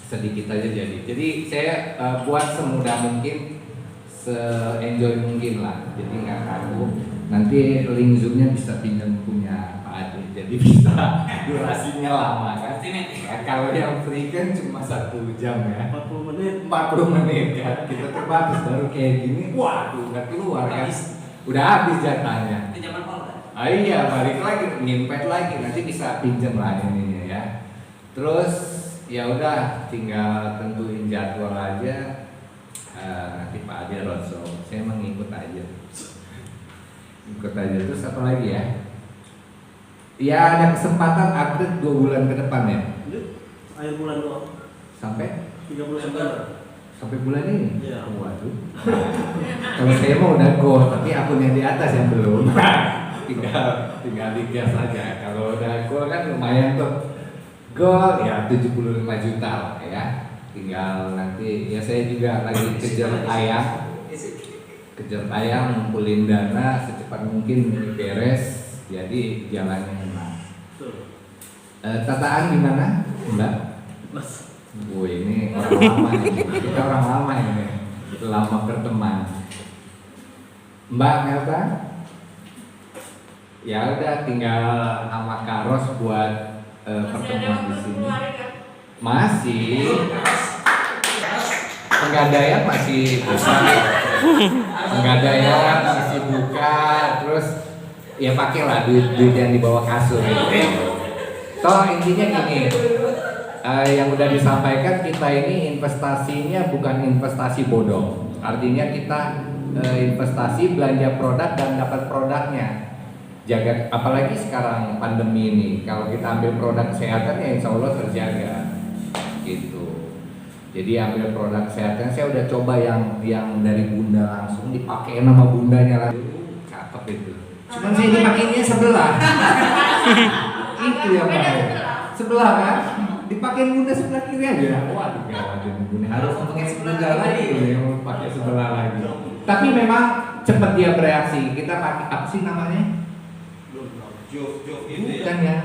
sedikit aja jadi. Jadi saya buat semudah mungkin, se-enjoy mungkin lah. Jadi nggak kaku. Nanti link zoomnya bisa pinjam punya Pak Adi. Jadi bisa durasinya lama kan. Ya, kalau yang free kan cuma 1 jam ya. 40 menit. 40 menit kan. Kita terbatas baru kayak gini. Waduh, nggak keluar kan. Udah habis jatahnya. Itu zaman all kan? Ah iya, balik lagi, ngimpet lagi, nanti bisa pinjam lah ininya ya. Terus ya udah, tinggal tentuin jadwal aja. Nanti Pak Adi Ronso, saya mengikut aja. Ikut aja. Terus apa lagi ya? Ya ada kesempatan update 2 bulan ke depan ya. Akhir bulan doang. Sampai 30 September. sampai bulan ini. Iya. Waduh. Kalau saya mau udah go, tapi akunnya di atas yang belum. tinggal digas aja. Kalau udah gol kan lumayan tuh. Gol ya 75 juta lah ya. Tinggal nanti ya saya juga lagi kejar tayang ngumpulin dana secepat mungkin ini beres. Jadi jalannya enak. Tataan gimana, Mbak? Mas. Ini orang lama ini. Kita orang lama ini. Lama berteman. Mbak Melta? Ya udah tinggal sama Karos buat pertemuan di sini. Masih. Penggadaian masih buka. Penggadaian masih buka. Terus ya pakailah duit yang di bawah kasur gitu. Toh intinya gini. Yang udah disampaikan, kita ini investasinya bukan investasi bodong. Artinya kita investasi belanja produk dan dapat produknya. Jaga, apalagi sekarang pandemi ini, kalau kita ambil produk kesehatan ya insya Allah terjaga gitu. Jadi ambil produk kesehatan, saya udah coba yang dari bunda langsung dipakai nama bundanya lagi, cakep itu. Cuman saya dipakainya sebelah. Itu yang bahaya. Sebelah kan? Dipakai bunda sebelah kiri aja. Waduh, gawat ini bunda. Harus pakai sebelah lagi yang pakai sebelah lagi. Tapi memang cepat dia bereaksi. Kita pakai apa sih namanya? Bukan ya.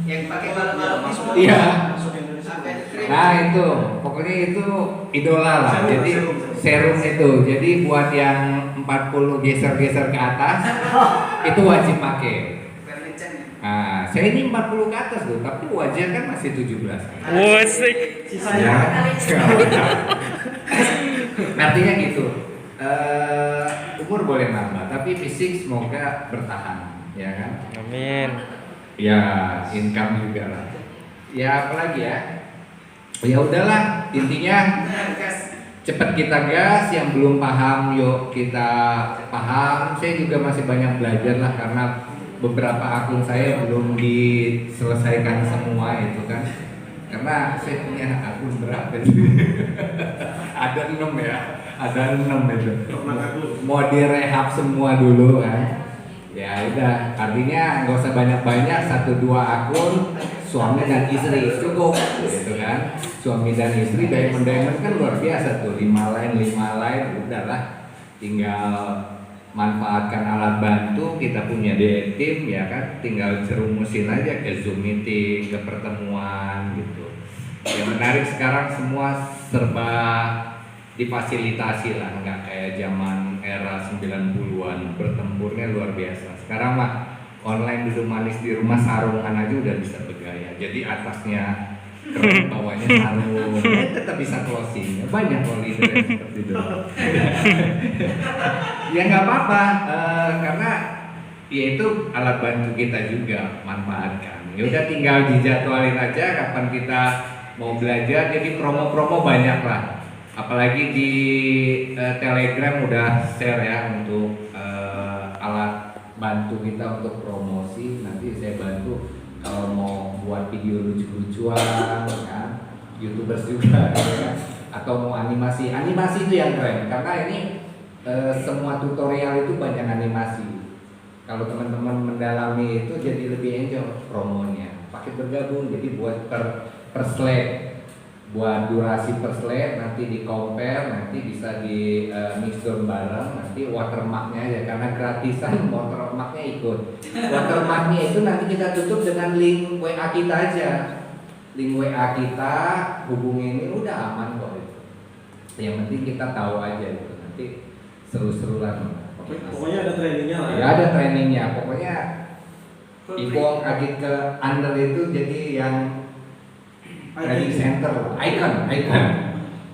Yang pakai balon-balon masuk. Iya. Sampai krim. Nah itu, pokoknya itu idola lah. Jadi serum itu. Jadi buat yang 40 geser-geser ke atas, itu wajib pakai. Nah, saya ini 40 ke atas loh, tapi wajah kan masih 17. Musik. Sisanya. Artinya gitu. Umur boleh nambah, tapi fisik semoga bertahan, ya kan? Amin. Ya, income juga lah. Ya apalagi ya? Ya udahlah, intinya cepat kita gas. Yang belum paham, yuk kita paham. Saya juga masih banyak belajar lah, karena beberapa akun saya belum diselesaikan semua itu kan. Karena saya punya akun berapa sih? Ada 6 ya, ada 6 itu. Mau direhab semua dulu kan. Ya udah, artinya nggak usah banyak-banyak, 1-2 akun suami dan istri cukup gitu kan. Suami dan istri, diamond kan luar biasa tuh, 5 line udahlah, tinggal manfaatkan alat bantu. Kita punya tim ya kan, tinggal cerumusin aja ke Zoom meeting, ke pertemuan gitu. Yang menarik sekarang semua serba difasilitasi lah, nggak kayak zaman era 90-an bertempurnya luar biasa. Sekarang mah online duduk manis di rumah sarungan aja udah bisa bergaya. Jadi atasnya keren bawahnya sarung, tetap bisa closing. Banyak kok leader yang seperti itu. Ya nggak apa-apa, karena ya itu alat bantu kita juga, manfaatkan. Ya udah tinggal dijadwalin aja kapan kita mau belajar. Jadi promo-promo banyak lah. Apalagi di Telegram udah share ya untuk alat bantu kita untuk promosi. Nanti saya bantu kalau mau buat video lucu-lucuan kan, YouTubers juga ya. Atau mau animasi itu yang keren karena ini semua tutorial itu banyak animasi. Kalau teman-teman mendalami itu jadi lebih enjoy promonya. Paket bergabung jadi buat per slide, buat durasi per slide, nanti di compare, nanti bisa di mix down bareng, nanti watermarknya aja karena gratisan watermarknya ikut. Watermarknya itu nanti kita tutup dengan link WA kita aja. Link WA kita, hubungi ini udah aman kok itu. Yang penting kita tahu aja gitu. Nanti seru-seruan. Pokoknya ada trainingnya lah. Ya ada trainingnya. Pokoknya Ibong Agit ke under itu jadi yang training center, icon.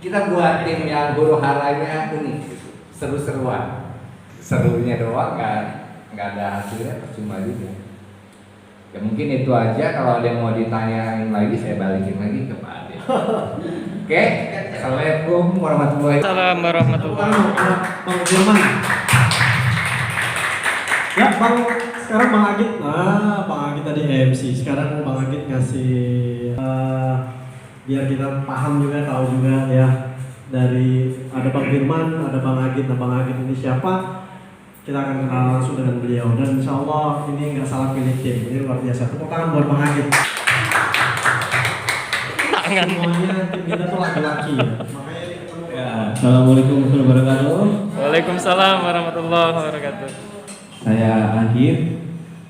Kita buat tim yang huru haranya ini seru-seruan. Serunya doang nggak ada hasilnya percuma juga. Ya mungkin itu aja. Kalau ada yang mau ditanyain lagi saya balikin lagi ke Pak Ade. Oke, assalamualaikum warahmatullahi wabarakatuh. Assalamualaikum warahmatullahi wabarakatuh. Bang Firman. Ya Bang, sekarang Bang Agit. Bang Agit tadi MC. Sekarang Bang Agit ngasih biar kita paham juga, tahu juga ya. Dari ada Bang Firman, ada Bang Agit. Nah, Bang Agit ini siapa? Kita akan kenal langsung dengan beliau. Dan insya Allah ini nggak salah pilih tim. Ini luar biasa. Tepuk tangan buat Bang Agit. Semuanya tim kita tuh laki-laki ya. Makanya ini ketemu. Ya, assalamualaikum warahmatullahi wabarakatuh. Waalaikumsalam warahmatullahi wabarakatuh. Saya Agit.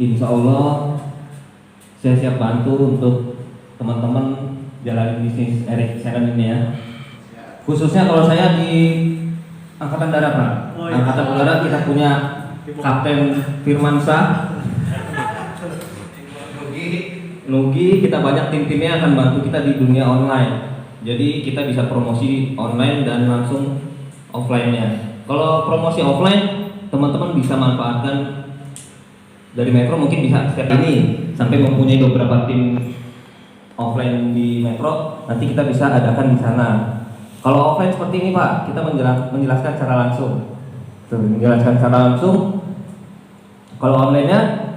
Insya Allah saya siap bantu untuk teman-teman jalanin bisnis Erik Seren ini ya. Khususnya kalau saya di Angkatan Darat Pak. Oh, iya. Angkatan Udara kita punya Kapten Firmansyah. Nugi, kita banyak tim-timnya akan bantu kita di dunia online. Jadi kita bisa promosi online dan langsung offline-nya. Kalau promosi offline, teman-teman bisa manfaatkan dari Metro mungkin bisa setiap ini sampai mempunyai beberapa tim offline di Metro. Nanti kita bisa adakan di sana. Kalau offline seperti ini Pak, kita menjelaskan secara langsung. Menjelaskan secara langsung. Kalau online-nya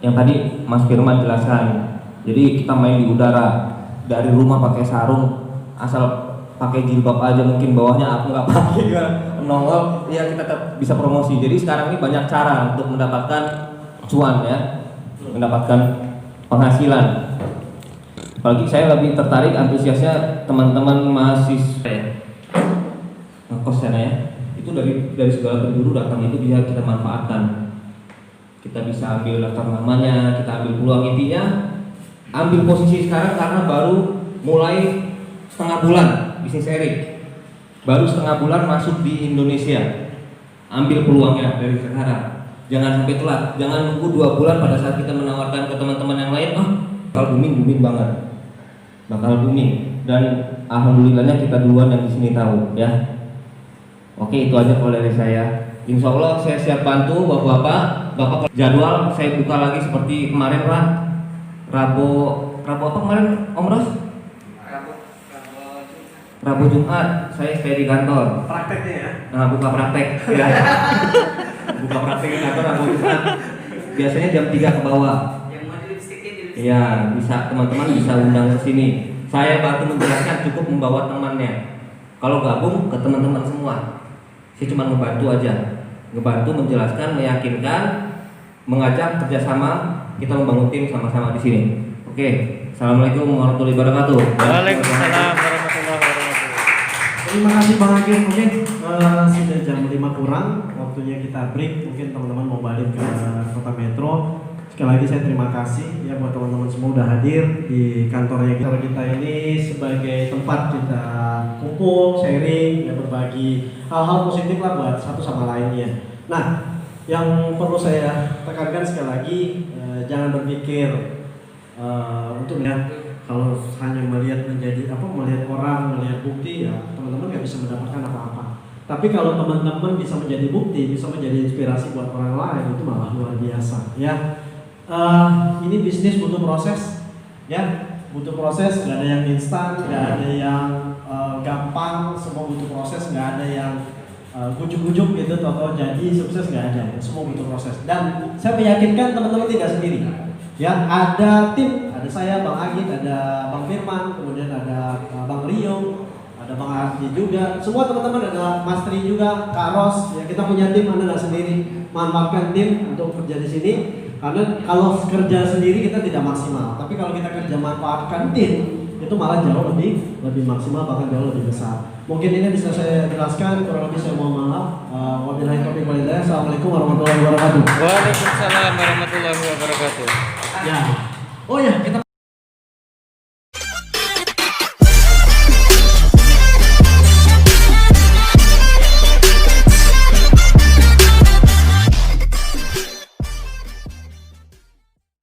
yang tadi Mas Firman jelaskan. Jadi kita main di udara, dari rumah pakai sarung, asal pakai jilbab aja, mungkin bawahnya aku nggak pakai juga nongol, ya kita tetap bisa promosi. Jadi sekarang ini banyak cara untuk mendapatkan cuan ya, mendapatkan penghasilan. Apalagi saya lebih tertarik antusiasnya teman-teman mahasiswa ya, ngekos sana ya. Itu dari segala penjuru datang itu bisa kita manfaatkan. Kita bisa ambil daftar namanya, kita ambil peluang. Intinya ambil posisi sekarang karena baru mulai setengah bulan bisnis Erik, baru setengah bulan masuk di Indonesia. Ambil peluangnya dari sekarang, jangan sampai telat, jangan nunggu 2 bulan pada saat kita menawarkan ke teman-teman yang lain. Bakal booming banget, bakal booming. Dan alhamdulillahnya kita duluan yang di sini tahu ya. Oke, itu aja kalau dari saya. Insya Allah saya siap bantu bapak-bapak. Jadwal saya buka lagi seperti kemarin Pak. Rabu apa kemarin Om Ros? Rabu Jumat saya stay di kantor. Prakteknya ya. Nah, buka praktek ya. Buka praktek di kantor Rabu Jumat. Biasanya jam 3 ke bawah. Yang mau lipstiknya di lipstik. Iya, bisa teman-teman bisa undang ke sini. Saya bantu menjelaskan, cukup membawa temannya. Kalau gabung ke teman-teman semua. Saya cuma ngebantu aja, ngebantu menjelaskan, meyakinkan, mengajak kerjasama, kita membangun tim sama-sama di sini. Oke, assalamualaikum warahmatullahi wabarakatuh. Waalaikumsalam warahmatullahi wabarakatuh. Terima kasih Bang Agit. Mungkin sudah jam 5 kurang, waktunya kita break. Mungkin teman-teman mau balik ke Kota Metro. Sekali lagi saya terima kasih ya buat teman-teman semua udah hadir di kantornya kita ini sebagai tempat kita kumpul, sharing, ya berbagi hal-hal positif lah buat satu sama lainnya. Nah, yang perlu saya tekankan sekali lagi, jangan berpikir untuk Kalau hanya melihat melihat orang, melihat bukti, ya teman-teman nggak bisa mendapatkan apa-apa. Tapi kalau teman-teman bisa menjadi bukti, bisa menjadi inspirasi buat orang lain, itu malah luar biasa. Ya, ini bisnis butuh proses, ya, butuh proses. Nggak ada yang instan, nggak ada yang gampang. Semua butuh proses, nggak ada yang kujuk-kujuk gitu, atau jadi sukses, nggak ada. Semua butuh proses. Dan saya meyakinkan teman-teman tidak sendiri. Ya, ada tim, ada saya, Bang Agit, ada Bang Firman, kemudian ada Bang Rio, ada Bang Ardi juga. Semua teman-teman, ada Mas Tri juga, Kak Ros. Ya, kita punya tim, Anda nggak sendiri. Manfaatkan tim untuk kerja di sini. Karena kalau kerja sendiri kita tidak maksimal. Tapi kalau kita kerja manfaatkan tim, itu malah jauh lebih maksimal, bahkan jauh lebih besar. Mungkin ini bisa saya jelaskan, kurang lebih saya mohon maaf. Wabillahi taufiq wal hidayah. Assalamualaikum warahmatullahi wabarakatuh. Waalaikumsalam warahmatullahi wabarakatuh. Ya. Oh ya, kita